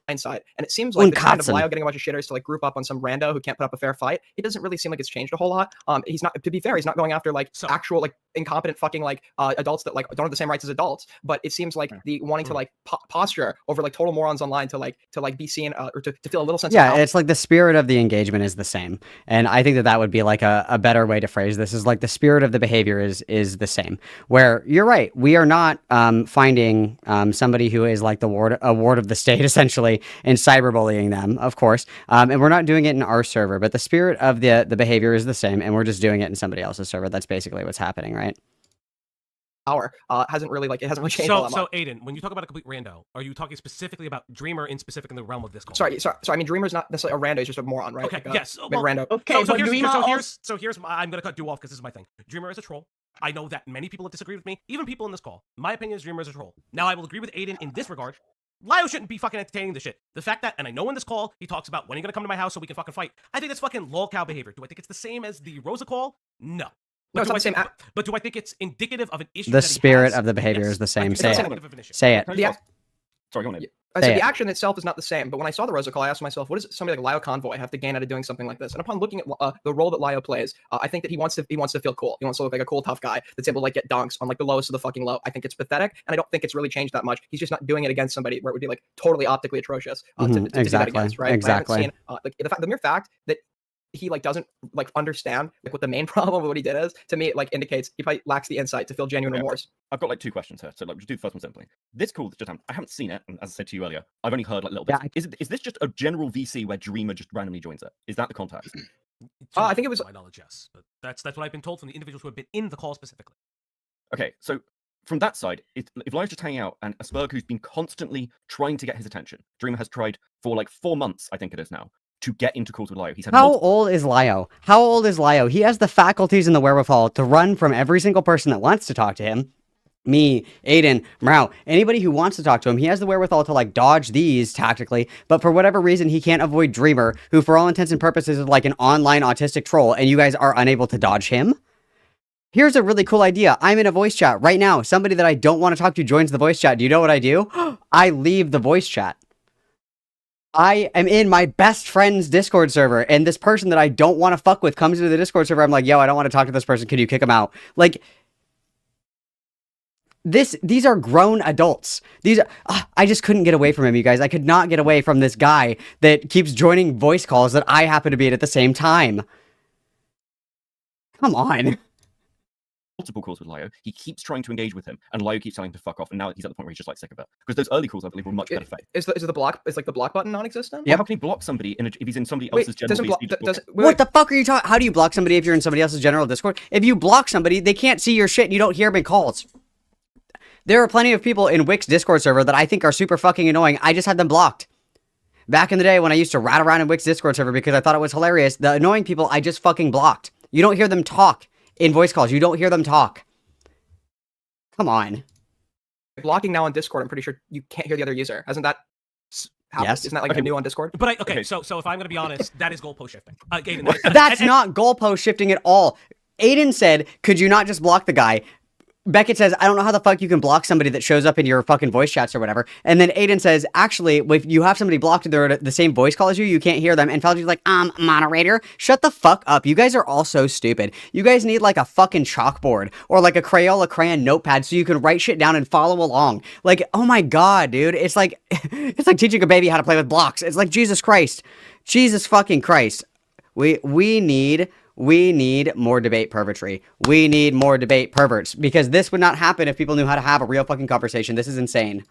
hindsight. And it seems like the kind of Lio getting a bunch of shitters to like group up on some rando who can't put up a fair fight. It doesn't really seem like it's changed a whole lot. He's not, to be fair, he's not going after like actual like incompetent fucking like adults that like don't have the same rights as adults. But it seems like the wanting to like posture over like total morons online to be seen or to feel a little sense. Yeah, it's like the spirit of the engagement is the same, and I think that would be like a better way to phrase this. Is like the spirit of the behavior is the same. Where you're right, we are not finding somebody who is like a ward of the state essentially and cyberbullying them, of course, and we're not doing it in our server. But the spirit of the behavior is the same, and we're just doing it in somebody else's server. That's basically what's happening, right? Power hasn't really changed all that much. So Aiden, when you talk about a complete rando, are you talking specifically about Dreamer in the realm of this call? Sorry. I mean, Dreamer's not necessarily a rando; he's just a moron, right? Okay. Like Yes. big rando. Okay. Here's I'm gonna cut you off because this is my thing. Dreamer is a troll. I know that many people have disagreed with me, even people in this call. My opinion is Dreamer is a troll. Now I will agree with Aiden in this regard. Lio shouldn't be fucking entertaining this shit. The fact that, and I know in this call, he talks about when are you gonna come to my house so we can fucking fight. I think that's fucking lol cow behavior. Do I think it's the same as the Rosa call? No. No, it's not the same. But do I think it's indicative of an issue? The spirit of the behavior is the same. Say it. Say it. Sorry, go on. I said the action itself is not the same, but when I saw the Rosa Call, I asked myself, what does somebody like Lio Convoy have to gain out of doing something like this? And upon looking at the role that Lio plays, I think that he wants to feel cool. He wants to look like a cool, tough guy that's able to like get dunks on like the lowest of the fucking low. I think it's pathetic, and I don't think it's really changed that much. He's just not doing it against somebody where it would be like totally optically atrocious to do that against, right? Exactly. Seen, like the mere fact that he like doesn't like understand like what the main problem of what he did is, to me it like indicates he probably lacks the insight to feel genuine remorse. I've got like 2 questions here, so like just do the first one simply. This call that just happened, I haven't seen it, and as I said to you earlier, I've only heard like little bits. Is this just a general VC where Dreamer just randomly joins it? Is that the context? I think it was my knowledge, yes, but that's what I've been told from the individuals who have been in the call specifically. Okay, so from that side, if Lio's just hanging out and Asperg, who's been constantly trying to get his attention, Dreamer has tried for like 4 months, I think it is now, to get into calls with Lio. He's had How old is Lio? How old is Lio? He has the faculties and the wherewithal to run from every single person that wants to talk to him. Me, Aiden, Mrao, anybody who wants to talk to him, he has the wherewithal to like dodge these tactically, but for whatever reason, he can't avoid Dreamer, who for all intents and purposes is like an online autistic troll, and you guys are unable to dodge him? Here's a really cool idea. I'm in a voice chat right now. Somebody that I don't want to talk to joins the voice chat. Do you know what I do? I leave the voice chat. I am in my best friend's Discord server, and this person that I don't want to fuck with comes into the Discord server. I'm like, yo, I don't want to talk to this person. Can you kick him out? Like, these are grown adults. I just couldn't get away from him, you guys. I could not get away from this guy that keeps joining voice calls that I happen to be at the same time. Come on. Multiple calls with Lio. He keeps trying to engage with him, and Lio keeps telling him to fuck off. And now he's at the point where he's just like sick of it. Because those early calls, I believe, were much better faith. Is the block? Is like the block button non-existent? Yeah. How can he block somebody if he's in somebody else's general? What the fuck are you talking? How do you block somebody if you're in somebody else's general Discord? If you block somebody, they can't see your shit, and you don't hear them in calls. There are plenty of people in Wick's Discord server that I think are super fucking annoying. I just had them blocked. Back in the day when I used to rat around in Wick's Discord server because I thought it was hilarious, the annoying people I just fucking blocked. You don't hear them talk in voice calls. You don't hear them talk. Come on. Blocking now on Discord, I'm pretty sure you can't hear the other user. Hasn't that happened? Yes. Isn't that like a new on Discord? But so if I'm going to be honest, that is goalpost shifting. Aiden, That's not goalpost shifting at all. Aiden said, could you not just block the guy? Beckett says, I don't know how the fuck you can block somebody that shows up in your fucking voice chats or whatever. And then Aiden says, actually, if you have somebody blocked and they're at the same voice call as you can't hear them. And Falji's like, moderator, shut the fuck up. You guys are all so stupid. You guys need like a fucking chalkboard or like a Crayola crayon notepad so you can write shit down and follow along. Like, oh my God, dude. It's like teaching a baby how to play with blocks. It's like, Jesus Christ. Jesus fucking Christ. We need more debate pervertry. We need more debate perverts because this would not happen if people knew how to have a real fucking conversation. This is insane.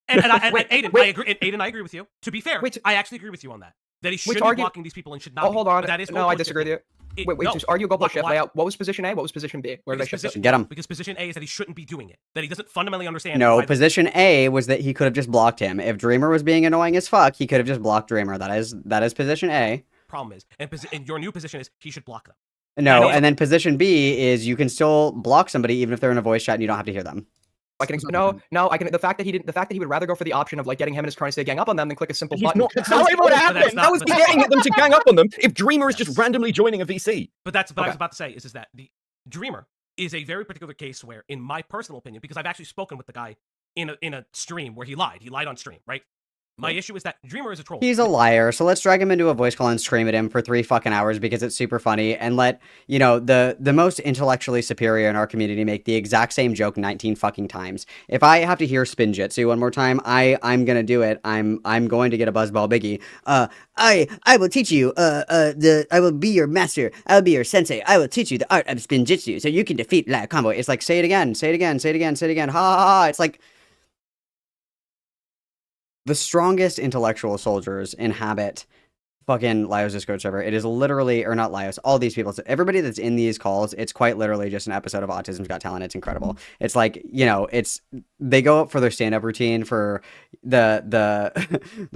Aiden, I agree. Aiden, I agree with you. To be fair, I actually agree with you on that. That he should be blocking these people and should not. Oh, hold on. That is no, I disagree with you. Wait, just argue goalpost shift layout. What was position A? What was position B? Where did I shift it? Get him. Because position A is that he shouldn't be doing it. That he doesn't fundamentally understand. No, position A was that he could have just blocked him. If Dreamer was being annoying as fuck, he could have just blocked Dreamer. That is position A. Problem is, and your new position is he should block them. No, and then position B is you can still block somebody even if they're in a voice chat and you don't have to hear them. I can the fact that he would rather go for the option of like getting him and his cronies to gang up on them than click a simple button. That's not what happened. How is he getting them to gang up on them if Dreamer is just randomly joining a VC? But that's what I was about to say is that the Dreamer is a very particular case where, in my personal opinion, because I've actually spoken with the guy in a stream where he lied on stream, right? My issue is that Dreamer is a troll. He's a liar, so let's drag him into a voice call and scream at him for 3 fucking hours because it's super funny, and let, you know, the most intellectually superior in our community make the exact same joke 19 fucking times. If I have to hear spin jitsu one more time, I'm gonna do it. I'm going to get a buzzball biggie. I will teach you, I will be your master. I will be your sensei. I will teach you the art of spin jitsu so you can defeat Lio Convoy. It's like, say it again, say it again, say it again, say it again. Ha ha ha. It's like, the strongest intellectual soldiers inhabit fucking Lio's Discord server. It is literally, or not Lio's, all these people, everybody that's in these calls, it's quite literally just an episode of Autism's Got Talent. It's incredible. It's like, you know, they go up for their stand-up routine for the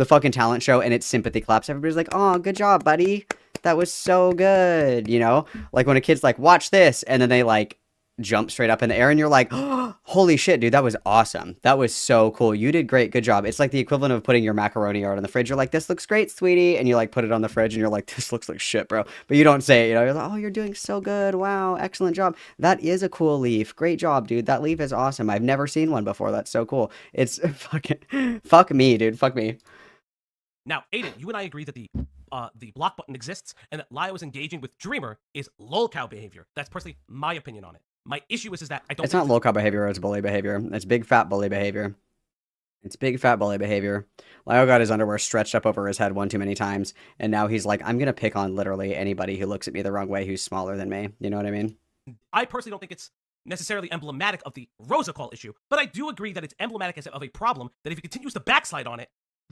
fucking talent show, and it's sympathy claps. Everybody's like, oh, good job, buddy. That was so good, you know? Like when a kid's like, watch this, and then they like jump straight up in the air, and you're like, oh, holy shit, dude, that was awesome. That was so cool. You did great. Good job. It's like the equivalent of putting your macaroni out on the fridge. You're like, this looks great, sweetie. And you like put it on the fridge and you're like, this looks like shit, bro. But you don't say it, you know, you're like, oh, you're doing so good. Wow. Excellent job. That is a cool leaf. Great job, dude. That leaf is awesome. I've never seen one before. That's so cool. It's fucking, fuck me, dude. Fuck me. Now, Aiden, you and I agree that the block button exists and that Lio is engaging with Dreamer is lolcow behavior. That's personally my opinion on it. My issue is that I don't. It's not lolcow behavior. It's bully behavior. It's big fat bully behavior. It's big fat bully behavior. Lio got his underwear stretched up over his head one too many times, and now he's like, I'm gonna pick on literally anybody who looks at me the wrong way who's smaller than me. You know what I mean? I personally don't think it's necessarily emblematic of the Rosa Call issue, but I do agree that it's emblematic of a problem that if he continues to backslide on it,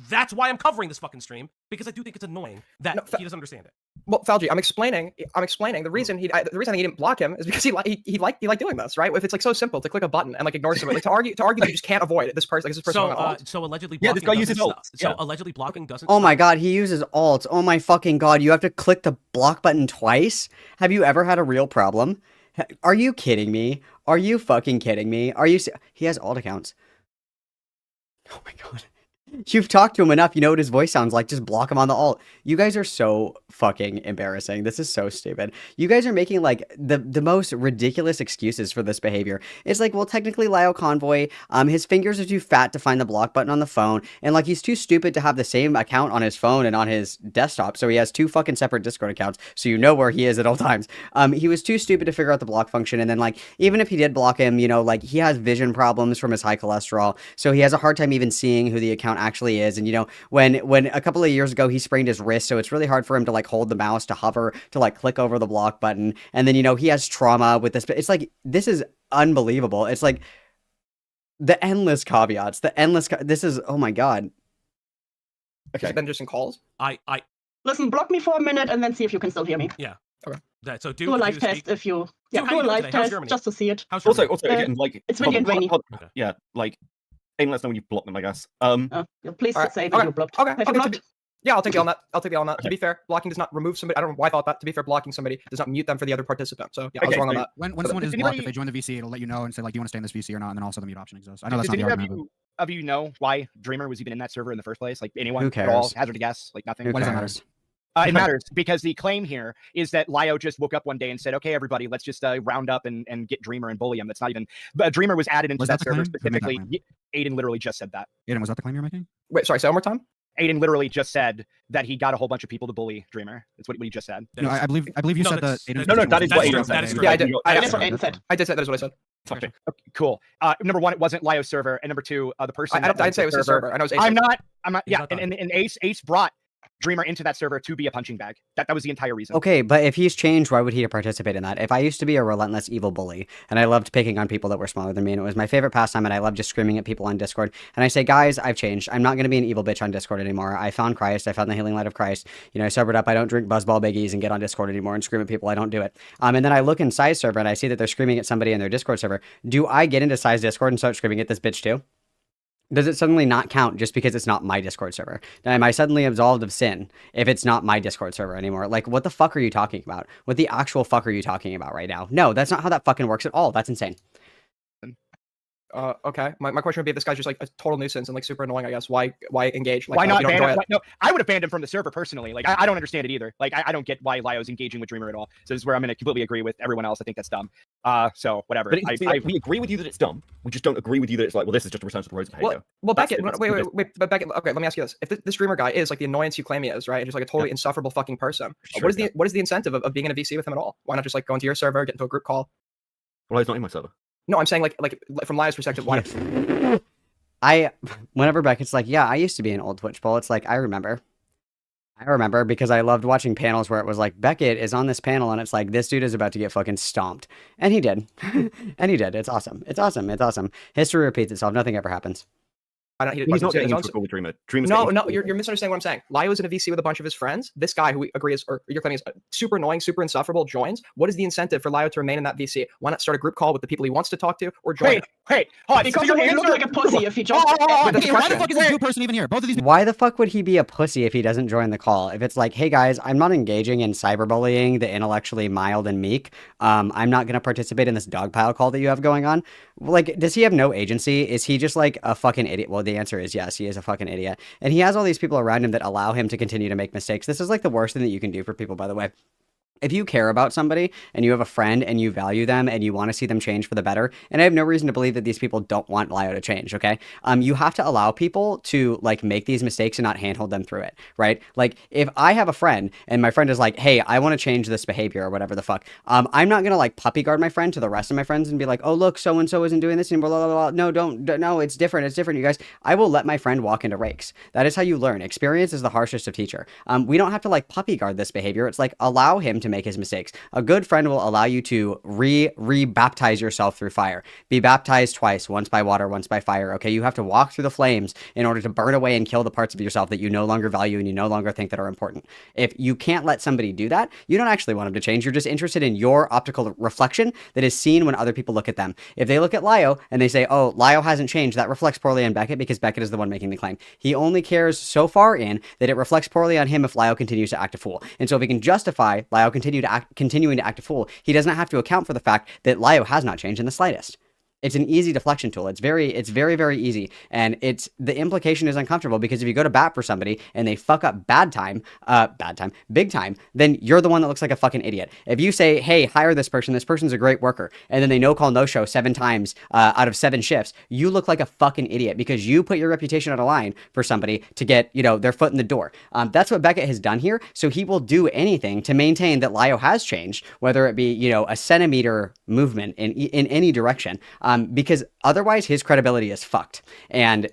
that's why I'm covering this fucking stream, because I do think it's annoying that he doesn't understand it. Well, Falji, I'm explaining the reason I think he didn't block him is because he liked doing this, right? If it's like so simple to click a button and like ignore somebody, like to argue that you just can't avoid it. This person, like this person. So allegedly, Yeah, this guy uses alt. So allegedly blocking doesn't. Oh my god, he uses alt. Oh my fucking god, you have to click the block button twice? Have you ever had a real problem? Are you kidding me? Are you fucking kidding me? Are you? He has alt accounts. Oh my god. You've talked to him enough. You know what his voice sounds like. Just block him on the alt. You guys are so fucking embarrassing. This is so stupid. You guys are making like the most ridiculous excuses for this behavior. It's like, well, technically Lio Convoy, his fingers are too fat to find the block button on the phone. And like, he's too stupid to have the same account on his phone and on his desktop. So he has two fucking separate Discord accounts. So you know where he is at all times. He was too stupid to figure out the block function. And then like, even if he did block him, you know, like he has vision problems from his high cholesterol. So he has a hard time even seeing who the account actually is. And you know, when a couple of years ago he sprained his wrist, so it's really hard for him to like hold the mouse, to hover, to like click over the block button. And then, you know, he has trauma with this. It's like, this is unbelievable. It's like the endless caveats, this is, oh my god. Okay, then just in calls. Listen, block me for a minute and then see if you can still hear me. Yeah. Okay. So do a live test if you. Yeah, do a live test just to see it. Also, again, like it's windy and rainy. Yeah, like. Aiden, let us know when you've blocked them, I guess. Please say that you blocked. Okay. Have you not? Yeah, I'll take you on that. Okay. To be fair, blocking does not remove somebody. I don't know why I thought that. To be fair, blocking somebody does not mute them for the other participant. So yeah, I was wrong on that. When someone is blocked, if they join the VC, it'll let you know and say like, do you want to stay in this VC or not? And then also the mute option exists. I know that's not the argument. Of you know why Dreamer was even in that server in the first place? Like anyone? Who cares? At all? Hazard a guess? Like nothing. Who cares? It matters because the claim here is that Lio just woke up one day and said, "Okay, everybody, let's just round up and get Dreamer and bully him." That's not even. But Dreamer was added into that server specifically. Aiden literally just said that. Aiden, was that the claim you're making? Wait, sorry. Say one more time. Aiden literally just said that he got a whole bunch of people to bully Dreamer. That's what he just said. No, I believe you said that. No, that is what Aiden said. Yeah, I did. That's what Aiden said. I did say that is what I said. Okay, cool. Number one, it wasn't Lio's server, and number two, the person. I'd say it was his server. I know it was Ace. I'm not. Yeah, and Ace brought Dreamer into that server to be a punching bag. That was the entire reason. Okay, but if he's changed, why would he participate in that? If I used to be a relentless evil bully and I loved picking on people that were smaller than me and it was my favorite pastime and I loved just screaming at people on Discord and I say, guys, I've changed. I'm not going to be an evil bitch on Discord anymore. I found Christ. I found the healing light of Christ. You know, I sobered up. I don't drink Buzzball Biggies and get on Discord anymore and scream at people. I don't do it. And then I look in Sai's server and I see that they're screaming at somebody in their Discord server. Do I get into Sai's Discord and start screaming at this bitch too? Does it suddenly not count just because it's not my Discord server? Now, am I suddenly absolved of sin if it's not my Discord server anymore? Like, what the fuck are you talking about? What the actual fuck are you talking about right now? No, that's not how that fucking works at all. That's insane. Okay. My question would be if this guy's just like a total nuisance and like super annoying, I guess. Why engage? Like, why not ban him? No, I would have banned him from the server personally. Like, I don't understand it either. Like, I don't get why Lio's engaging with Dreamer at all. So this is where I'm going to completely agree with everyone else. I think that's dumb. So whatever. But we agree with you that it's dumb. We just don't agree with you that it's like, well, this is just a return to the Rosa behavior. Well, Beckett, wait, but Beckett, okay, let me ask you this. If this Dreamer guy is like the annoyance you claim he is, right? And just like a totally insufferable fucking person. Sure, what is the incentive of being in a VC with him at all? Why not just like go into your server, get into a group call? Well, he's not in my server. No, I'm saying like from Lio's perspective, why? Whenever Beckett's like, yeah, I used to be an old Twitch bull, it's like, I remember because I loved watching panels where it was like, Beckett is on this panel and it's like, this dude is about to get fucking stomped. And he did. And he did. It's awesome. It's awesome. It's awesome. History repeats itself. Nothing ever happens. I don't. He's wasn't not saying getting his into own- a call with Dreamer. Dreamer's No, getting no, into a you're, call. you're misunderstanding what I'm saying. Lio's in a VC with a bunch of his friends. This guy who we agree is, or you're claiming is super annoying, super insufferable, joins. What is the incentive for Lio to remain in that VC? Why not start a group call with the people he wants to talk to, or join? Wait, hold on. Because so he your would look answer- like a pussy if he joined. Oh, But that's Okay, a why the question. fuck is this new person even here? Both of these Why the fuck would he be a pussy if he doesn't join the call? If it's like, hey guys, I'm not engaging in cyberbullying the intellectually mild and meek. I'm not going to participate in this dogpile call that you have going on. Like, does he have no agency? Is he just like a fucking idiot? Well, the answer is yes, he is a fucking idiot. And he has all these people around him that allow him to continue to make mistakes. This is like the worst thing that you can do for people, by the way. If you care about somebody and you have a friend and you value them and you want to see them change for the better, and I have no reason to believe that these people don't want Lio to change, okay? You have to allow people to like make these mistakes and not handhold them through it, right? Like if I have a friend and my friend is like, hey, I want to change this behavior or whatever the fuck, I'm not gonna like puppy guard my friend to the rest of my friends and be like, oh look, so and so isn't doing this anymore. Blah, blah, blah. No, don't. No, it's different. It's different, you guys. I will let my friend walk into rakes. That is how you learn. Experience is the harshest of teacher. We don't have to like puppy guard this behavior. It's like allow him to make his mistakes. A good friend will allow you to re-baptize yourself through fire. Be baptized twice, once by water, once by fire. Okay, you have to walk through the flames in order to burn away and kill the parts of yourself that you no longer value and you no longer think that are important. If you can't let somebody do that, you don't actually want them to change. You're just interested in your optical reflection that is seen when other people look at them. If they look at Lio and they say, oh, Lio hasn't changed, that reflects poorly on Beckett because Beckett is the one making the claim. He only cares so far in that it reflects poorly on him if Lio continues to act a fool. And so if he can justify Lio continuing to act a fool, he doesn't have to account for the fact that Lio has not changed in the slightest. It's an easy deflection tool. It's very, very easy. And it's the implication is uncomfortable because if you go to bat for somebody and they fuck up big time, then you're the one that looks like a fucking idiot. If you say, hey, hire this person's a great worker, and then they no call, no show 7 times out of 7 shifts, you look like a fucking idiot because you put your reputation on a line for somebody to get, their foot in the door. That's what Beckett has done here. So he will do anything to maintain that Lio has changed, whether it be, a centimeter movement in any direction. Because otherwise his credibility is fucked. And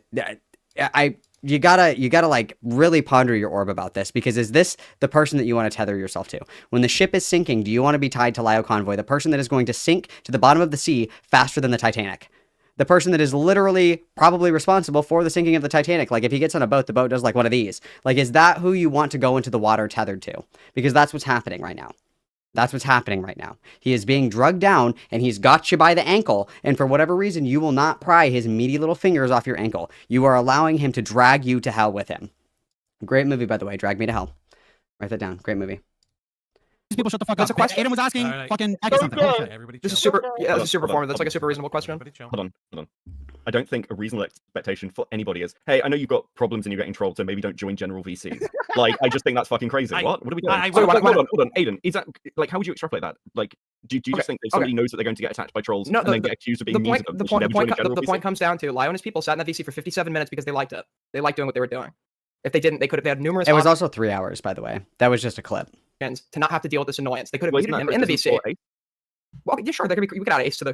you gotta like really ponder your orb about this, because is this the person that you want to tether yourself to? When the ship is sinking, do you want to be tied to Lio Convoy, the person that is going to sink to the bottom of the sea faster than the Titanic? The person that is literally probably responsible for the sinking of the Titanic. Like if he gets on a boat, the boat does like one of these. Like, is that who you want to go into the water tethered to? Because that's what's happening right now. That's what's happening right now. He is being drugged down and he's got you by the ankle. And for whatever reason, you will not pry his meaty little fingers off your ankle. You are allowing him to drag you to hell with him. Great movie, by the way. Drag Me to Hell. Write that down. Great movie. People shut the fuck That's up. a question. Aiden was asking All right. fucking Beckett something. Okay, Bullshit. everybody This is chill. super. Yeah, this is super Hold on, formative. That's like a super reasonable question. Everybody chill. Hold on. I don't think a reasonable expectation for anybody is, hey, I know you've got problems and you're getting trolled, so maybe don't join general VCs. Like, I just think that's fucking crazy. What are we doing? I- Hold why- on. Aiden, is that, like, how would you extrapolate that? Like, do you just think that somebody knows that they're going to get attacked by trolls and then get accused of being mean to them? They should never join a general The VC? point comes down to Lio and his people sat in that VC for 57 minutes because they liked it. They liked doing what they were doing. If they didn't, they could have. They had numerous It was also 3 hours, by the way. That was just a clip. options to not have to deal with this annoyance. They could have Wasn't muted that him in the criticism VC. for Ace? Well, yeah, sure. There could be, you could add ace to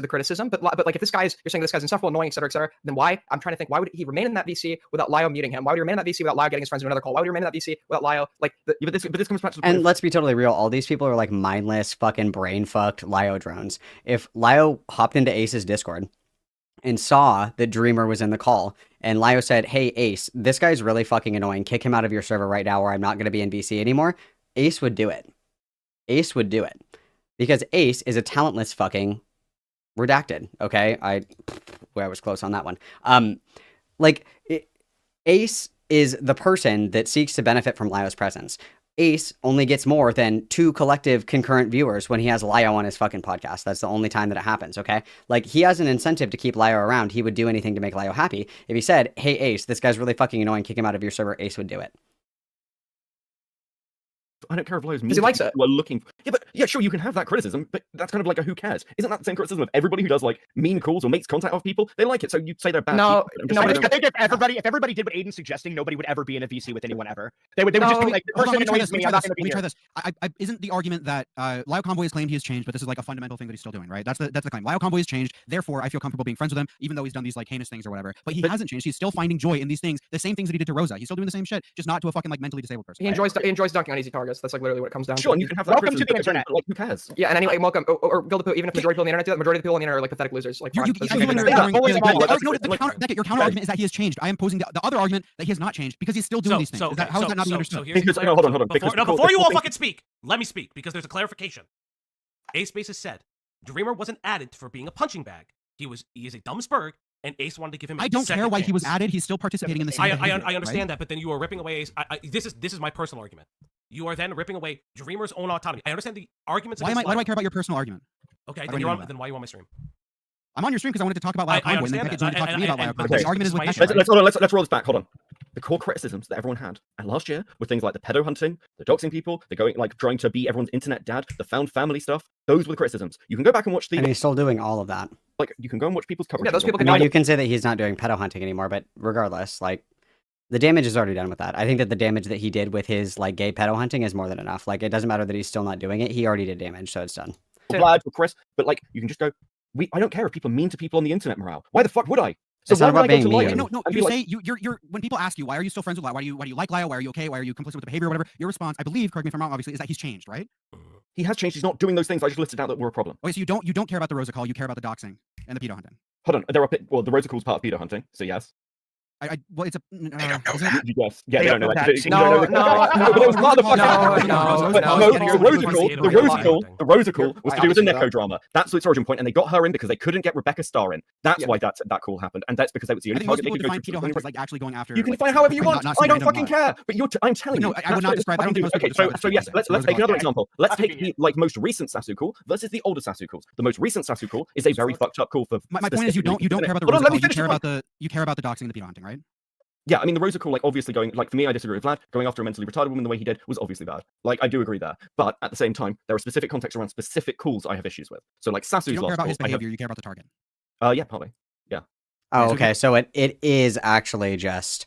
the criticism, but like if this guy's, you're saying this guy's insufferable, annoying, etc., then why? I'm trying to think, why would he remain in that VC without Lio muting him? Why would he remain in that VC without Lio getting his friends to another call? Why would he remain in that VC without Lio like? Yeah, but this comes back to the And point. let's be totally real. All these people are like mindless, fucking brain fucked Lio drones. If Lio hopped into Ace's Discord and saw that Dreamer was in the call, and Lio said, hey, Ace, this guy's really fucking annoying. Kick him out of your server right now or I'm not going to be in VC anymore. Ace would do it. Ace would do it. Because Ace is a talentless fucking redacted, okay? I was close on that one. Ace is the person that seeks to benefit from Lio's presence. Ace only gets more than 2 collective concurrent viewers when he has Lio on his fucking podcast. That's the only time that it happens, okay? Like, he has an incentive to keep Lio around. He would do anything to make Lio happy. If he said, hey, Ace, this guy's really fucking annoying, kick him out of your server, Ace would do it. I don't care if Lio's mean. Because he likes it. We're looking. Yeah, sure, you can have that criticism, but that's kind of like a who cares? Isn't that the same criticism of everybody who does like mean calls or makes contact with people? They like it, so you say they're bad. No, people. I'm just no, saying but they're- I think if everybody did what Aiden's suggesting, nobody would ever be in a VC with anyone ever. They would just No, be like, the Hold on, person let me try annoys this. me, Let I'm me not try going to be this. here. Isn't the argument that Lio Convoy has claimed he has changed, but this is like a fundamental thing that he's still doing, right? That's the claim. Lio Convoy has changed, therefore I feel comfortable being friends with him, even though he's done these like heinous things or whatever. But he hasn't changed. He's still finding joy in these things, the same things that he did to Rosa. He's still doing the same shit, just not to a fucking like mentally disabled person. he enjoys dunking on easy targets. August. That's like literally what it comes down Sure, to. and you can have that Welcome to criticism, the but again, internet. like, who cares? Yeah, and anyway, welcome. Or Gilda, even if majority of people on the internet do that, majority of the people on the internet are like pathetic losers. Like, You, fine, you, that's you, okay. you, Yeah, arguing- always like, small. like, That's no, like- the like- counter, Beckett, your counter argument is that he has changed. I am posing the other argument that he has not changed because he's still doing these things. Is that, how is that not being understood? here's Because- the no, hold on, Before, because no, the before you whole all thing- fucking speak, let me speak because there's a clarification. Ace Base has said Dreamer wasn't added for being a punching bag. He is a dumb spurg, and Ace wanted to give him. I don't care why he was chance. added. He's still participating in the same I behavior, understand right? that, but then you are ripping away Ace. This is my personal argument. You are then ripping away Dreamer's own autonomy. I understand the arguments. Why do I care about your personal argument? Okay, Why do then I you're need on. to know Then why are you on my stream? I'm on your stream because I wanted to talk about Lio I Convoy, and then understand Beckett's that, going to talk to me about Lio and Convoy. okay. The argument is with my Beckett, issue. right? Let's hold on. Let's roll this back. Hold on. The core criticisms that everyone had and last year were things like the pedo hunting, the doxing people, the going like trying to be everyone's internet dad, the found family stuff. Those were the criticisms. You can go back and watch the And he's still doing all of that. like. You can go and watch people's coverage. Yeah, those people I can mean, you can say that he's not doing pedo hunting anymore, but regardless, like, the damage is already done with that. I think that the damage that he did with his like gay pedo hunting is more than enough. Like, it doesn't matter that he's still not doing it. He already did damage, so it's done. Vlad or Chris, but like you can just go. I don't care if people are mean to people on the internet, morale. Why the fuck would I? So It's not why about would I go being to Lio mean. No, and be you like, say you're when people ask you why are you still friends with Lio, why do you like Lio, why are you okay, why are you complicit with the behavior, or whatever, your response, I believe, correct me if I'm wrong, obviously, is that he's changed, right? he has changed. He's not doing those things I just listed out that were a problem. Okay, so you don't care about the Rosa call, you care about the doxing and the pedo hunting. Hold on, there are well, the Rosa Call's part of pedo hunting, so yes. Well, it's a. don't know isn't it? Yes, yeah, They they don't don't know know that. that. No, But it was part of the fucking. no, But no, no, no, the Rosa Call was to do with the I Neko drama. That's its origin point, and they got her in because they couldn't get Rebecca Starr in. That's Yeah. why that call happened, and that's because that was the I only think most target they people could go define to. pedo hunting as like actually going after. You can like, define however you not- want. not some I don't random fucking mutt. care. But I'm telling No, you. I would not describe. I don't think most people describe it So as yes, pedo let's hunting. take another Okay. example. Let's That's take the convenient. like most recent Sasu call versus the older Sasu calls. The most recent Sasu call is a very fucked up call for. My point is you don't care about the Hold on, Rosa let call. me You finish care the about point. the doxing and the pedo hunting, right? Yeah, I mean the Rosa call, like obviously going like for me, I disagree with Vlad. Going after a mentally retarded woman the way he did was obviously bad. Like I do agree there, but at the same time, there are specific contexts around specific calls I have issues with. So like Sasu's You don't care last about call, his I have- behavior. You care about the target. yeah, probably. Oh, so okay. So it is actually just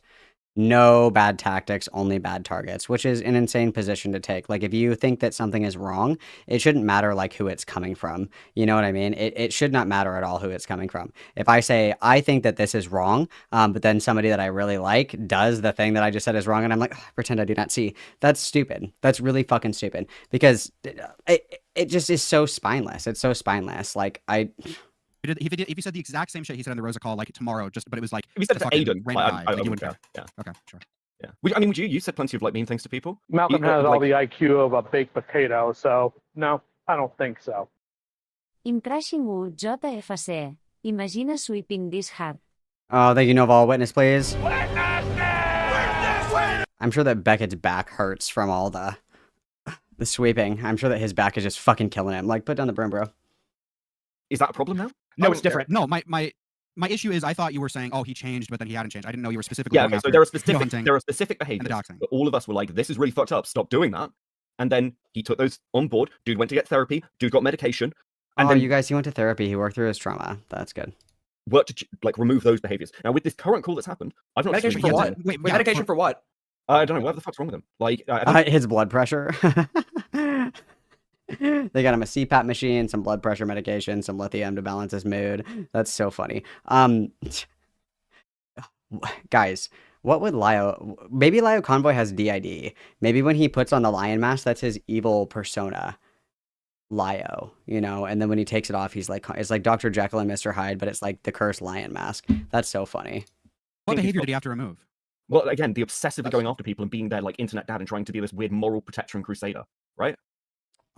no bad tactics, only bad targets, which is an insane position to take. Like, if you think that something is wrong, it shouldn't matter like who it's coming from. You know what I mean? It should not matter at all who it's coming from. If I say I think that this is wrong, but then somebody that I really like does the thing that I just said is wrong, and I'm like, pretend I do not see. That's stupid. That's really fucking stupid because it just is so spineless. It's so spineless. Like If he said the exact same shit he said on the Rosa call like tomorrow, but it was like If you said the it to fucking Aiden, random I guy, like, you wouldn't wouldn't care. care. Yeah, Okay, sure. yeah. I mean, would you? You said plenty of like mean things to people. Malcolm You- has all like- the IQ of a baked potato, so no, I don't think so. I'm crashing wood JFC. Imagina sweeping this hard. oh, thank you, Noval. Witness, please. I'm sure that Beckett's back hurts from all the sweeping. I'm sure that his back is just fucking killing him. Like, put down the broom, bro. Is that a problem now? No, I it's don't care. different. No, my issue is I thought you were saying, oh, he changed, but then he hadn't changed. I didn't know you were specifically Yeah, going okay, so after there are pedo specific hunting. there are specific behaviors doxing. that all of us were like, this is really fucked up. Stop doing that. And then he took those on board. Dude went to get therapy. Dude got medication, and Oh, then you guys, he went to therapy. He worked through his trauma. That's good. worked to like remove those behaviors. Now with this current call that's happened, I've not Medication seen for it what? yet. Wait, Wait, medication for what? I don't know what the fuck's wrong with him. Like, I His blood pressure. They got him a CPAP machine, some blood pressure medication, some lithium to balance his mood. That's so funny. Guys, what would Lio? Maybe Lio Convoy has DID. Maybe when he puts on the lion mask, that's his evil persona. Lio, you know, and then when he takes it off, he's like, it's like Dr. Jekyll and Mr. Hyde, but it's like the cursed lion mask. That's so funny. What think he's behavior got- did he have to remove? well, again, the obsessively going after people and being their like internet dad and trying to be this weird moral protector and crusader, right?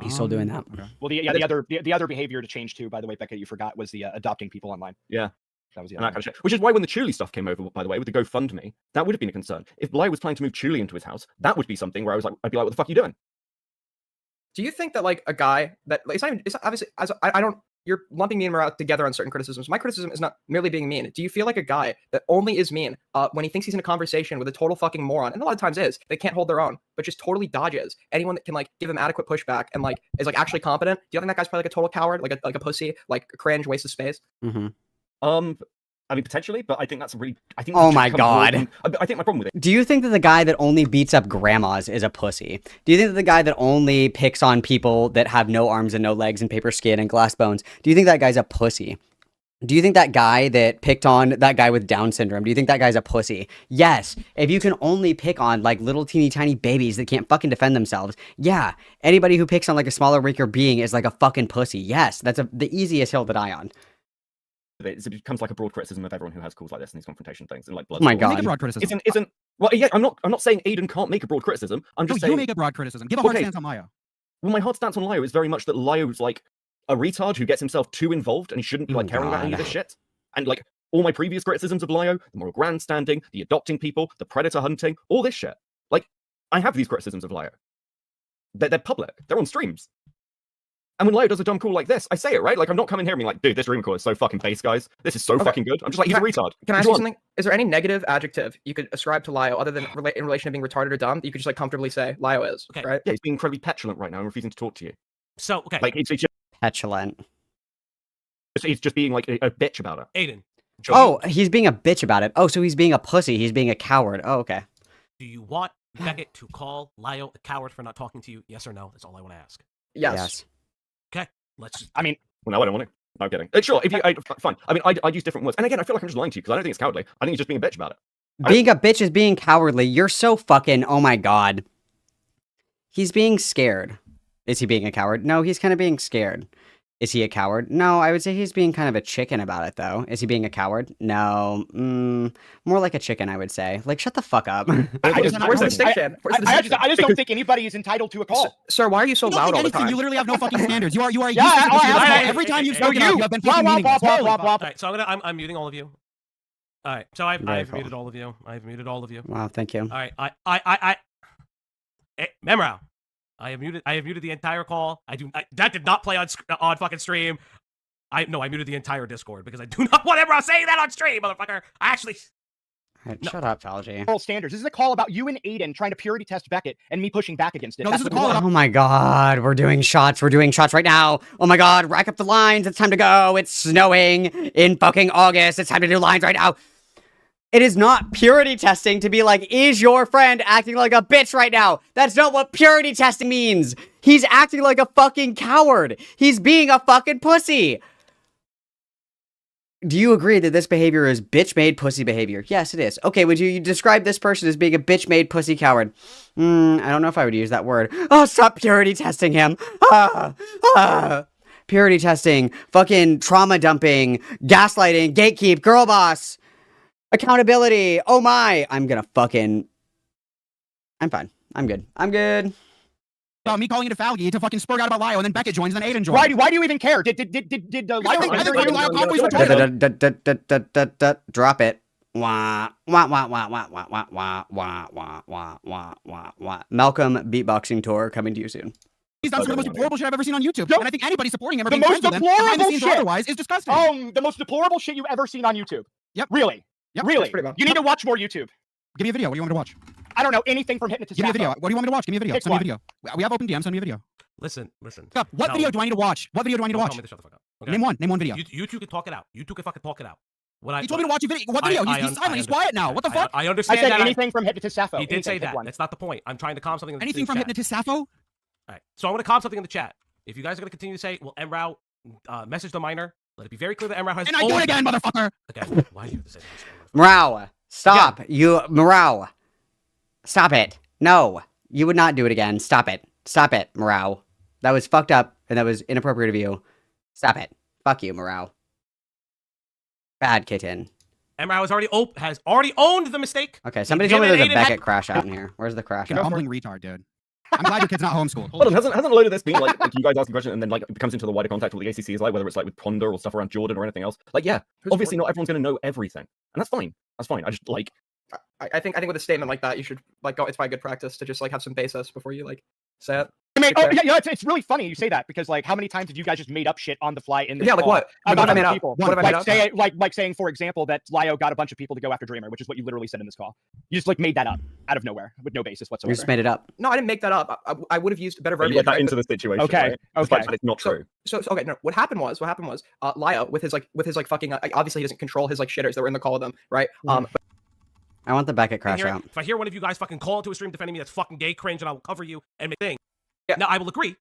He's still doing that. Okay. Well, the other behavior to change too, by the way, Beckett, you forgot, was the adopting people online. Yeah. That was the And that other kind of shit. Which is why when the Chuli stuff came over, by the way, with the GoFundMe, that would have been a concern. If Lai was planning to move Chuli into his house, that would be something where I'd be like, what the fuck are you doing? Do you think that like a guy that it's not even, it's not, obviously I don't, you're lumping me and Morale together on certain criticisms. My criticism is not merely being mean. Do you feel like a guy that only is mean when he thinks he's in a conversation with a total fucking moron, and a lot of times is, they can't hold their own, but just totally dodges anyone that can like give him adequate pushback and like is like actually competent? Do you think that guy's probably like a total coward, like a pussy, like a cringe, waste of space? Mm-hmm. I mean, potentially, but I think that's really. I think. Oh that's my just come God. from- I think my problem with it. Do you think that the guy that only beats up grandmas is a pussy? Do you think that the guy that only picks on people that have no arms and no legs and paper skin and glass bones, do you think that guy's a pussy? Do you think that guy that picked on that guy with Down syndrome, do you think that guy's a pussy? Yes. If you can only pick on like little teeny tiny babies that can't fucking defend themselves, yeah. Anybody who picks on like a smaller, weaker being is like a fucking pussy. Yes, that's the easiest hill to die on. It becomes like a broad criticism of everyone who has calls like this and these confrontation things and like blood. Oh my Make a god. broad criticism. Isn't well, yeah. I'm not saying Aiden can't make a broad criticism. I'm No, just saying you make a broad criticism. Give a hard Okay. stance on Lio. well, my hard stance on Lio is very much that Lio's like a retard who gets himself too involved and he shouldn't be like Oh, caring about any of God. this shit. And like all my previous criticisms of Lio, the moral grandstanding, the adopting people, the predator hunting, all this shit. Like I have these criticisms of Lio. They're public. They're on streams. And when Lio does a dumb call like this, I say it, right? Like I'm not coming here and being like, dude, this dream call is so fucking base, guys. This is so Okay. fucking good. I'm just like, he's a retard. Can I ask He's you one. something? Is there any negative adjective you could ascribe to Lio other than in relation to being retarded or dumb that you could just like comfortably say Lio is? Okay. Right? Yeah, he's being incredibly petulant right now and refusing to talk to you. So, okay, Like it's Petulant. he's just being like a bitch about it. Aiden. Oh, he's being a bitch about it. Oh, so he's being a pussy. He's being a coward. Oh, okay. Do you want Beckett to call Lio a coward for not talking to you? Yes or no? That's all I want to ask. Yes. Okay, let's just. I mean, Well, no, I don't want to. No, I'm kidding. Sure, if you, fine. I mean, I'd use different words. And again, I feel like I'm just lying to you because I don't think it's cowardly. I think he's just being a bitch about it. Being a bitch is being cowardly. You're so fucking. Oh my god. He's being scared. Is he being a coward? No, he's kind of being scared. Is he a coward? No, I would say he's being kind of a chicken about it, though. Is he being a coward? No. More like a chicken, I would say. Like, shut the fuck up. Where's the distinction? Where's the I distinction? just don't think anybody is entitled to a call. Sir, why are you so You don't loud think all the anything. time? You literally have no fucking standards. You are a Yeah, useless I individual. have- Every time you've hey, spoken hey, out, you. you have been Blah, fucking blah, meaningless. blah, blah, blah. All right, so I'm muting all of you. All right, so I've Very cool. muted all of you. I've muted all of you. Wow, thank you. All right, I Memrao, I have muted the entire call. That did not play on fucking stream. I muted the entire Discord because I do not want Memrao saying that on stream, motherfucker. I actually. All right, shut up, Falgi. Moral standards. This is a call about you and Aiden trying to purity test Beckett and me pushing back against it. No, this is a That's what call it about Oh my god, we're doing shots. We're doing shots right now. Oh my god, rack up the lines. It's time to go. It's snowing in fucking August. It's time to do lines right now. It is not purity testing to be like, is your friend acting like a bitch right now? That's not what purity testing means. He's acting like a fucking coward. He's being a fucking pussy. Do you agree that this behavior is bitch-made pussy behavior? Yes, it is. Okay, would you describe this person as being a bitch-made pussy coward? I don't know if I would use that word. Oh, stop purity testing him. Purity testing, fucking trauma dumping, gaslighting, gatekeep, girl boss, accountability. Oh my. I'm fine. I'm good. about me calling it a Falgi to fucking spurg out about Lio, and then Beckett joins, and then Aiden joins. Why do you even care? Did Lio? I think fucking Lio Convoy's retarded. Drop it. Wah, wah, wah, wah, wah, wah, wah, wah, wah, wah, wah, wah, wah, wah. Malcolm beatboxing tour coming to you soon. He's done some of the most deplorable shit I've ever seen on YouTube. Nope. And I think anybody supporting him or The being most friends with him, behind the deplorable scenes or shit. otherwise, is disgusting. The most deplorable shit you've ever seen on YouTube. Yep. Really? Yep. Really? That's pretty bad. You need to watch more YouTube. Give me a video. What do you want me to watch? I don't know anything from Hypnotist. Give me a video. What do you want me to watch? Give me a video. Pick Send me a one. video. We have open DM. Send me a video. Listen. Stop. What No. video do I need to watch? What video do I need to Don't watch? tell me to shut the fuck up. Okay? Name one. Name one video. You two can talk it out. You two can fucking talk it out. He told me to watch a video. What video? He's silent. He's quiet now. What the fuck? I I understand said that. anything from Hypnotist Sappho. He did say Anything, pick that. one. That's not the point. I'm trying to calm something. Anything in from the chat. Hypnotist Sappho? All right. So I'm going to calm something in the chat. If you guys are going to continue to say, well, Mrao message the minor, let it be very clear that Mrao has. And I do it again, motherfucker. Okay. Why do you have to say that? Morale, stop. Morale. Stop it. No, you would not do it again. Stop it. Stop it, Morale. That was fucked up and that was inappropriate of you. Stop it. Fuck you, Morale. Bad kitten. Mrao has already owned the mistake. Okay, somebody He told me did there's a it, Aiden Beckett crash out in here. Where's the crash Fucking out? humbling retard, dude. I'm glad your kid's not homeschooled. Hold on, hasn't a load of this been like you guys asking questions and then like it bemes into the wider context of what the ACC is like, whether it's like with Ponder or stuff around Jordan or anything else? Like, yeah, obviously not everyone's going to know everything, and that's fine. That's fine. I just like. I think with a statement like that, you should like go. It's probably good practice to just like have some basis before you like say it. I mean, yeah, it's really funny you say that because like, how many times have you guys just made up shit on the fly in this Yeah, like call what? What about have I made other up? people? What have I made Like up? like saying, for example, that Lio got a bunch of people to go after Dreamer, which is what you literally said in this call. You just like made that up out of nowhere with no basis You whatsoever. just made it up. No, I didn't make that up. I would have used better You verbiage. let that right? into the situation. Okay, right? okay. But it's not true. So okay, no. What happened was Lio with his fucking obviously he doesn't control his like shitters that were in the call with him, right? But I want the Beckett crash out. If I hear one of you guys fucking call into a stream defending me, that's fucking gay cringe, and I will cover you and make things. Yeah. Now I will agree.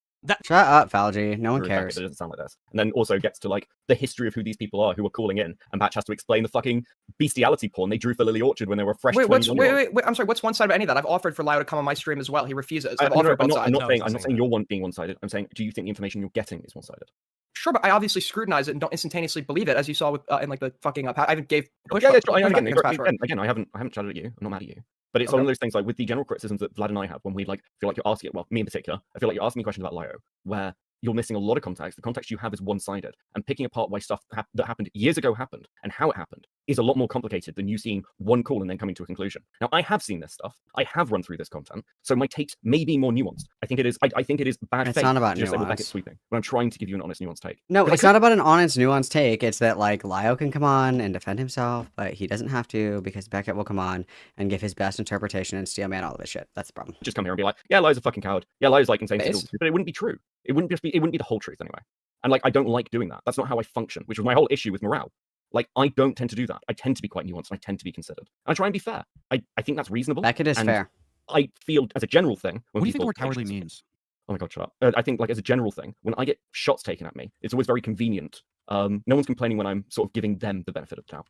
Shut up, Falgi. No one through Beckett, cares. but it doesn't sound like this. And then also gets to like the history of who these people are who are calling in, and Patch has to explain the fucking bestiality porn they drew for Lily Orchard when they were fresh. Wait, I'm sorry. What's one side of any of that? I've offered for Lio to come on my stream as well. He refuses. I've offered both sides. I'm not saying you're being one-sided. I'm saying, do you think the information you're getting is one-sided? Sure, but I obviously scrutinize it and don't instantaneously believe it, as you saw with in like the fucking. I even gave push. Again, I haven't shouted at you. I'm not mad at you. But it's one of those things like with the general criticisms that Vlad and I have when we like feel like you're asking, well, me in particular, I feel like you're asking me questions about Lio where you're missing a lot of context. The context you have is one-sided, and picking apart why stuff that happened years ago happened and how it happened is a lot more complicated than you seeing one call and then coming to a conclusion. Now, I have seen this stuff. I have run through this content, so my takes may be more nuanced. I think it is. I think it is bad faith. It's not about to just say, well, nuance. Beckett's sweeping, but I'm trying to give you an honest, nuanced take. No, it's not about an honest, nuanced take. It's that like Lio can come on and defend himself, but he doesn't have to because Beckett will come on and give his best interpretation and steel man all of his shit. That's the problem. Just come here and be like, yeah, Lio's a fucking coward. Yeah, Lio's like insane, but it wouldn't be true. It wouldn't be the whole truth anyway. And like, I don't like doing that. That's not how I function, which was my whole issue with morale. Like, I don't tend to do that. I tend to be quite nuanced and I tend to be considered. I try and be fair. I think that's reasonable. Beckett is fair. I feel as a general thing. What do you think the word cowardly means? Oh my god, shut up. I think like as a general thing, when I get shots taken at me, it's always very convenient. No one's complaining when I'm sort of giving them the benefit of the doubt,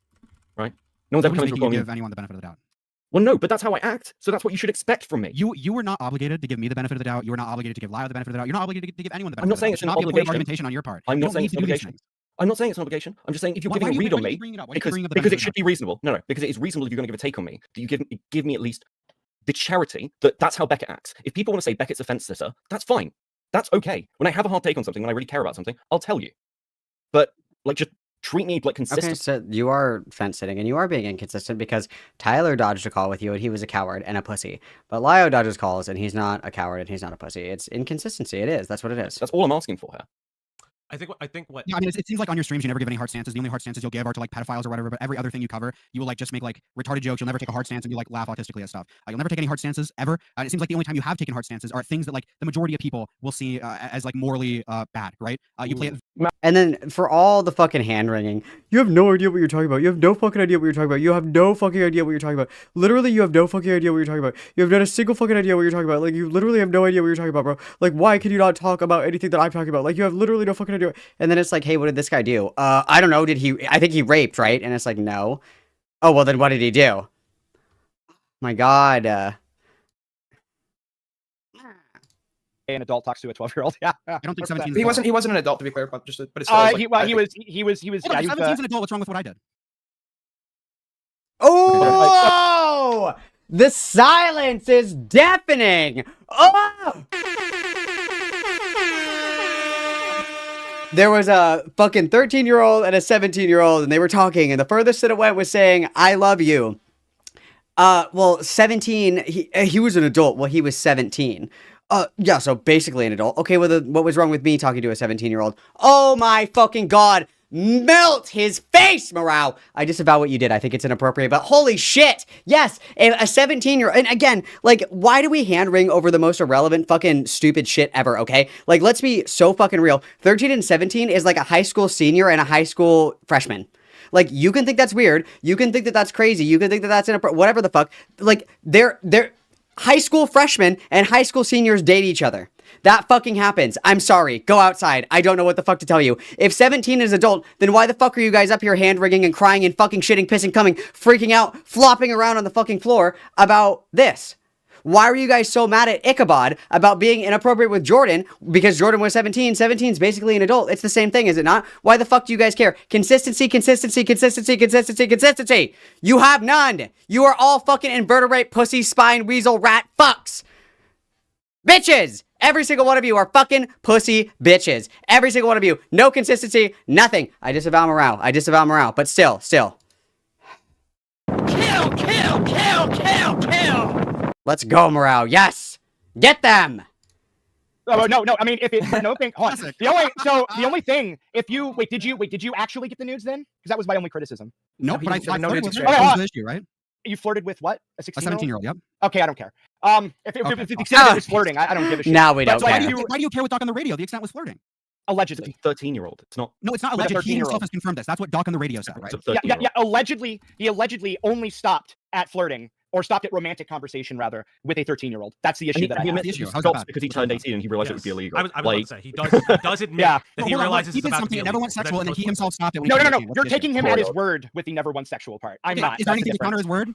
right? No one's ever coming to give anyone the benefit of the doubt. Well, no, but that's how I act. So that's what you should expect from me. You were not obligated to give me the benefit of the doubt. You were not obligated to give Lio the benefit of the doubt. You're not obligated to give anyone the benefit I'm not of the doubt. saying it's an not be a point of obligation. argumentation on your part. I'm You not don't saying need it's an to do these obligation. things. I'm not saying it's an obligation. I'm just saying if you're giving a read on me, because it should be reasonable. No, because it is reasonable if you're going to give a take on me, that you give me at least the charity that's how Beckett acts. If people want to say Beckett's a fence sitter, that's fine. That's okay. When I have a hard take on something, when I really care about something, I'll tell you. But like, just treat me like consistent. Okay, so you are fence sitting and you are being inconsistent because Tyler dodged a call with you and he was a coward and a pussy. But Lio dodges calls and he's not a coward and he's not a pussy. It's inconsistency. It is. That's what it is. That's all I'm asking for here. I think what. Yeah, I mean, it seems like on your streams you never give any hard stances. The only hard stances you'll give are to like pedophiles or whatever. But every other thing you cover, you will like just make like retarded jokes. You'll never take a hard stance and you like laugh autistically at stuff. You'll never take any hard stances ever. And it seems like the only time you have taken hard stances are things that like the majority of people will see as like morally bad, right? You play it. And then for all the fucking hand wringing, you have no idea what you're talking about. You have no fucking idea what you're talking about. You have no fucking idea what you're talking about. Literally, you have no fucking idea what you're talking about. You have not a single fucking idea what you're talking about. Like, you literally have no idea what you're talking about, bro. Like, why can you not talk about anything that I'm talking about? Like, you have literally no fucking idea. And then it's like, hey, what did this guy do? I don't know. I think he raped, right? And it's like, no. Oh, well, then what did he do? My God. An adult talks to a 12-year-old. Yeah, I don't think 17. He wasn't an adult, to be clear, but it's still like, he was. Yeah, he was. 17's an adult. What's wrong with what I did? Oh! The silence is deafening! Oh! There was a fucking 13-year-old and a 17-year-old, and they were talking, and the furthest that it went was saying, I love you. Well, 17, he was an adult. Well, he was 17. Yeah, so basically an adult. Okay, well, what was wrong with me talking to a 17-year-old? Oh my fucking God! Melt his face, Morale! I disavow what you did. I think it's inappropriate, but holy shit! Yes, a 17-year-old, and again, like, why do we hand wring over the most irrelevant fucking stupid shit ever, okay? Like, let's be so fucking real. 13 and 17 is like a high school senior and a high school freshman. Like, you can think that's weird. You can think that that's crazy. You can think that that's inappropriate. Whatever the fuck. Like, they're high school freshmen and high school seniors date each other. That fucking happens. I'm sorry. Go outside. I don't know what the fuck to tell you. If 17 is adult, then why the fuck are you guys up here hand-wringing and crying and fucking shitting, pissing, coming, freaking out, flopping around on the fucking floor about this? Why were you guys so mad at Ikabad about being inappropriate with Jordan because Jordan was 17? 17 is basically an adult. It's the same thing, is it not? Why the fuck do you guys care? Consistency, consistency, consistency, consistency, consistency. You have none. You are all fucking invertebrate, pussy, spine, weasel, rat, fucks. Bitches. Every single one of you are fucking pussy bitches. Every single one of you. No consistency, nothing. I disavow morale. I disavow morale. But still. Kill. Let's go, Morale. Yes! Get them! Oh, no. I mean, if it, no thing, hold on. The only thing, if you, wait, did you actually get the nudes then? Because that was my only criticism. No, but I flirted with it. Okay, That was the issue, right? You flirted with what? A 17-year-old, yep. Okay, I don't care. If the extent of it is flirting, I don't give a shit. Now we don't care. Why do you care what Doc on the radio? The extent was flirting. Allegedly. 13-year-old. It's not. No, it's not alleged. He himself has confirmed this. That's what Doc on the radio said, right? Yeah. Allegedly, he only stopped at flirting or stopped at romantic conversation rather with a 13-year-old. That's the issue that I he have. admits issue. he How's that stopped bad? because he What's that turned about? 18 and he realized it would be Yes. illegal. I was about to say he does admit Yeah. that he Hold on, realizes he it's did about to something be that never illegal. went sexual, and then he That's himself stopped it. When No, he no, turned no. 18. What's You're the issue? taking him at his word with the never once sexual part. I'm not. Is That's there the anything to counter difference. his word?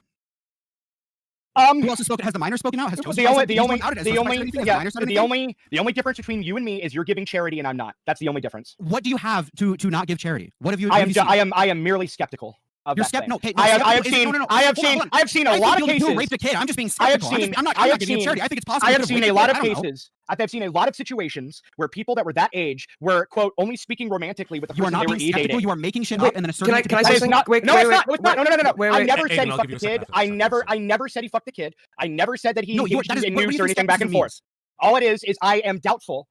Who else has spoken? Has the minor spoken out? Has Joseph The said only, something? the He's only, not outed. Has the Joseph said only, anything? Has the yeah, minor said the anything? only difference between you and me is you're giving charity and I'm not. That's the only difference. What do you have to not give charity? What have you? I what am, have you seen? I am merely skeptical of You're that skeptical. thing. No, I have skeptical is- seen, no. I have Hold on, seen, hold on. I have seen a I lot think of you cases. raped a kid. I'm just being I have skeptical. seen, I'm not I have giving him seen, charity. I think it's possible. I he have could seen raped a lot kid. of I don't know. cases. I've seen a lot of situations where people that were that age were quote only speaking romantically with the You are person they not were being skeptical. dating. You are making shit Wait, up and then asserting. can I it to say be That is something? not. Wait, No, wait, it's wait, not. No, it's not. No, no, no, no. wait, I wait. never Aiden, said he I'll fucked give the you a kid. second. I never said he fucked the kid. I never said that he No, engaged that is in what do noose you or think anything back and skepticism forth. means? All it is I am doubtful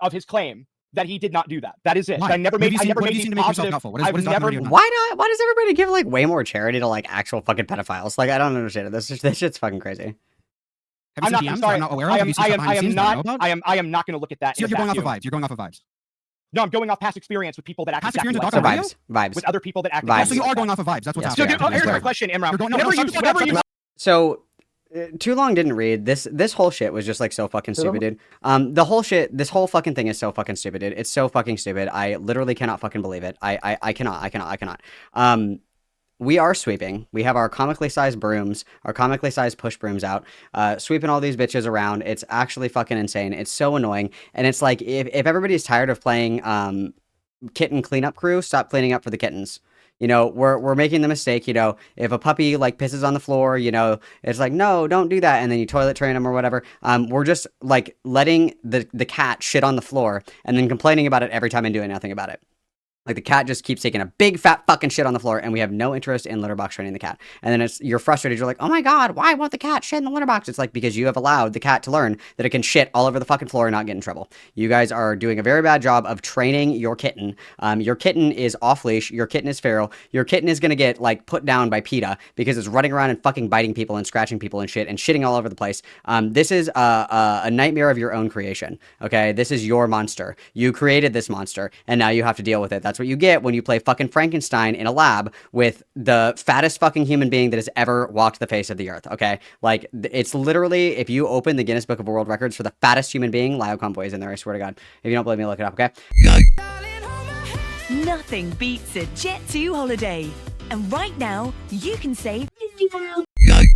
of his claim that he did not do that. That is it. Why? I never What have made. you I seen- never what have made you seen these to make yourself positive. doubtful? What is I've Dr. never. Marty done? Why not? Why does everybody give like way more charity to like actual fucking pedophiles? Like I don't understand it. This shit's fucking crazy. Have you I'm seen not. I'm DMs that sorry. I'm not aware of? I Have am. you seen I stuff am. behind I the am scenes that I know not. about? I am not going to look at that. So in a you're going off of vacuum. vibes. You're going off of vibes. No, I'm going off past experience with people that act Past exactly experience like with So Dr. that. Mario? vibes. With other people that act. Vibes. exactly So you like are going that. off of vibes. That's what's Yes, So, we happening. are. dude, here's Yes, my we are. question, Imran. You're going- no, Whenever no, you, stop, whenever stop, you, stop. So Too Long didn't read this whole shit was just like so fucking stupid, dude. This whole fucking thing is so fucking stupid, dude. It's so fucking stupid. I literally cannot fucking believe it. I cannot. We are sweeping. We have our comically sized brooms, our comically sized push brooms out, sweeping all these bitches around. It's actually fucking insane. It's so annoying. And it's like, if everybody's tired of playing kitten cleanup crew, stop cleaning up for the kittens. You know, we're making the mistake, you know, if a puppy like pisses on the floor, you know, it's like, no, don't do that. And then you toilet train them or whatever. We're just like letting the cat shit on the floor and then complaining about it every time and doing nothing about it. Like the cat just keeps taking a big fat fucking shit on the floor and we have no interest in litter box training the cat. And then you're frustrated. You're like, oh my God, why won't the cat shit in the litter box? It's like, because you have allowed the cat to learn that it can shit all over the fucking floor and not get in trouble. You guys are doing a very bad job of training your kitten. Your kitten is off leash. Your kitten is feral. Your kitten is going to get like put down by PETA because it's running around and fucking biting people and scratching people and shit and shitting all over the place. This is a nightmare of your own creation. Okay. This is your monster. You created this monster and now you have to deal with it. That's what you get when you play fucking Frankenstein in a lab with the fattest fucking human being that has ever walked the face of the earth, okay? Like, it's literally, if you open the Guinness Book of World Records for the fattest human being, Lio Convoy is in there, I swear to God. If you don't believe me, look it up, okay? Nothing beats a Jet2 holiday. And right now, you can save £50.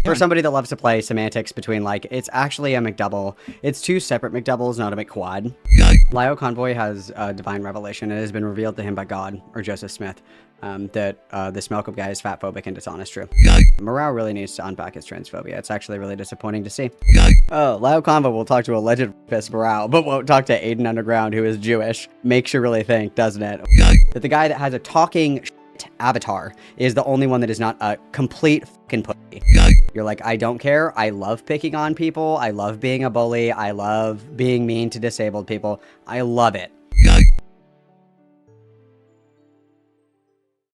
For somebody that loves to play semantics between, like, it's actually a McDouble. It's two separate McDoubles, not a McQuad. Lio Convoy has a divine revelation. It has been revealed to him by God, or Joseph Smith, that this Malcolm guy is fatphobic and dishonest. True. Morale really needs to unpack his transphobia. It's actually really disappointing to see. Oh, Lio Convoy will talk to alleged rapist Morale, but won't talk to Aiden Underground, who is Jewish. Makes you really think, doesn't it? That the guy that has a talking avatar is the only one that is not a complete fucking pussy. You're like, I don't care. I love picking on people. I love being a bully. I love being mean to disabled people. I love it.